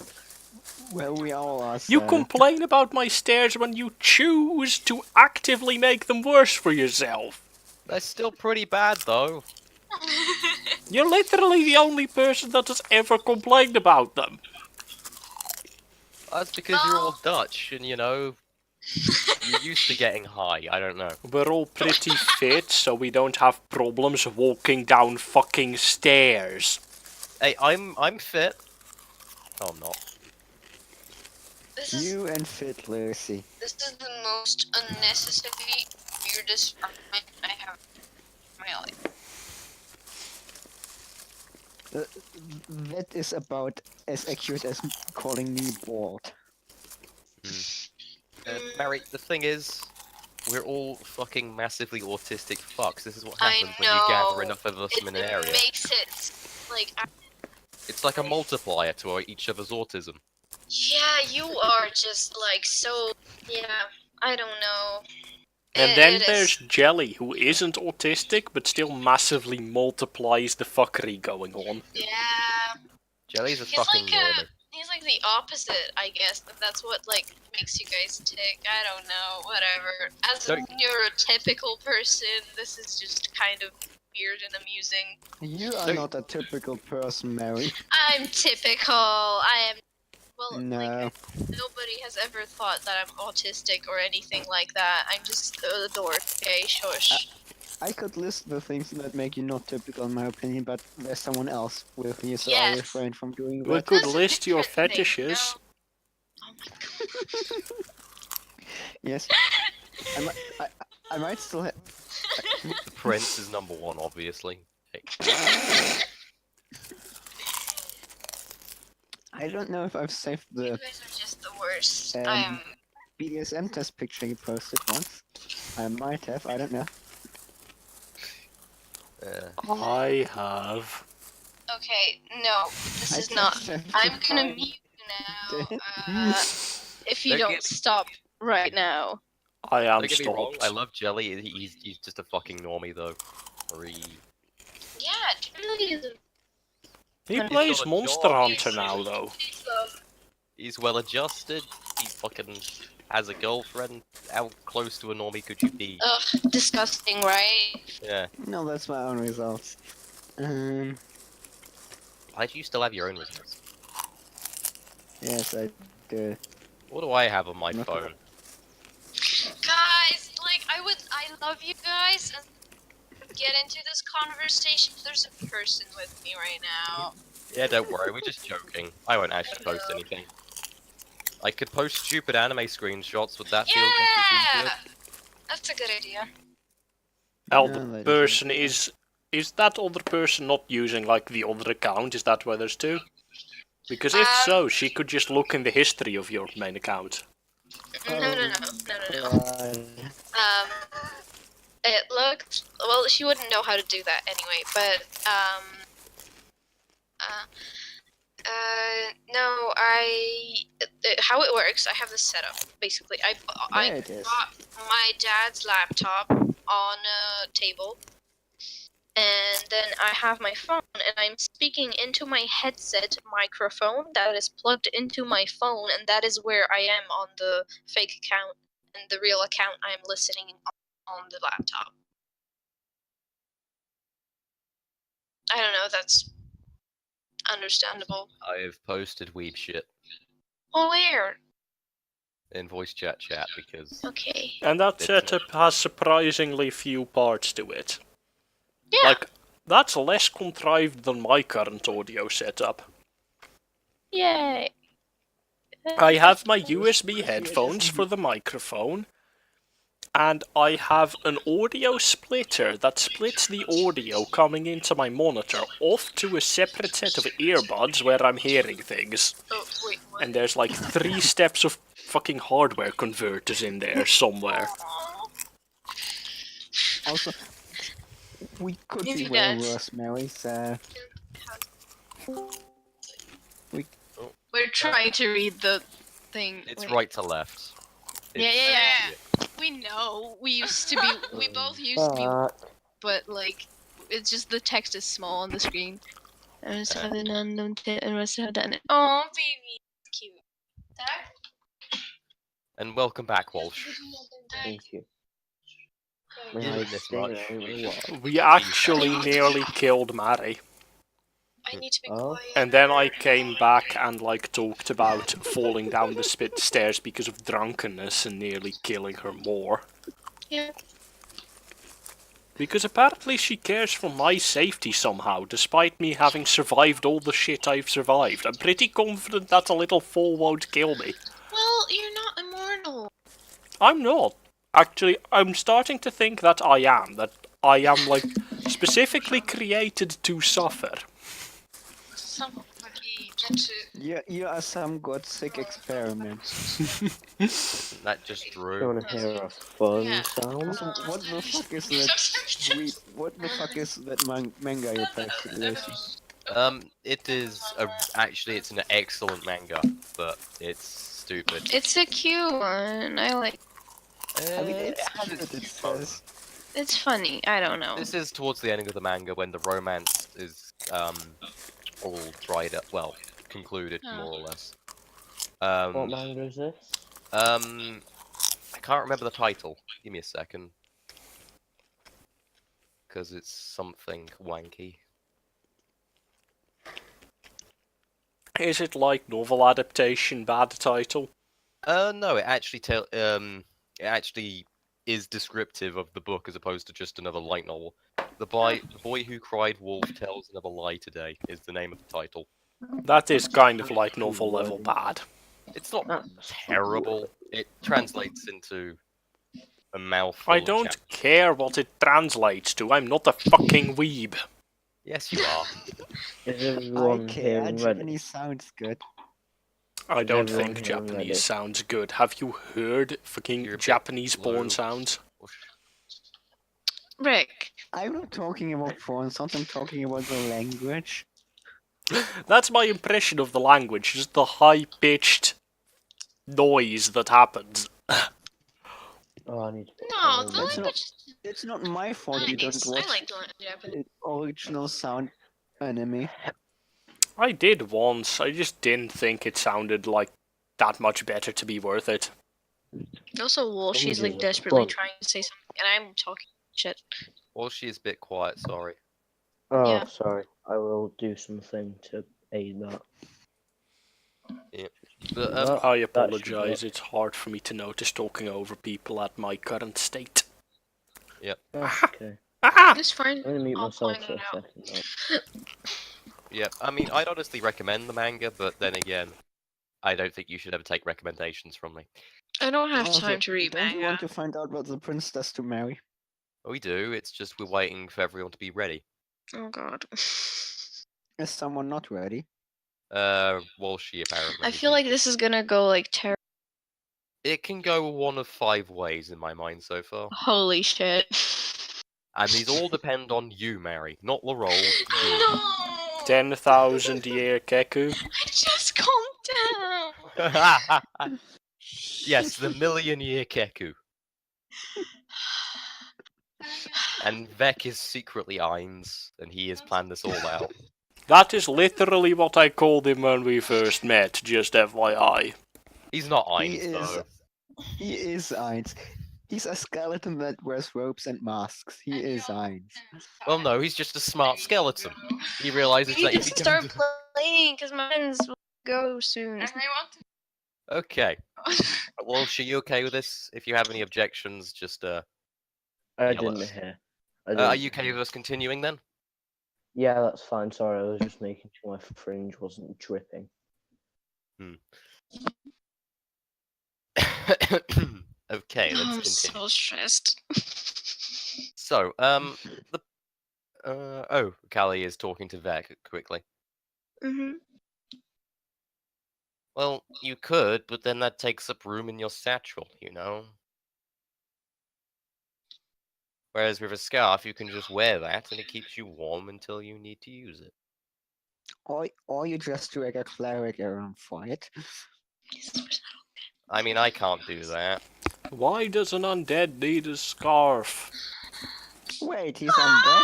Well, we all are. You so- complain about my stairs when you choose to actively make them worse for yourself. They're still pretty bad, though. You're literally the only person that has ever complained about them. That's because you're all Dutch, and you know, you're used to getting high. I don't know. We're all pretty fit, so we don't have problems walking down fucking stairs. Hey, I'm fit. Oh, I'm not. This is You and Fit Lucy. this is the most unnecessary weirdest argument I have in my life. That is about as accurate as calling me bald. Mary, the thing is, we're all fucking massively autistic fucks. This is what I happens when you gather know. enough of us It, in an it area. makes it like It's like a multiplier to each other's autism. yeah, you are just like so yeah. I don't know. And It- then it is- there's Jelly, who isn't autistic, but still massively multiplies the fuckery going on. yeah. Jelly's a He's fucking like normal. he's like the opposite, I guess. But that's what like makes you guys tick. I don't know. Whatever. As a Don't- neurotypical person, this is just kind of weird and amusing. You are So- not a typical person, Mary. I'm typical. I am. Well, No. like, nobody has ever thought that I'm autistic or anything like that. I'm just a dork. Okay, shush. I could list the things that make you not typical in my opinion, but there's someone else with you, so Yes. I'll refrain from doing We that. could That's a list your different thing, fetishes. no. Oh my god. Yes. I might still have. The prince is number one, obviously. Hey, I don't know if I've saved You the guys are just the worst. Um, I am. BDSM test picture you posted once. I might have, I don't know. I have. Okay, no, this I is not. just I'm have to gonna find- mute you now. Mm. If you Don't don't get- stop right now. I am Don't get me wrong, stopped. I love Jelly. He's just a fucking normie, though. Yeah, Charlie is a He He's plays got a Monster job. Hunter now, though. He's well adjusted. He fucking has a girlfriend. How close to a normie could you be? Ugh, disgusting, right? Yeah. No, that's my own results. Why do you still have your own results? Yes, I do. What do I have on my Not phone? Guys, like I love you guys and get into this conversation. There's a person with me right now. Yeah, don't worry, we're just joking. I won't actually post anything. I could post stupid anime screenshots. Would that feel Yeah, good? that's a good idea. Now Yeah, the ladies and person gentlemen. is that other person not using like the other account? Is that why there's two? Because if Um, so, she could just look in the history of your main account. No. Right. It looked well. She wouldn't know how to do that anyway. But no. How it works? I have this set up. Basically, I There it is. bought my dad's laptop on a table. And then I have my phone, and I'm speaking into my headset microphone that is plugged into my phone, and that is where I am on the fake account, and the real account I am listening on the laptop. I don't know, that's understandable. I have posted weeb shit Oh, where? in voice chat because Okay. And that It's setup has surprisingly few parts to it. Yeah. Like, that's less contrived than my current audio setup. Yay. I have my USB headphones for the microphone, and I have an audio splitter that splits the audio coming into my monitor off to a separate set of earbuds where I'm hearing things. Oh, wait, what? And there's like 3 steps of fucking hardware converters in there somewhere. Aw. Also, we could be Maybe way that's- worse, Mary, so... We're trying to read the thing. it's Wait. right to left. Yeah, It's- yeah. We know. We used to be. We both used to be, Fuck. but like, it's just the text is small on the screen. I must have an unknown and must have done it. Oh, baby. Cute. Dad? And welcome back, Walsh. Thank you. You May didn't I miss stay much. there a while? We actually nearly killed Mary. I need to be Oh. quiet. And then I came back and like talked about falling down the stairs because of drunkenness and nearly killing her more. Yeah. Because apparently she cares for my safety somehow, despite me having survived all the shit I've survived. I'm pretty confident that a little fall won't kill me. Well, you're not immortal. I'm not. Actually, I'm starting to think that I am. That I am, like, specifically created to suffer. Somebody rzeczy. You are some god sick experiment. That just You drew. wanna hear a fun Yeah. sound? Also, what the fuck is that? What the fuck is that manga you're posted, Lucy? It is actually it's an excellent manga, but it's stupid. It's a cute one. I like. I mean, It it's has cute, its it fun. says. It's funny. I don't know. This is towards the end of the manga when the romance is all dried up, well, concluded Oh. more or less. What manga is this? I can't remember the title. Give me a second. Because it's something wanky. Is it like novel adaptation, bad title? No, it actually it actually is descriptive of the book as opposed to just another light novel. The boy who cried wolf tells another lie today is the name of the title. That is kind of like novel level bad. It's not That's terrible. It translates into a mouthful. I of don't chap- care what it translates to, I'm not a fucking weeb. Yes, you are. Is I everyone here care. ready? Japanese sounds good. I don't Everyone think here Japanese ready? sounds good. Have you heard fucking You're a bit Japanese low. porn sounds? Rick. I'm not talking about porn sounds, I'm talking about the language. That's my impression of the language, just the high-pitched noise that happens. Oh, I need to put No, sound the on. That's language It's not my fault you don't nice. watch I like the Japanese. the original sound anime. I did once, I just didn't think it sounded like that much better to be worth it. Also, well, she's like Images are desperately fun. trying to say something, and I'm talking shit. Well, she is a bit quiet, sorry. Oh, Yeah. sorry. I will do something to aid that. But, That- I should apologize. work. It's hard for me to notice talking over people at my current state. That's okay. Ah! It's fine. I'm gonna mute I'll myself point for a it out. second. Though. yeah, I mean, I'd honestly recommend the manga, but then again, I don't think you should ever take recommendations from me. I don't have Also, time to read don't you want manga. to find out what the prince does to Mary? We do, it's just we're waiting for everyone to be ready. Oh god. Is someone not ready? Walshy apparently. I feel like this is gonna go like terrible. It can go one of 5 ways in my mind so far. Holy shit. And these all depend on you, Mary, not the roll. You. No! 10,000 year Keku. Just calm down. Yes, the million-year Keku. And Vec is secretly Ainz, and he has planned this all out. That is literally what I called him when we first met, just FYI. He's not He Ainz, is. though. He is Ainz. He's a skeleton that wears robes and masks. He is Ainz. Well, no, he's just a smart skeleton. He realizes We that need if to he start comes... playing because my friends will go soon. And I want to. Okay. Well, are you okay with this? If you have any objections, just I Yeah, didn't let's- hear. are you okay with us continuing then? Yeah, that's fine. Sorry, I was just making sure my fringe wasn't dripping. Okay, let's I'm continue. so stressed. So, Callie is talking to Vec quickly. Mm-hmm. Well, you could, but then that takes up room in your satchel, you know? Whereas with a scarf, you can just wear that, and it keeps you warm until you need to use it. Or you just drag a cleric around for it. I mean, I can't do that. Why does an undead need a scarf? Wait, he's undead?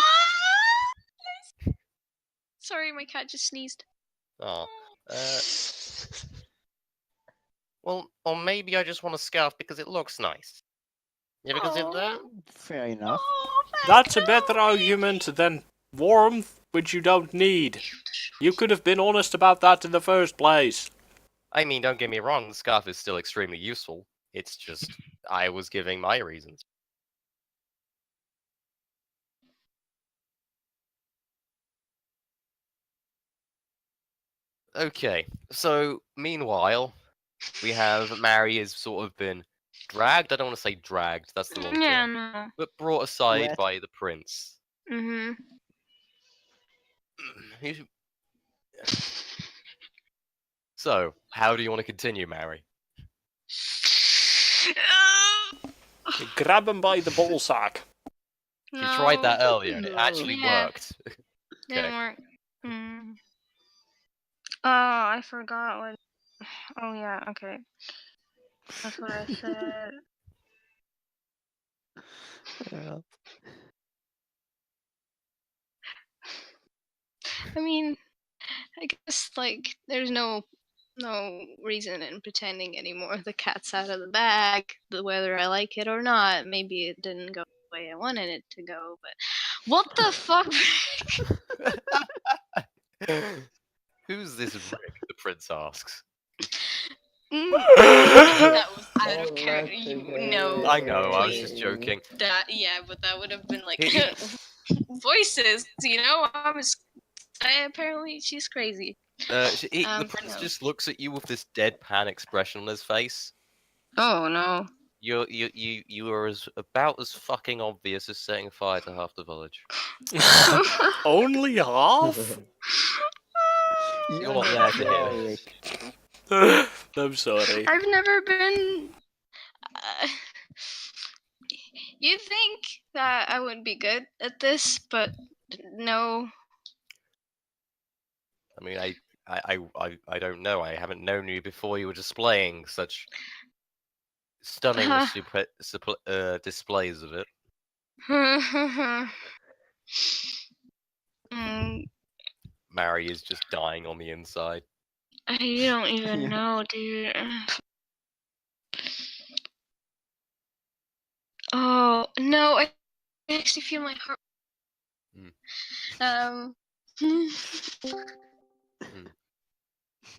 Sorry, my cat just sneezed. Oh. Well, or maybe I just want a scarf because it looks nice. You ever consider that? Fair enough. That's a better argument than warmth, which you don't need. You could have been honest about that in the first place. I mean, don't get me wrong, the scarf is still extremely useful. It's just, I was giving my reasons. Okay, so meanwhile, we have Mary has sort of been dragged. I don't want to say dragged, that's the wrong Yeah, term. no. But brought aside Wet. by the prince. Mm-hmm. He's- So, how do you want to continue, Mary? You grab him by the ballsack. She tried that earlier and it actually Yeah. worked. Didn't Okay. work. Mm. Oh, I forgot what. Oh yeah, okay. That's what I said. I mean, I guess like there's no reason in pretending anymore. The cat's out of the bag. Whether I like it or not, maybe it didn't go the way I wanted it to go. But what the fuck? Who's this Rick? The prince asks. That was out of Oh, character. that's You okay. know. I know, I was please. just joking. That yeah, but that would have been like He- voices. You know, apparently she's crazy. The prince no. just looks at you with this deadpan expression on his face. Oh no. You are about as fucking obvious as setting fire to half the village. Only half? You're not there to hear it. I'm sorry. I've never been. You'd think that I would be good at this, but no. I mean, I don't know. I haven't known you before you were displaying such stunning displays of it. Mm, Mary is just dying on the inside. you don't even Yeah. know, dude. Oh no, I actually feel my heart.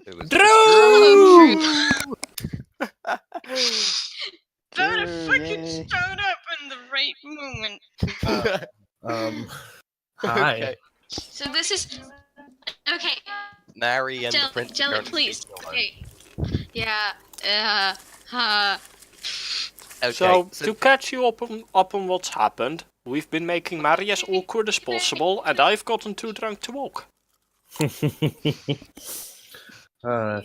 It was Drew! Better Drew, fucking yay. showed up in the right moment. Hi. Okay. So this is okay. Nary and the Jelly, prince are Jelly, currently please. speaking alone. Okay. Yeah. Okay, So, to catch you up on what's happened, we've been making Mary as awkward as possible, and I've gotten too drunk to walk.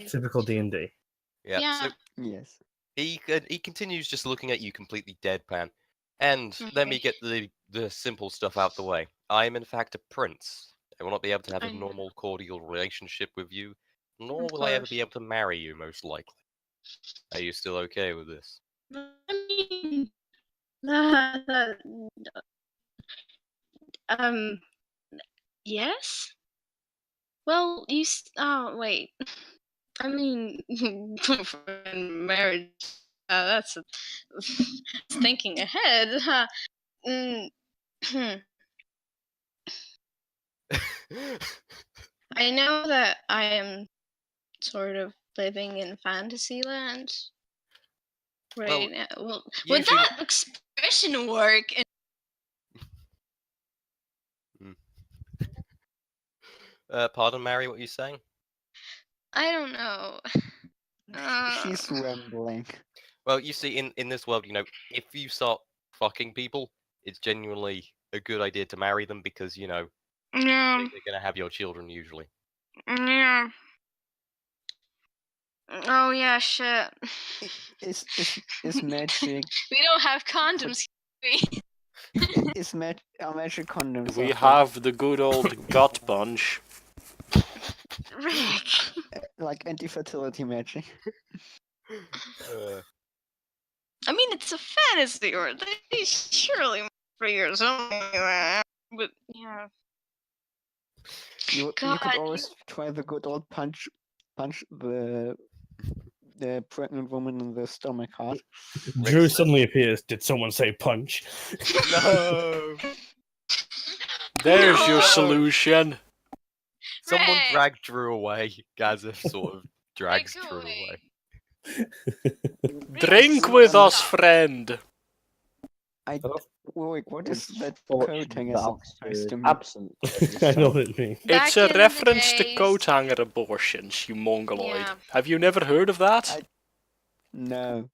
Typical D&D. yeah. Yeah. So Yes. he continues just looking at you completely deadpan, and let me get the simple stuff out the way. I am in fact a prince. I will not be able to have I a know. normal, cordial relationship with you, nor Of will I ever course. be able to marry you, most likely. Are you still okay with this? I mean, yes. Well, oh wait. I mean, marriage. That's thinking ahead. Huh? I know that I am sort of living in Fantasyland right Well, now. Well, would usually- that expression work? Pardon, Mary, what are you saying? I don't know. She's rambling. Well, you see, in this world, if you start fucking people, it's genuinely a good idea to marry them because, Yeah. they're gonna have your children usually. Yeah. Oh yeah, shit. Is magic We don't have condoms. are magic condoms? We okay? have the good old gut punch. Rick. Like anti-fertility magic. I mean, it's a fantasy, or they surely free or something like that. But yeah. You God. could always try the good old punch the pregnant woman in the stomach hard. Drew suddenly appears. Did someone say punch? No! There's your No. solution. Someone Right. dragged Drew away. Gazif sort of drags Like, Drew go away. Drink with us, friend. Wait, what is that Fortune coating that is Oxford supposed is to mean? absent. I know what it means. Back It's a in the reference to days- coat hanger abortions, you mongoloid. Yeah. Have you never heard of that? No.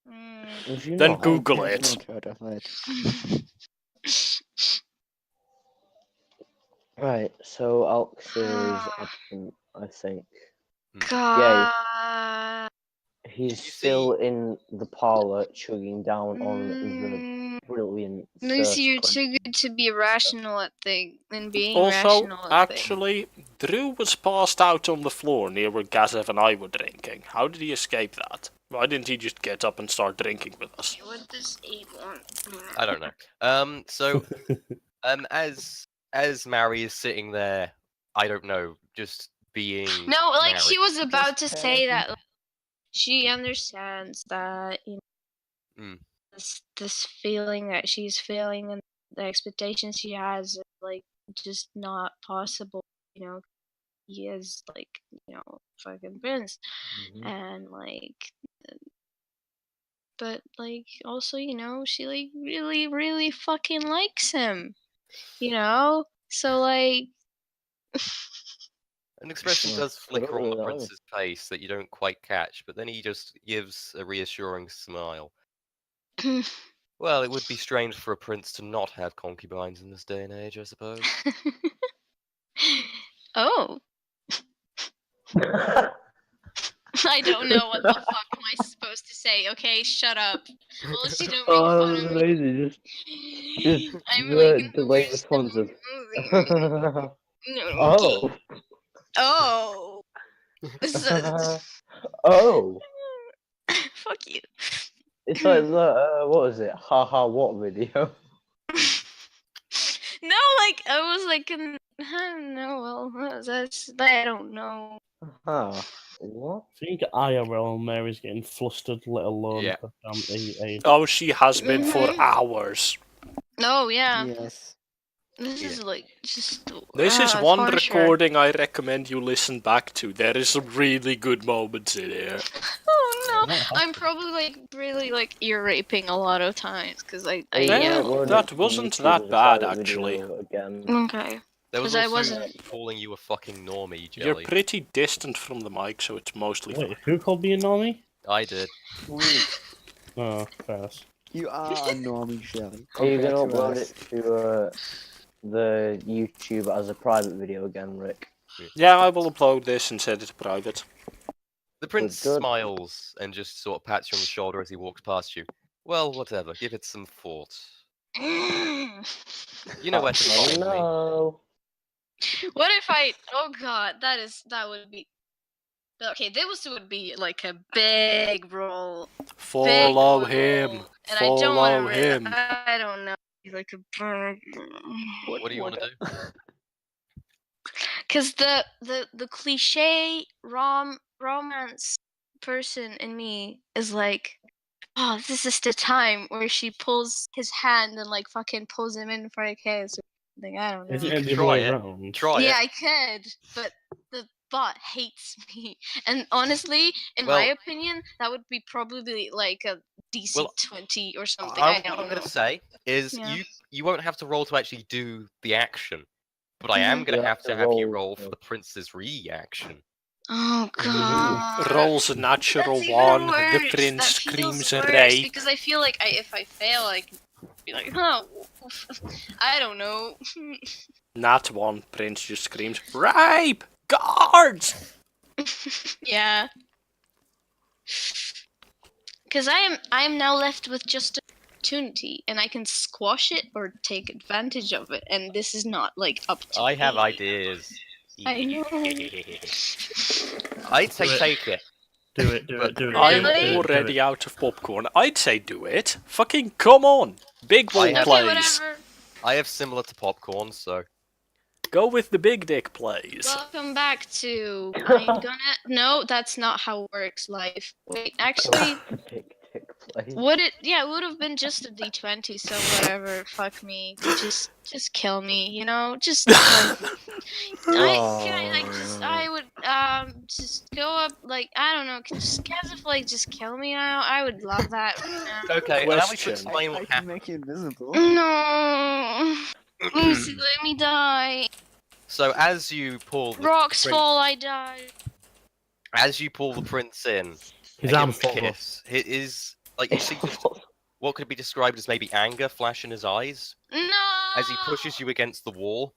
Mm. If you Then not, Google I've it. not heard of that. Right, so Alxir is absent, I think. God. He's Did you still in the parlour chugging down on the Mm. brilliant Lucy, you're thirst too good to be rational at things and being Also, rational at things. actually, Drew was passed out on the floor near where Gazev and I were drinking. How did he escape that? Why didn't he just get up and start drinking with us? What does 8 want? I don't know. So, as Mary is sitting there, I don't know, just being. No, like Mary. she was about to Just say panicking. that like, she understands that Mm. this feeling that she's feeling and the expectations she has is like just not possible. He is like fucking Prince, Mhm. and like, but like also she like really really fucking likes him. So like. An expression Yeah, does flicker on the totally. prince's face that you don't quite catch, but then he just gives a reassuring smile. Well, it would be strange for a prince to not have concubines in this day and age, I suppose. Oh, I don't know what the fuck am I supposed to say. Okay, shut up. Well, she don't make Oh, that fun was of me. amazing. Just I'm the like in the delayed worst response of. movie. No, Oh. Oh. Oh. Fuck you. It's like the what was it? Haha, what video? No, like I was like, I don't know. Well, I don't know. Huh. What? I think IRL Mary's getting flustered, let alone Yeah. a Oh, she has been for Mhm. hours. Oh yeah. Yes. This Yeah. is like just. This is it's one harsher. recording I recommend you listen back to. There is some really good moments in here. Oh no! Yeah, I'm probably like really like ear raping a lot of times because I Are you Yeah, gonna yell. upload that it to wasn't YouTube that as a bad, private actually. video Again. Okay. There was 'Cause I also wasn't- calling you a fucking normie, You're Jelly. pretty distant from the mic, so it's mostly fine. Wait, who called me a normie? I did. Oh, fast. You are a normie, Shelly. Are you gonna compared to upload us. it to the YouTube as a private video again, Rick? Yeah, I will upload this and set it to private. The prince good. smiles and just sort of pats you on the shoulder as he walks past you. Well, whatever. Give it some thought. You know where to Oh, find me. no. What if I? Oh god, that would be. Okay, this would be like a big roll. Follow Big him. roll, and I don't want Follow to. him. I don't know. Like a bird. What do you want to do? Because the cliche romance person in me is like, oh, this is the time where she pulls his hand and like fucking pulls him in for a kiss or something. I don't know. Isn't You it can the other try way it. around? Try Yeah, it. I could, but the bot hates me. And honestly, in my Well- opinion, that would be probably like a DC Well, 20 or something. What I I'm don't know. going to say is Yeah. you won't have to roll to actually do the action, but I am going You to have have to to have you roll roll to- for the prince's reaction. Oh god. Rolls a natural That's even one. The worse. prince That feels screams a worse, rape. because I feel like if I fail, I can be like, oh, I don't know. Nat one. Prince just screams rape. Guards. Yeah. Because I am now left with just an opportunity, and I can squash it or take advantage of it, and this is not like up to I have me. ideas. I know. I'd say take it. Do it, do But it, do it. I'm do it, do it, do already it. out of popcorn. I'd say do it. Fucking come on. Big I ball have- Okay, plays. whatever. I have similar to popcorn, so Go with the big dick plays. Welcome back to. I'm gonna. No, that's not how it works. Life. Wait, actually, Big dick play. would it? Yeah, it would have been just a D20. So whatever. Fuck me. Just kill me. You know. Just. I would just go up like I don't know. Just guys if like just kill me now. I would love that. Right now. okay. Allow me to Question. explain I what can happened. make you invisible. No. Lucy, let me die. So as you pull the Rocks prince, fall. I die. as you pull the prince in, His and arms give him fall a off. kiss, it is like you see just what could be described as maybe anger flash in his eyes No. as he pushes you against the wall,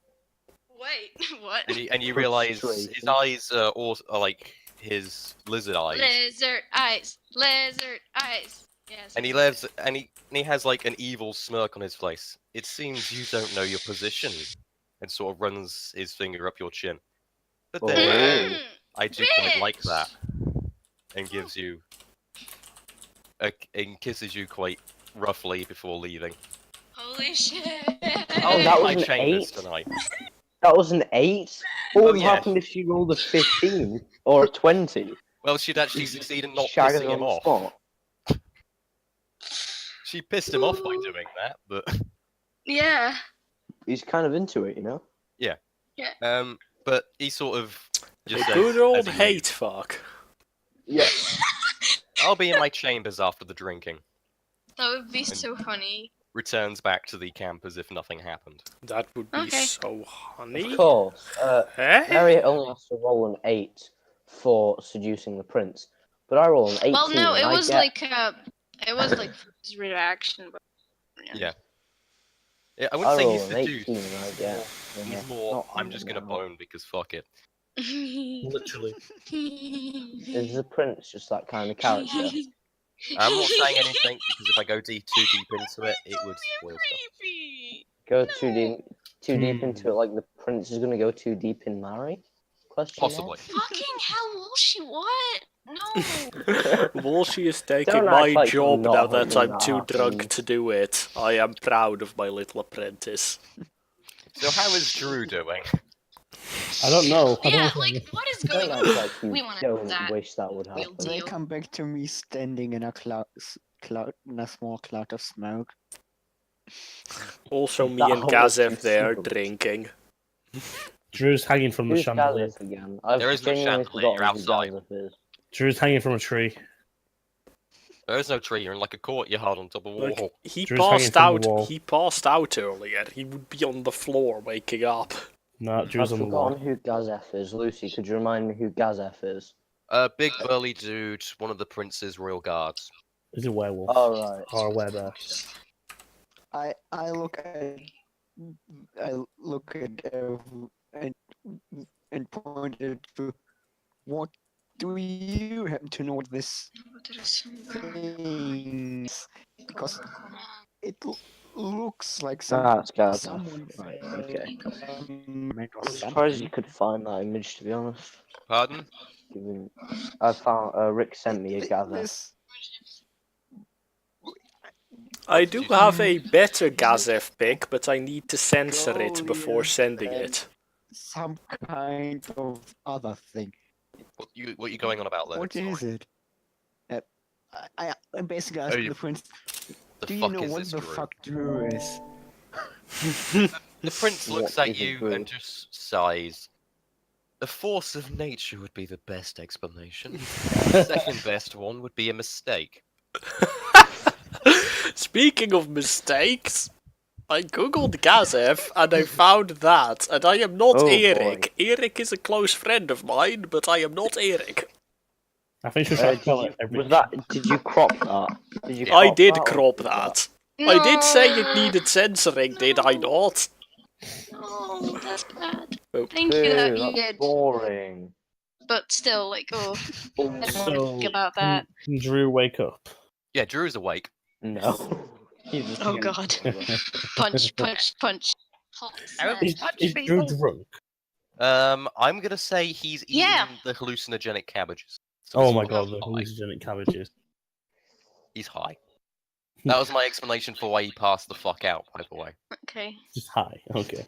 Wait. What? and you realize his Frustration. eyes are like his lizard eyes, Lizard eyes. Lizard eyes. Yes. and he lives and he has like an evil smirk on his face. It seems you don't know your position, and sort of runs his finger up your chin. But then Oh. I do quite like that, and gives you and kisses you quite roughly before leaving. Holy shit. I'll that leave was my an chambers 8? tonight. That was an 8? What Oh, would yeah. happen if she rolled a 15? Or a 20? Well, she'd actually succeed in not Shagging pissing on him the off. spot. She pissed him off by doing that, but Yeah. He's kind of into it, you know? but he sort of just says, Good old as he hate leaves, fuck. Yeah. I'll be in my chambers after the drinking. That would be so funny. Returns back to the camp as if nothing happened. That would be Okay. so honey. Of course. Eh? Harriet only has to roll an 8 for seducing the prince. But I roll an 18. Well, no, it and I was get... like it was like his reaction. But, Yeah. Yeah, I I wouldn't say roll he's an 18 seduced. and I get... He's more, not I'm just gonna now. bone because fuck it. Literally. Is the prince just that kind of character? I'm not saying anything because if I go too deep into it, it would spoil stuff. creepy. Go too deep Hmm. into it, like the prince is gonna go too deep in Mary? Question mark? Possibly. Fucking hell, will she? What? No. Walshy is taking Don't my act like you're job not now that hoping I'm that too drunk happens. to do it. I am proud of my little apprentice. So how is Drew doing? I don't know. I Yeah, don't like what is Don't going act on? like you We wanna know don't that. wish that would We'll happen. do. They Deal. come back to me standing in a cloud, in a small cloud of smoke. Also, me That and whole Gazev looks there super. drinking. Drew's hanging from the Who's chandelier. Gazeth again? I've There is no genuinely chandelier, you're forgotten who outside. Gazeth is. Drew's hanging from a tree. There is no tree. You're in like a courtyard on top of a Like, wall. he Drew's hanging passed from out. the wall. He passed out earlier. He would be on the floor waking up. No, Drew's I've on the wall. forgotten who Gazeth is. Lucy, could you remind me who Gazeth is? Big burly dude, one of the prince's royal guards. He's a werewolf. All right. Or a werebear. I look at and pointed to what do you happen to know what this thing is? Because it looks like That's Gazeth. someone Right, okay. or I'm surprised something. you could find that image, to be honest. Pardon? Given I found Rick sent me a Gazeth. This I do have a better Gazev pic, but I need to censor it before sending it. some kind of other thing. What you going on about, Leonard? What is it? I'm basically asking the prince. The Do you fuck know is what this the Drew? fuck Drew is? The prince looks What at is a you Drew? and just sighs. The force of nature would be the best explanation. The second best one would be a mistake. Speaking of mistakes, I googled Gazev and I found that, and I am not Oh, Eric. Eric is a close friend of mine, but I am not Eric. I think she's Uh, trying did, to tell you, it every was that, did you crop that? Did you I crop did that or crop was that. I did say it needed censoring, did I not? Oh, that's bad. Oh. Thank you that Ew, you that's did. boring. But still, like, oh, I don't So, think about that. Can Drew wake up? Yeah, Drew's awake. No. He's just Oh a god. YouTuber. Punch, punch, punch. Hot How snap. is- Is Drew drunk? I'm gonna say he's eating Yeah. the hallucinogenic cabbages. So Oh he's my high. god, the hallucinogenic cabbages. He's high. That was my explanation for why he passed the fuck out, by the way. Okay. Just high, okay.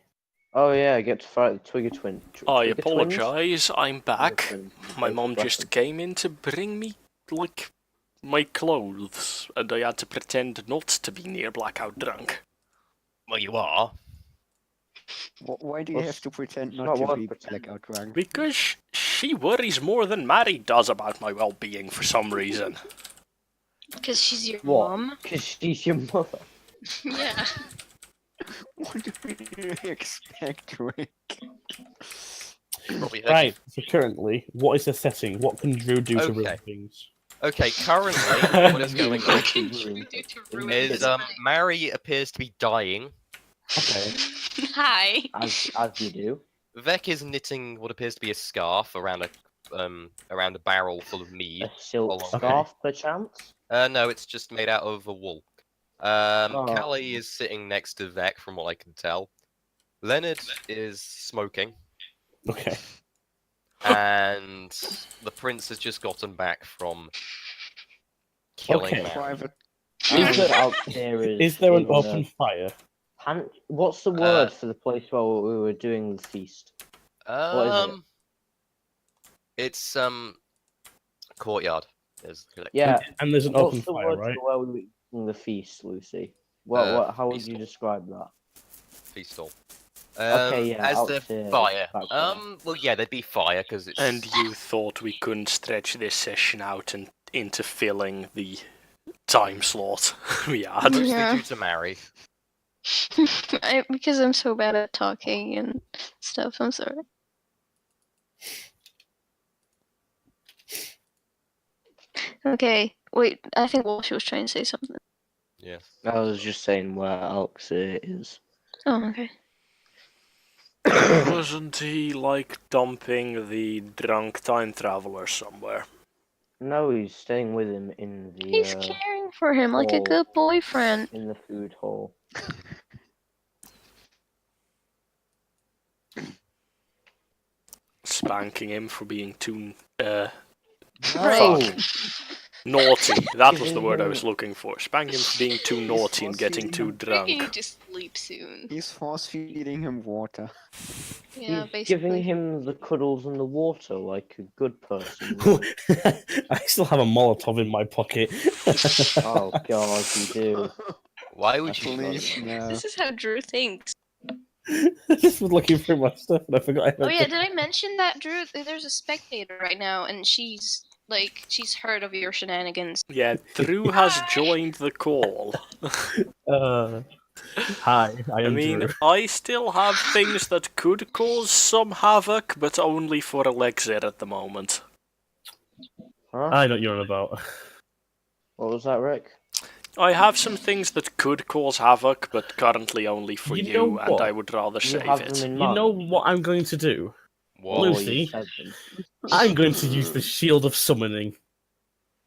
Oh yeah, I get to fight the Twigger Twin. I Twigger Twins? apologise, I'm back. Twin- My Twin mom just Twin. came in to bring me, like, my clothes, and I had to pretend not to be near blackout drunk. Well, you are. Why do you Well, have to pretend it's not not to worth be pretending. blackout drunk? Because she worries more than Mary does about my well-being for some reason. Because she's your What? mom. Because she's your mother. Yeah. What do you expect, Rick? Probably Right, so currently, what is the setting? What can Drew do to ruin Okay. things? Okay, currently, what is going on What can you do to ruin is this? Mary appears to be dying. Okay. Hi. As you do. Vec is knitting what appears to be a scarf around a barrel full of mead. A silk Hold on. scarf, perchance? No, it's just made out of a wool. Oh. Callie is sitting next to Vec, from what I can tell. Leonard is smoking, Okay. and the prince has just gotten back from killing Okay. Mary. Private. And out there Is there an in, open fire? What's the word for the place where we were doing the feast? What is it? It's courtyard. Yeah. And there's an What's open the fire, word right? for where we were doing the feast, Lucy? What? How would feast you hall. describe that? Feast hall. Okay, yeah, As out the there, fire. back there. Well, yeah, there'd be fire because it's. And you thought we couldn't stretch this session out and into filling the time slot we had. mostly Yeah. due to Mary. Because I'm so bad at talking and stuff. I'm sorry. Okay. Wait. I think Walsh was trying to say something. Yes. I was just saying where Alex is. Oh, okay. Wasn't he, like, dumping the drunk time traveler somewhere? No, he's staying with him in the He's caring for him like a hall. good boyfriend. in the food hall. Spanking him for being too, Right. naughty. That was the word I was looking for. Spanking him for being too naughty and getting too Maybe drunk. you just sleep soon. He's force feeding him water. Yeah, He's basically. giving him the cuddles and the water like a good person. I still have a Molotov in my pocket. Oh god, you do. Why would you? Please, no. This is how Drew thinks. I just was looking through my stuff and I forgot I had Oh yeah, the- did I mention that, Drew? There's a spectator right now, and she's heard of your shenanigans. Yeah, Drew has joined the call. Hi, I I am mean, Drew. I still have things that could cause some havoc, but only for Elixir at the moment. Huh? I know what you're on about. What was that, Rick? I have some things that could cause havoc, but currently only for You you, know and what? I would rather You save have it. them in You mind. know what I'm going to do? What? Or you Lucy? said them. I'm going to use the Shield of Summoning.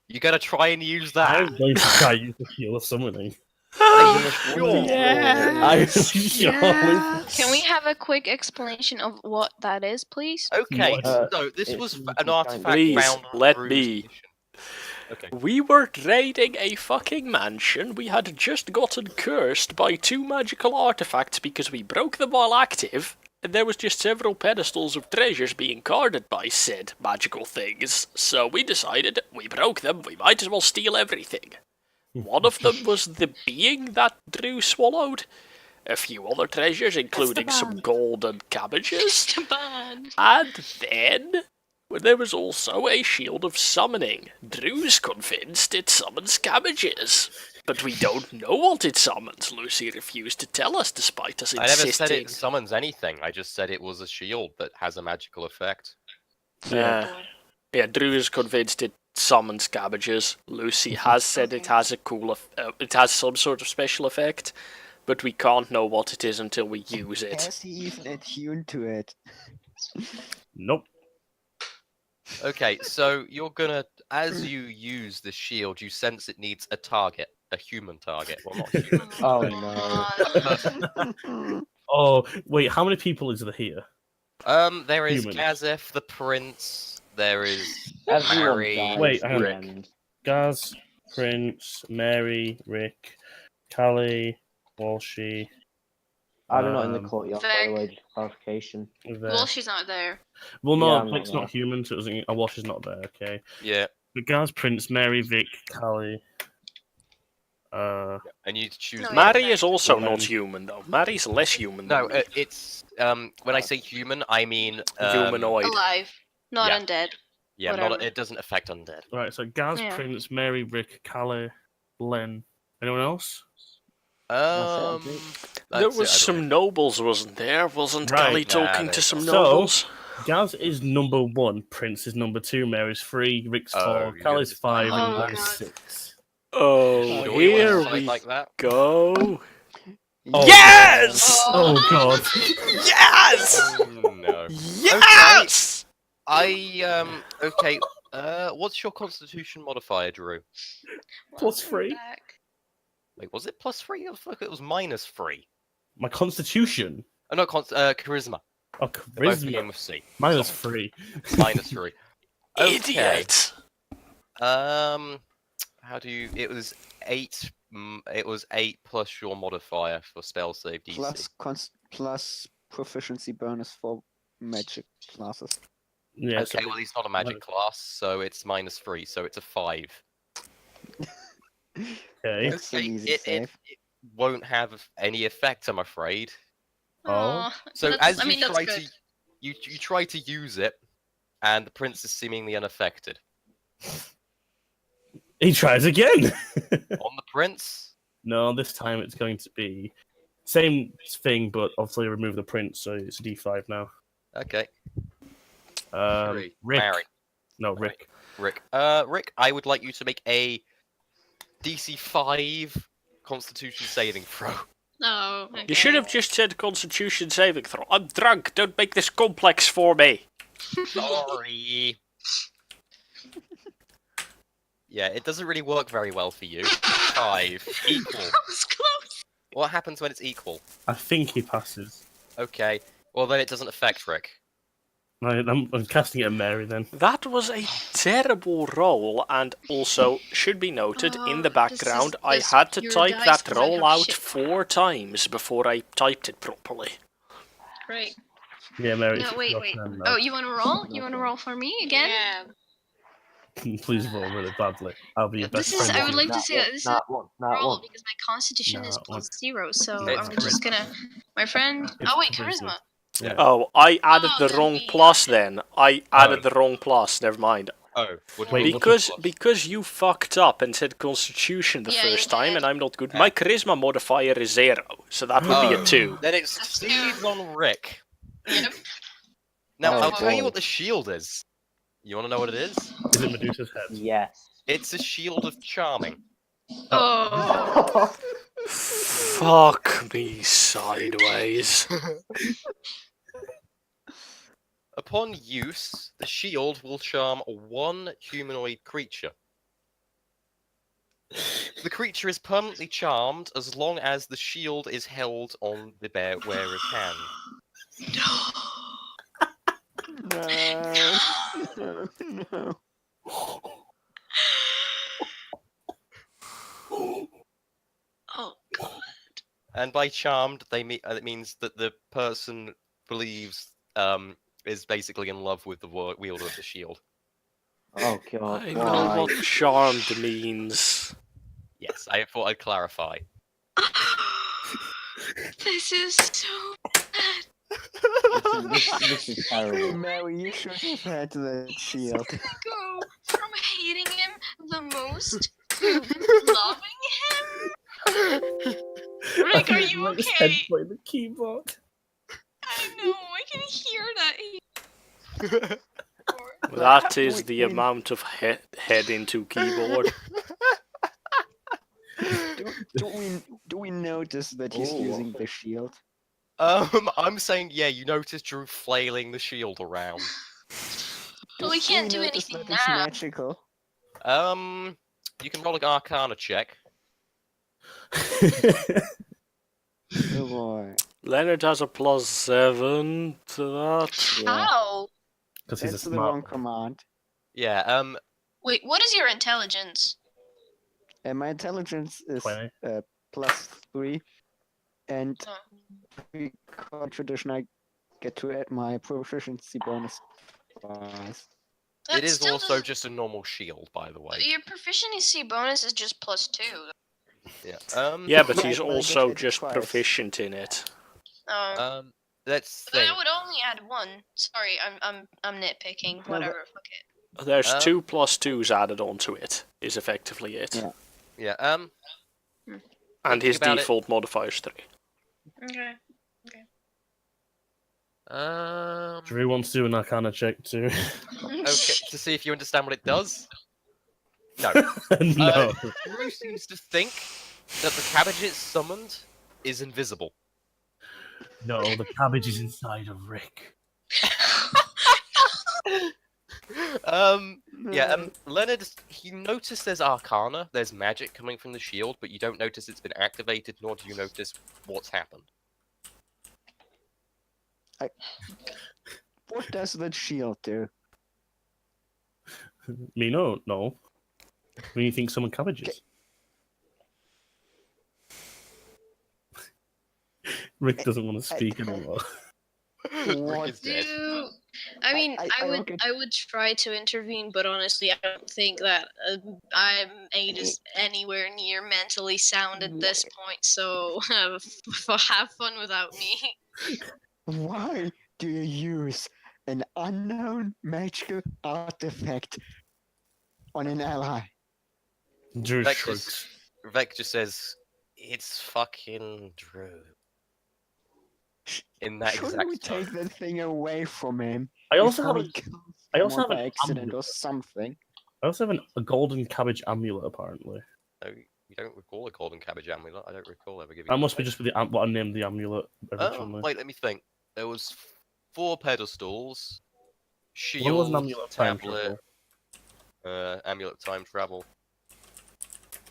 You gotta try and use that. I'm going to try and use the Shield of Summoning. Are you sure? I'm sure. Can we have a quick explanation of what that is, please? Okay, What? so this It's was you an can artifact Please, found on let Drew's me. mission. Okay. We were raiding a fucking mansion. We had just gotten cursed by 2 magical artifacts because we broke them while active, and there was just several pedestals of treasures being guarded by said magical things. So we decided we broke them, we might as well steal everything. One of them was the being that Drew swallowed. A few other treasures, including some gold and cabbages. Esteban. And then there was also a shield of summoning. Drew's convinced it summons cabbages. But we don't know what it summons. Lucy refused to tell us despite us I never said insisting. it summons anything. I just said it was a shield that has a magical effect. Yeah, Drew is convinced it summons cabbages. Lucy has said it has a it has some sort of special effect, but we can't know what it is until we use it. Has he even attuned to it? Nope. Okay, so you're gonna, as you use the shield, you sense it needs a target, a human target. Well, not human. Oh no. Oh, wait, how many people is there here? There is Human. Gazef the Prince. There is Everyone Mary. dies Wait, at hang the on. end. Gaz, Prince, Mary, Rick, Callie, Walshy. I'm not in the Um, courtyard, by the way, just clarification. there. Well, she's not there. Well, no, Yeah, I'm not Rick's not there. human, so it doesn't. Walsh is not there. Okay. Yeah, But Gaz, Prince, Mary, Vic, Callie. and you choose. No, the- Mary is also Woman. not human, though. Mary's less human No, than me. it's when I say human, I mean Humanoid. Alive. Not Yeah. undead. Yeah, Whatever. it doesn't affect undead. Right, so Gaz, Yeah. Prince, Mary, Rick, Callie, Len. Anyone else? There There was some nobles, wasn't there? Wasn't Right. Callie talking Nah, to some so- nobles? Gaz is number 1, Prince is number 2, Mary's 3, Rick's Oh, 4, you're Callie's just- 5, Oh, and Len's God. 6. Oh, Sure you here wanna fight we like that? go. Oh, Yes! Oh god. Yes! Oh, no. Yes! Okay. What's your Constitution modifier, Drew? +3. Back. Wait, was it +3? I thought it was -3. My constitution. Oh no, charisma. Oh, They both charisma. begin with C. -3. -3. Okay. Idiot! How do you? It was 8. It was 8 plus your modifier for spell save DC. Plus proficiency bonus for magic classes. Yeah, Okay, so well he's not a magic class, so it's -3, so it's a 5. okay. That's an easy it save. won't have any effect, I'm afraid. Oh. Aw, So that's- as I mean, you that's try good. to you try to use it, and the prince is seemingly unaffected. He tries again. On the prince, No, this time it's going to be same thing, but obviously remove the prince, so it's a D5 now. okay. Rick. Mary, No, Rick. Rick. Rick, I would like you to make a DC 5 Constitution saving throw. No. Okay. You should have just said Constitution saving throw. I'm drunk. Don't make this complex for me. Sorry. Yeah, it doesn't really work very well for you. 5 equal. That was close. What happens when it's equal? I think he passes. Okay. Well, then it doesn't affect Rick. I'm casting it at Mary then. That was a terrible roll, and also, should be noted, in the Oh, background, I this had to pure type dice that 'cause I roll have out shit. 4 times before I typed it properly. Right. Yeah, Mary. No, it's wait, your wait. turn now. Oh, you want to roll? You want to roll for me again? Yeah. Please roll really badly. I'll be your best This is. friend. I would like to say that this is Not one. Not roll one. because my constitution is Nah, one. +0. So It's I'm just gonna. My friend. It's Oh wait, charisma. charisma. Oh, I added Oh, the then wrong we plus got it. then. I added Oh. the wrong plus. Never mind. Oh, what Wait, do you what's want? Because you fucked up and said Constitution the Yeah, you first time, did. and I'm not good. Yeah. My charisma modifier is 0, so that would be a Oh. 2. Then it That's succeeds on Rick. Yep. Now, Oh, I'll tell you boy. what the shield is. You want to know what it is? Is it Medusa's head? Yes. It's a shield of charming. Oh. Fuck me sideways. Upon use, the shield will charm one humanoid creature. The creature is permanently charmed as long as the shield is held on the wearer's hand. No. No. Oh. And by charmed, it means that the person believes is basically in love with the wielder of the shield. Oh god. I know Why? what charmed means. Yes, I thought I'd clarify. This is so bad. This is terrible. Mary, you should have had that shield. Go from hating him the most to loving him. Rick, are you Rick's head okay? playing the keyboard. I know. I can hear that. That is Wait, the wait. amount of head into keyboard. Do we notice that he's Oh. using the shield? I'm saying, yeah, you notice Drew flailing the shield around. But we can't do notice anything that it's now. magical? You can roll an Arcana check. Oh boy. Leonard has a +7 to that. Yeah. How? Because he's a That's the smart wrong command. Yeah, Wait, what is your intelligence? And my intelligence is 20. +3. And Oh. because tradition, I get to add my proficiency bonus twice. That it is still also doesn't- just a normal shield, by the way. Your proficiency bonus is just +2. Yeah. Yeah, but Yeah, he's but I get also it just twice. proficient in it. Let's But think. I would only add 1. Sorry, I'm nitpicking. but- Whatever. Fuck it. There's Um, 2 +2s added onto it, is effectively it. Yeah. Yeah, And Think his about it. default modifier is 3. Okay. Drew wants to do an Arcana check too. Okay, to see if you understand what it does? No. No. Drew seems to think that the cabbage it's summoned is invisible. No, the cabbage is inside of Rick. Leonard, you notice there's Arcana, there's magic coming from the shield, but you don't notice it's been activated, nor do you notice what's happened. What does that shield do? Me no. When you think someone cabbages. Rick doesn't want to speak anymore. What? Rick is dead. I mean, I I would, look at- I would try to intervene, but honestly, I don't think that I'm is anywhere near mentally sound at this point. So have fun without me. Why do you use an unknown magical artifact on an ally? Drew Vec shrugs. just, Vec just says, "It's fucking Drew." In that Shouldn't exact we tone. take that thing away from him? I also before have he kills I also someone have by an accident or amulet. something. I also have a golden cabbage amulet apparently. No, you don't recall a golden cabbage amulet. I don't recall ever giving. That you must be one. just for the what I named the amulet Oh, originally. wait, let me think. There was 4 pedestals, One was shield, an amulet of time tablet, travel. amulet of time travel.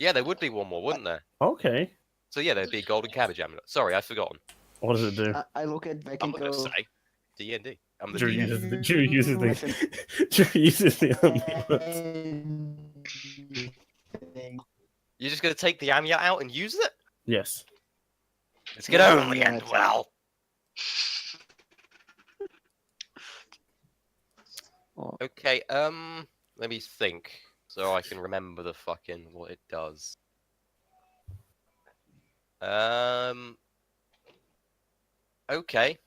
Yeah, there would be one more, wouldn't there? Okay. So yeah, there'd be a golden cabbage amulet. Sorry, I've forgotten. What does it do? I look at Beck I'm and not go. gonna say D&D. I'm the Drew DM. uses the Drew uses the Drew uses the amulet. You're just gonna take the amulet out and use it? Yes. Let's get Yeah, only yeah, end it's- well. Oh, Okay, Let me think, so I can remember the fucking what it does. Okay.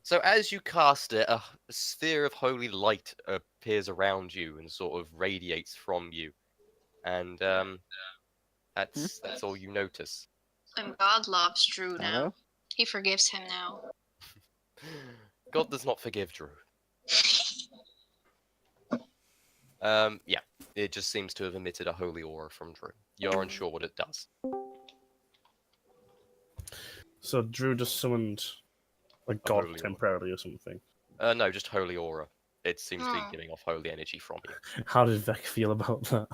So as you cast it, a sphere of holy light appears around you and sort of radiates from you, and that's all you notice. And God loves Drew now. Hello? He forgives him now. God does not forgive Drew. Yeah, it just seems to have emitted a holy aura from Drew. You're unsure what it does. So Drew just summoned a god holy aura. temporarily or something. No, just holy aura. It seems to be Oh. giving off holy energy from you. How did Vec feel about that?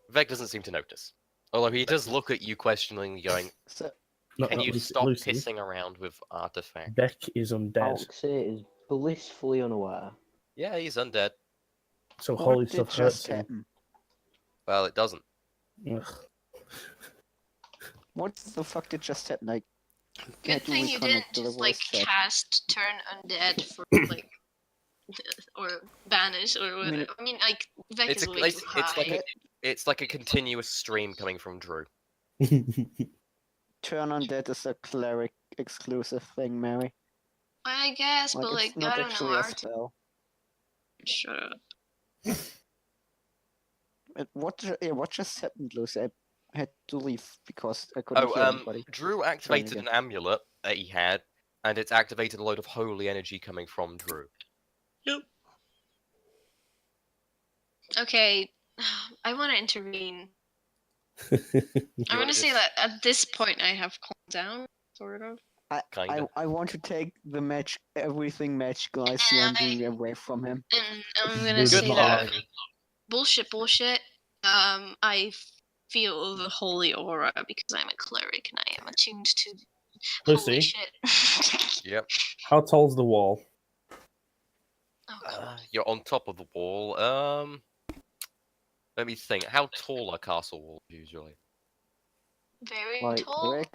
Vec doesn't seem to notice. Although he does look at you questioningly, going, So, No, can not you Lucy, stop Lucy. pissing around with artifacts? Vec is undead, Alexei is blissfully unaware. Yeah, he's undead. so what holy did stuff just hurts him. happen? Well, it doesn't. Ugh. What the fuck did just happen? Like, Good had to thing you reconnect didn't to the just like voice chat. cast turn undead for like or banish or whatever. I mean, like Vec It's is a, way it's, too it's high. like a, it's like a continuous stream coming from Drew. Turn on that is a cleric exclusive thing, Mary. I guess, Like, but it's like not I don't know. actually a Art- spell. Shut up. What just happened, Lucy? I had to leave because I couldn't Oh, hear anybody. Drew activated again. an amulet that he had, and it's activated a load of holy energy coming from Drew. Okay, I want to intervene. You I want wanna to say just- that at this point I have calmed down, sort of. Kinda. I want to take the everything magical I see on Drew away from him. And I'm gonna Good say luck. that bullshit. I feel the holy aura because I'm a cleric and I am attuned to holy Lucy, shit. Yep. how tall's the wall? Oh, God. You're on top of the wall. Let me think. How tall are castle walls usually? Very Like, tall. Rick,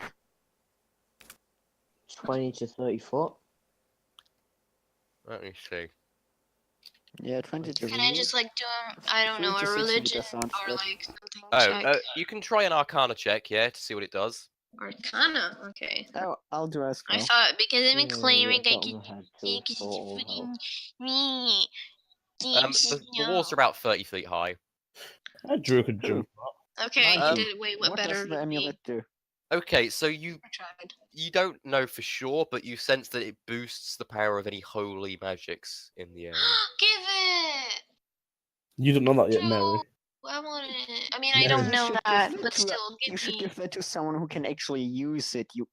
20 to 30 foot. Let me see. yeah, 20 to Can I just like do I don't 3 know, to a 6 religion meters sounds or good. like something Oh, check? you can try an Arcana check, yeah, to see what it does. Arcana, okay. I'll do as I well. thought because I'm a Yeah, clearing, I top of could my head to take it sort all freaking help. me. The walls are about 30 feet high. Drew could jump. Okay, you Um, did it way What better does the than me. amulet do? Okay, so you I tried. don't know for sure, but you sense that it boosts the power of any holy magics in the area. Give it! You don't know that yet, Mary. No, I want it. I mean, I Mary. don't You know should give that, that but to a- still, You give should me. give that to someone who can actually use it. You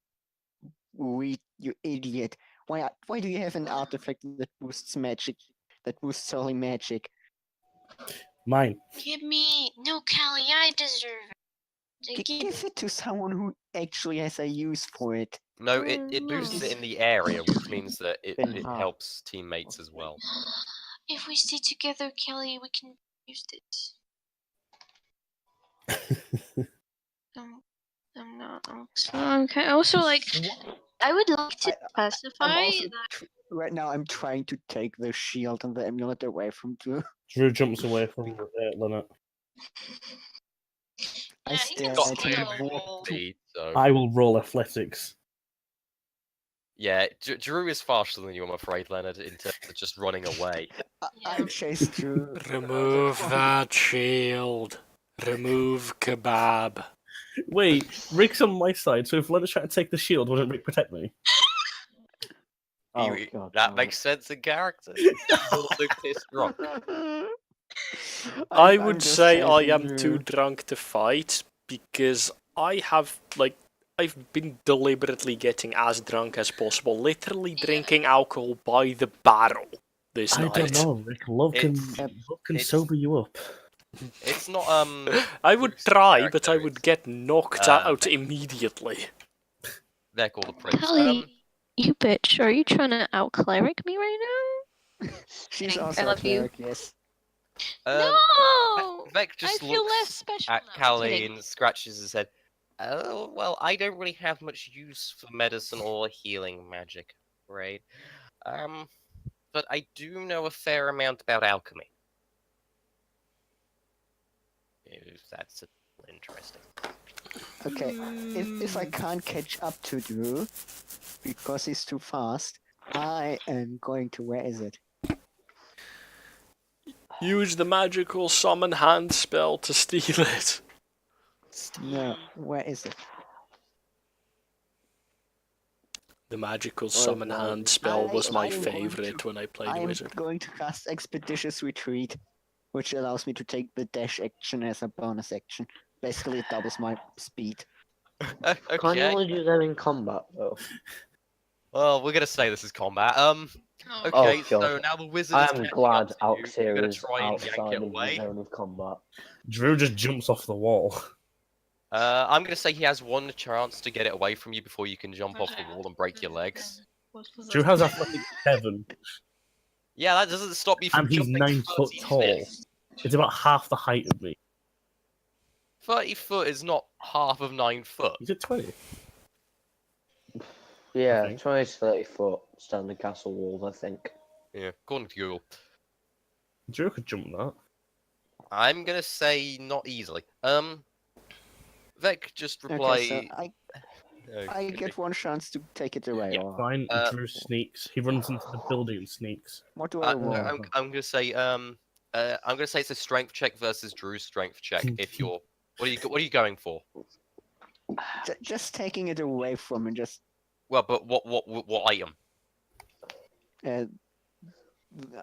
idiot! Why do you have an artifact that boosts magic? That boosts holy magic? Mine. Give me. No, Callie, I deserve it. Give it to someone who actually has a use for it. No, it boosts it in the area, which means that it Been half. helps teammates as well. If we stay together, Kelly, we can use this. I'm not. Okay. Also, like, I would like to I'm specify also that. right now. I'm trying to take the shield and the amulet away from Drew. Drew jumps away from Lynette. I Yeah, you stare can at steal him. a wall. Speed, so I will roll athletics. yeah, Drew is faster than you, I'm afraid, Leonard, in terms of just running away. I chase Drew. Remove that shield. Remove kebab. Wait, Rick's on my side, so if Leonard's trying to take the shield, wouldn't Rick protect me? Oh, You- God, that no. makes sense in character. You're also pissed drunk. I I'm would just say I chasing am too Drew. drunk to fight because I have, like, I've been deliberately getting as drunk as possible, literally drinking alcohol by the barrel this I night. don't know, Rick. Love can it's- sober you up. It's not I would Bruce's try, but I character, would it's, get knocked out immediately. they're called the prince. Kelly, you bitch. Are you trying to out cleric me right now? She's Kidding, also I a love you. cleric, yes. No! Vec I just feel less looks special at now. Callie Kidding. and scratches his head. Oh, well, I don't really have much use for medicine or healing magic, right? but I do know a fair amount about alchemy. If that's interesting. Okay, if I can't catch up to Drew because he's too fast, I am going to. Where is it? Use the magical summon hand spell to steal it. No, where is it? The magical Oh, summon no. hand spell was my I am going favorite to- when I played I am Wizard. going to cast Expeditious Retreat, which allows me to take the dash action as a bonus action. Basically, it doubles my speed. Can't you Okay. only do that in combat though? Well, we're gonna say this is combat. Oh, Okay, Oh, so God. now the wizard I is am catching glad up to you. You're gonna Alxir is try and yank outside it of the away. zone of combat. Drew just jumps off the wall. I'm gonna say he has one chance to get it away from you before you can jump off the wall and break your legs. What was Drew that? has athletic 7, Yeah, that doesn't stop me from and he's jumping 9 foot 30 tall. feet. It's about half the height of me. 30 foot is not half of 9 foot. He's at 20. Yeah, think. 20 to 30 foot standard castle walls, I think. Yeah, according to Google. Drew could jump that. I'm gonna say not easily. Vec just reply. Okay, so I Okay. get one chance to take it away. Yeah, or Fine. Uh, Drew sneaks. He runs into the building and sneaks. what do I I'm, roll? I'm gonna say I'm gonna say it's a strength check versus Drew's strength check. If you're, what are you going for? Just taking it away from him. Just Well, but what item? uh,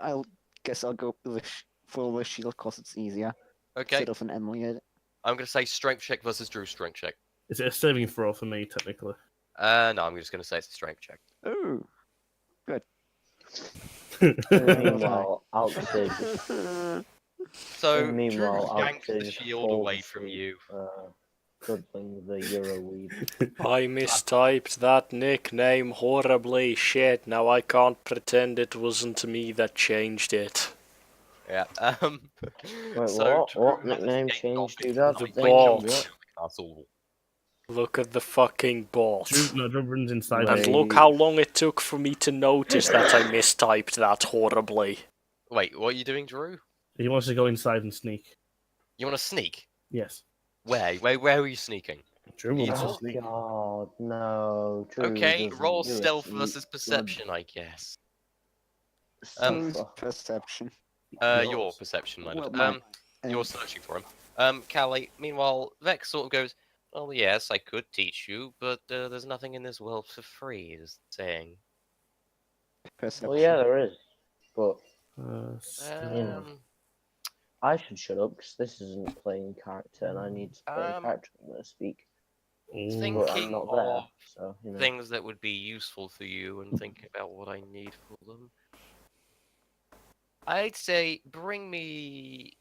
I'll guess I'll go with for the shield because it's easier Okay, instead of an amulet. I'm gonna say strength check versus Drew's strength check. Is it a saving throw for me, technically? No, I'm just gonna say it's a strength check. Ooh. Meanwhile, Alxir just, So meanwhile, Drew yanks Alxir the just shield falls away from asleep, you. Cuddling the Euroweed. I mistyped that nickname horribly. Shit, now I can't pretend it wasn't me that changed it. Yeah. Wait, so what Drew nickname manages to change get do off that? his The feet ball. and jumps into the castle. Look at the fucking bot. Drew runs inside. And Wait. look how long it took for me to notice that I mistyped that horribly. Wait, what are you doing, Drew? He wants to go inside and sneak. You want to sneak? Yes. Where? Where are you sneaking? Drew wants Evil. to sneak. God, no. Drew Okay, doesn't roll do it. stealth You- versus perception, I guess. Whose Stealth. perception? Your perception, my Well, lord. mine. You're searching for him. Callie, meanwhile, Vex sort of goes, "Oh yes, I could teach you, but there's nothing in this world for free," is saying. Perception. Well, yeah, there is. But Stealth. I should shut up because this isn't playing character and I need to play Um, character I'm going to speak. Think- But I'm Thinking not there, of so, you know. Things that would be useful for you and thinking about what I need for them. I'd say bring me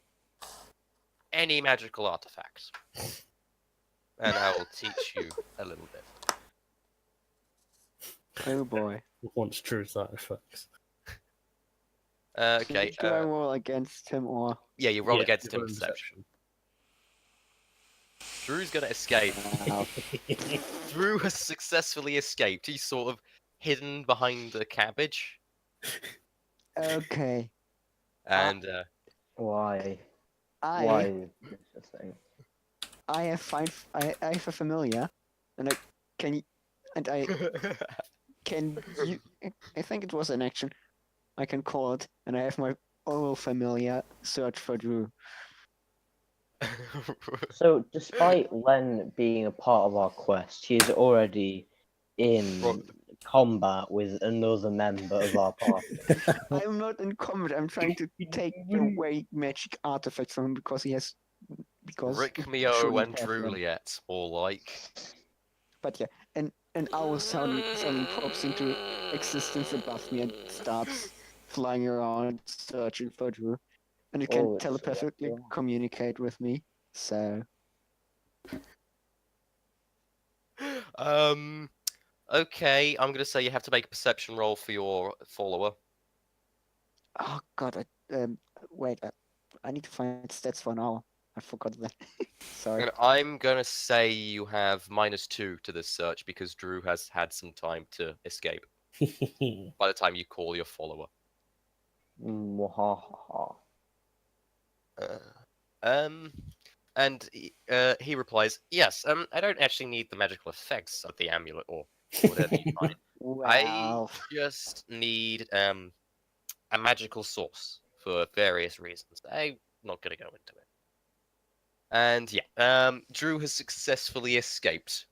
any magical artifacts. And I will teach you a little bit. Oh boy. Wants Drew's artifacts. Okay. Do I roll against him or? Yeah, you roll Yeah, against you him roll perception. Drew's gonna escape. Wow. Drew has successfully escaped. He's sort of hidden behind a cabbage. Okay. And Why? I Why is this a thing? I have a familiar, and I can and I can you. I think it was an action. I can call it, and I have my oral familiar search for Drew. So, despite Len being a part of our quest, he is already in Right. combat with another member of our party. I'm not in combat. I'm trying to take away magic artifacts from him because he has. Because Rick Mio shouldn't and have them. Juliet, more like. But yeah, and an owl suddenly pops into existence above me and starts flying around searching for Drew, and it can Oh, it's telepathically Electro. communicate with me. So Okay, I'm gonna say you have to make a perception roll for your follower. oh god, wait, I need to find stats for an owl. I forgot that. Sorry. And I'm gonna say you have -2 to this search because Drew has had some time to escape by the time you call your follower. Mwahaha. He replies, "Yes. I don't actually need the magical effects of the amulet or whatever you find. I Well, just need a magical source for various reasons. I'm not gonna go into it. And yeah, Drew has successfully escaped.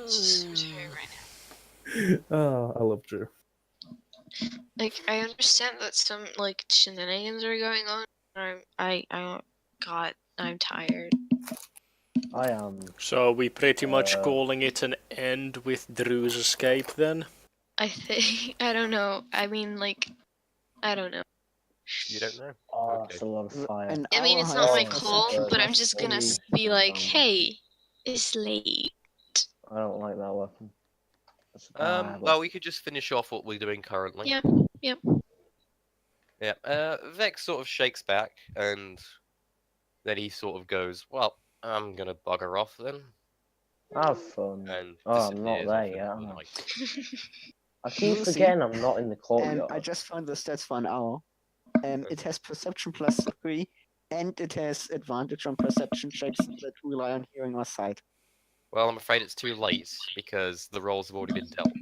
So tired right now. Oh, I love Drew. Like, I understand that some like shenanigans are going on. I'm tired. I am. So we pretty much Uh, calling it an end with Drew's escape then? I think I don't know. I mean, like, I don't know. You don't know? Oh, that's Okay. a lot of fire. an I mean, hour it's has not my Oh, call, good. but I'm just gonna be like, hey, it's late. I don't like that weapon. That's a bad Well, we could just finish off what we're doing currently. Yeah. Yep. Yeah. Vex sort of shakes back, and then he sort of goes, "Well, I'm gonna bugger off then," Have fun. and Oh, I'm not disappears there off into yet, the am I? night. I keep Lucy, forgetting I'm not in the courtyard. I just found the stats for an hour. It has perception +3, and it has advantage on perception checks that rely on hearing or sight. Well, I'm afraid it's too late because the rolls have already been dealt.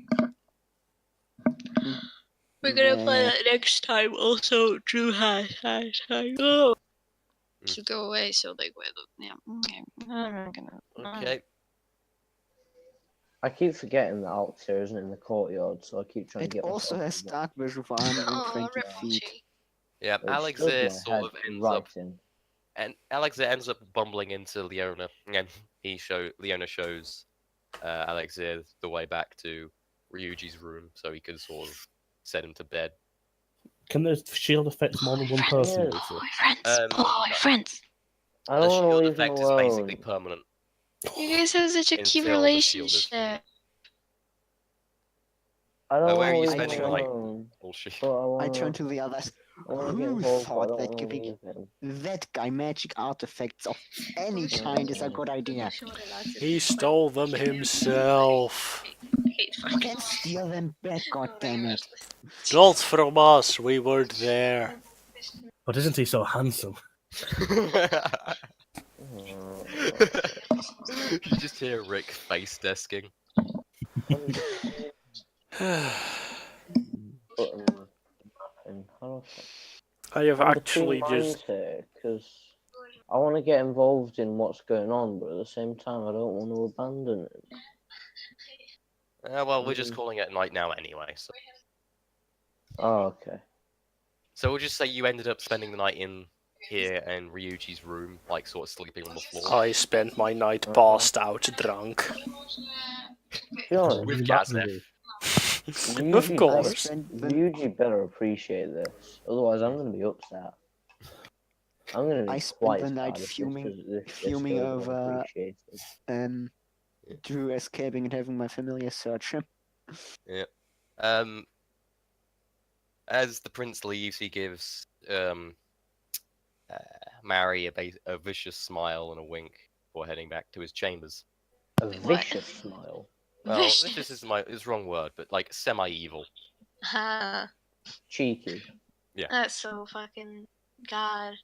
We're gonna play Meh. that next time. Also, Drew has to go away. So like, yeah. Okay. I'm not gonna. Okay. I keep forgetting that Altair isn't in the courtyard, so I keep trying It to get also myself has to dark vision for Oh, 120 rip feet. Archie. Yeah, which Alex does there my sort head of ends right up, in. and Alex there ends up bumbling into Leona, and Leona shows Alex there the way back to Ryuji's room, so he can sort of set him to bed. Can the shield affect more than one person? Yeah. Lucy? Boyfriends. I The don't want to shield leave him effect is basically alone. permanent. You guys have such a cute Until the shield is relationship. I don't where are want you to leave spending him the night? alone. Bullshit. But I I want turn to. to the others. I want to get Who involved, but I thought don't that want to giving leave him. that guy magic artifacts of any kind is a good idea? He stole them himself. You can steal them back, goddammit. Not from us, we weren't there. But isn't he so handsome? You just hear Rick face desking. I have I'm actually between just... minds here because I want to get involved in what's going on, but at the same time, I don't want to abandon it. Well, we're just calling it night now anyway. So. Oh, okay. So we'll just say you ended up spending the night in here in Ryuji's room, like sort of sleeping on the floor. I spent my night passed out drunk. Be honest, With That Gazef. movie. Of course. Ryuji better appreciate this, otherwise I'm going to be upset. I'm going to be I spent quite the sad night if this fuming goes over- unappreciated. Drew escaping and having my familiar search him. As the prince leaves, he gives Mary a vicious smile and a wink before heading back to his chambers. A vicious smile. Well, Vicious. vicious is the wrong word, but like semi-evil. Ah, Cheeky. that's so fucking god.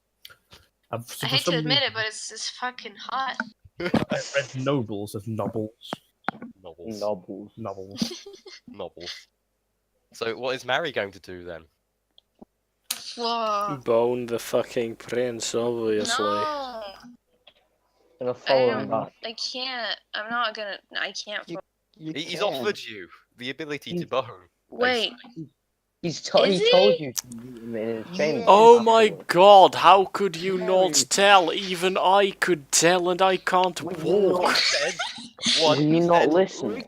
For I hate to some admit it, reason, but it's just fucking hot. I read nobles as nobles. Novels. Nobbles. Novels. Novels. So what is Mary going to do then? Whoa. Bone the fucking prince, obviously. No, Gonna follow him don't- back. I can't. I'm not gonna. I can't. You- You He's can. offered you the ability to bone. Wait. He Is told he? you to meet him in his chamber. Oh my afterwards. god, how could you Harry. not tell? Even I could tell and I can't walk. Will you not listen?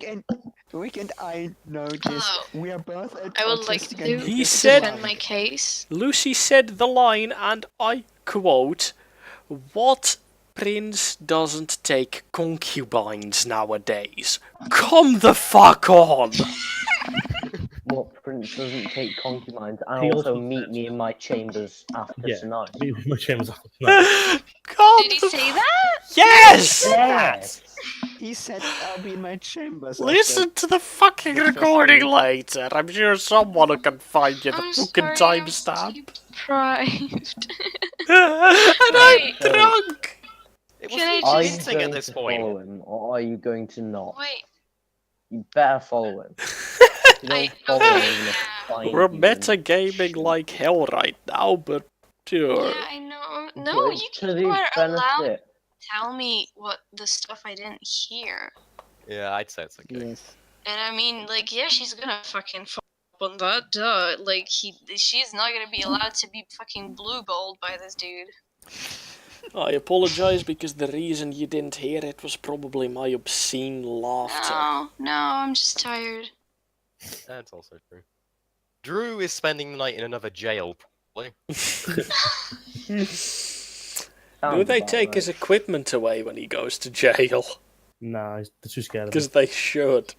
Rick and I know this. Oh. We are both I would like autistic to and He you said- defend my case. Lucy said the line, and I quote, "What prince doesn't take concubines nowadays? Come the fuck on!" What prince doesn't take concubines and He also also meet said- me in my chambers after Yeah. tonight? My chambers after tonight. Come Did he the say that? Yes! Yes! He said I'll be in my chambers. Listen to the fucking recording later. I'm sure someone can find you the I'm fucking sorry, I'm timestamp. deprived. And I'm Wait. drunk. It Can was I Are just- you hinting at going this to point. follow him, or are you going to not? Wait, You better follow him. If you don't follow him, he's gonna find We're you metagaming like hell right now, but sure. yeah, I know. But No, it's you to people the are allowed to benefit. tell me what the stuff I didn't hear. Yeah, I'd say it's okay. Yes. And I mean, like, yeah, she's gonna fucking fuck up on that, duh. Like, she's not gonna be allowed to be fucking blue-balled by this dude. I apologize because the reason you didn't hear it was probably my obscene laughter. No, I'm just tired. That's also true. Drew is spending the night in another jail, probably. Do Sounds they about take his right. equipment away when he goes to jail? Nah, they're too scared of Because him. they should.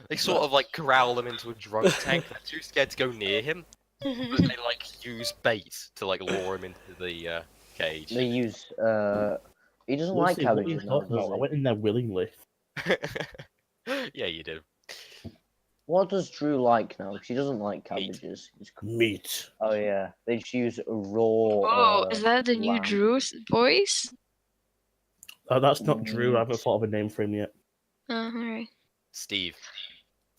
They sort of like corral him into a drug tank. They're too scared to go near him, but they like use bait to like lure him into the cage. They use he doesn't like Lucy, what are you cabbages now, talking about? I does went in there willingly. Yeah, you do. he? What does Drew like now? She doesn't like cabbages. Meat. Oh yeah, they just use raw. Oh, is that the new lamb. Drew's voice? That's not Drew. I haven't thought of a name for him yet. Alright. Steve.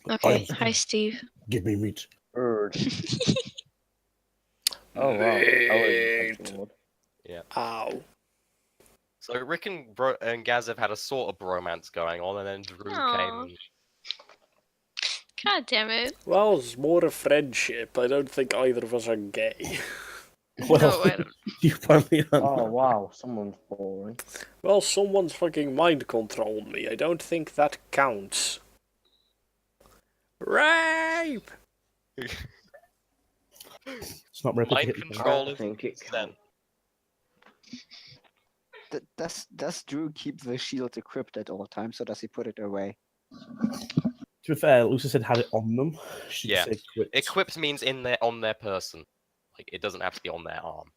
Okay, am hi Steve. Give me meat. Bird. Oh wow. Meat. Ow. So Rick and Gaz have had a sort of bromance going on, and then Drew Aw. came. And... God damn it. Well, it's more a friendship. I don't think either of us are gay. Well, No, I don't. you apparently are. Oh wow, someone's boring. Well, someone's fucking mind controlled me. I don't think that counts. Rape! It's not replicated. Mind control I is think it then. Does Drew keep the shield equipped at all times, or does he put it away? To be fair, Lucy said had it on them. She Yeah. said equipped. Equipped means on their person. Like it doesn't have to be on their arm.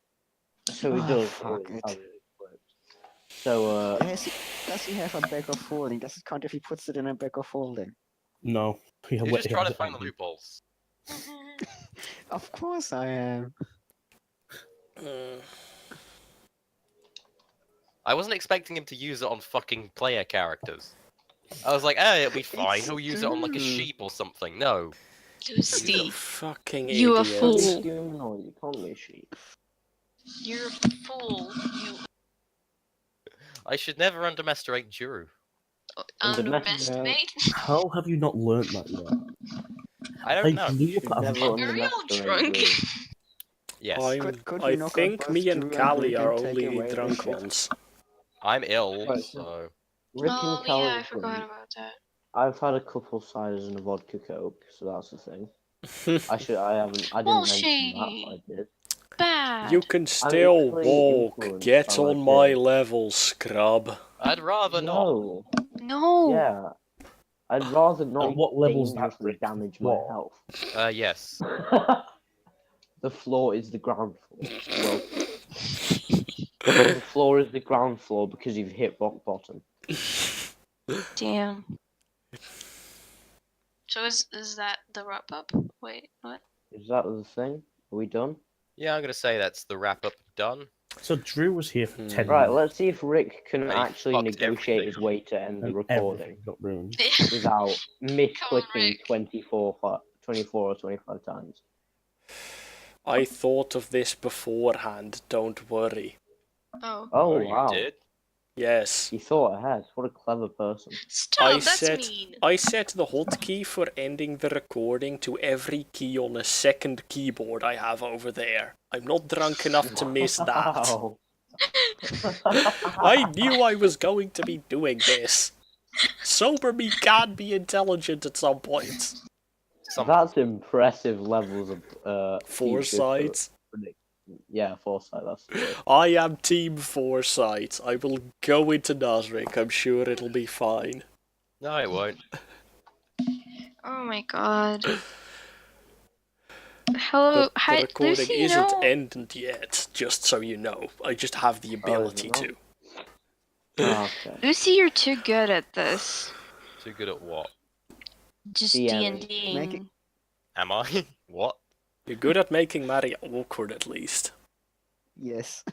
So he Ah, does. fuck always it. have it equipped. So Does he have a bag of holding? Does it count if he puts it in a bag of holding? No. He You're he just trying has to it find the on him. loopholes. Of course I am. I wasn't expecting him to use it on fucking player characters. I was like, it'll be fine. It's He'll use it on like a true. sheep or something. No. You Steve, fucking You a idiot. fool. it's humanoid. You can't be a sheep. you're a fool. You I should never underestimate Drew. underestimate. How have you not learnt that yet? I I don't know. blew Should up at never You're real underestimate drunk. Drew. Yes. Could I we knock out think both me Drew and and Callie Rick are and take only away the the drunk shit? ones. I'm ill, Right. so Rick Oh and Callie yeah, I have forgot been- about that. I've had a couple ciders and a vodka coke, so that's the thing. I didn't mention that. Bullshit. I did. Bad. You can still equally walk. influenced Get by on my my dick. level, scrub. I'd rather not. No. No. Yeah. I'd rather not And what level's that, dangerously Rick? damage my What? health. Yes. The floor is the ground floor. Well, the floor is the ground floor because you've hit rock bottom. Damn. So is that the wrap up? Wait, what? Is that the thing? Are we done? Yeah, I'm gonna say that's the wrap up done. So Drew was here for 10 Right, minutes. let's see if Rick can But he actually fucked negotiate everything his way to end the And recording everything got ruined. without misclicking Rick. 24 or 25 times. I thought of this beforehand, don't worry. Oh. Oh, you wow. did? Yes. He thought ahead. What a clever person. Stop, that's mean. I set the hotkey for ending the recording to every key on a second keyboard I have over there. I'm not drunk enough to miss that. Wow. I knew I was going to be doing this. Sober me can be intelligent at some point. That's impressive levels of future Foresight. predict- Yeah, foresight. That's the word. I am Team Foresight. I will go into Nasrik. I'm sure it'll be fine. No, it won't. Oh my god. Hello, The hi, recording Lucy, isn't no? ended yet, just so you know. I just have the ability not? to. Okay. Lucy, you're too good at this. Too good at what? Just DMing. D&D. Make it- Am I? What? You're good at making Maddie awkward, at least. Yes.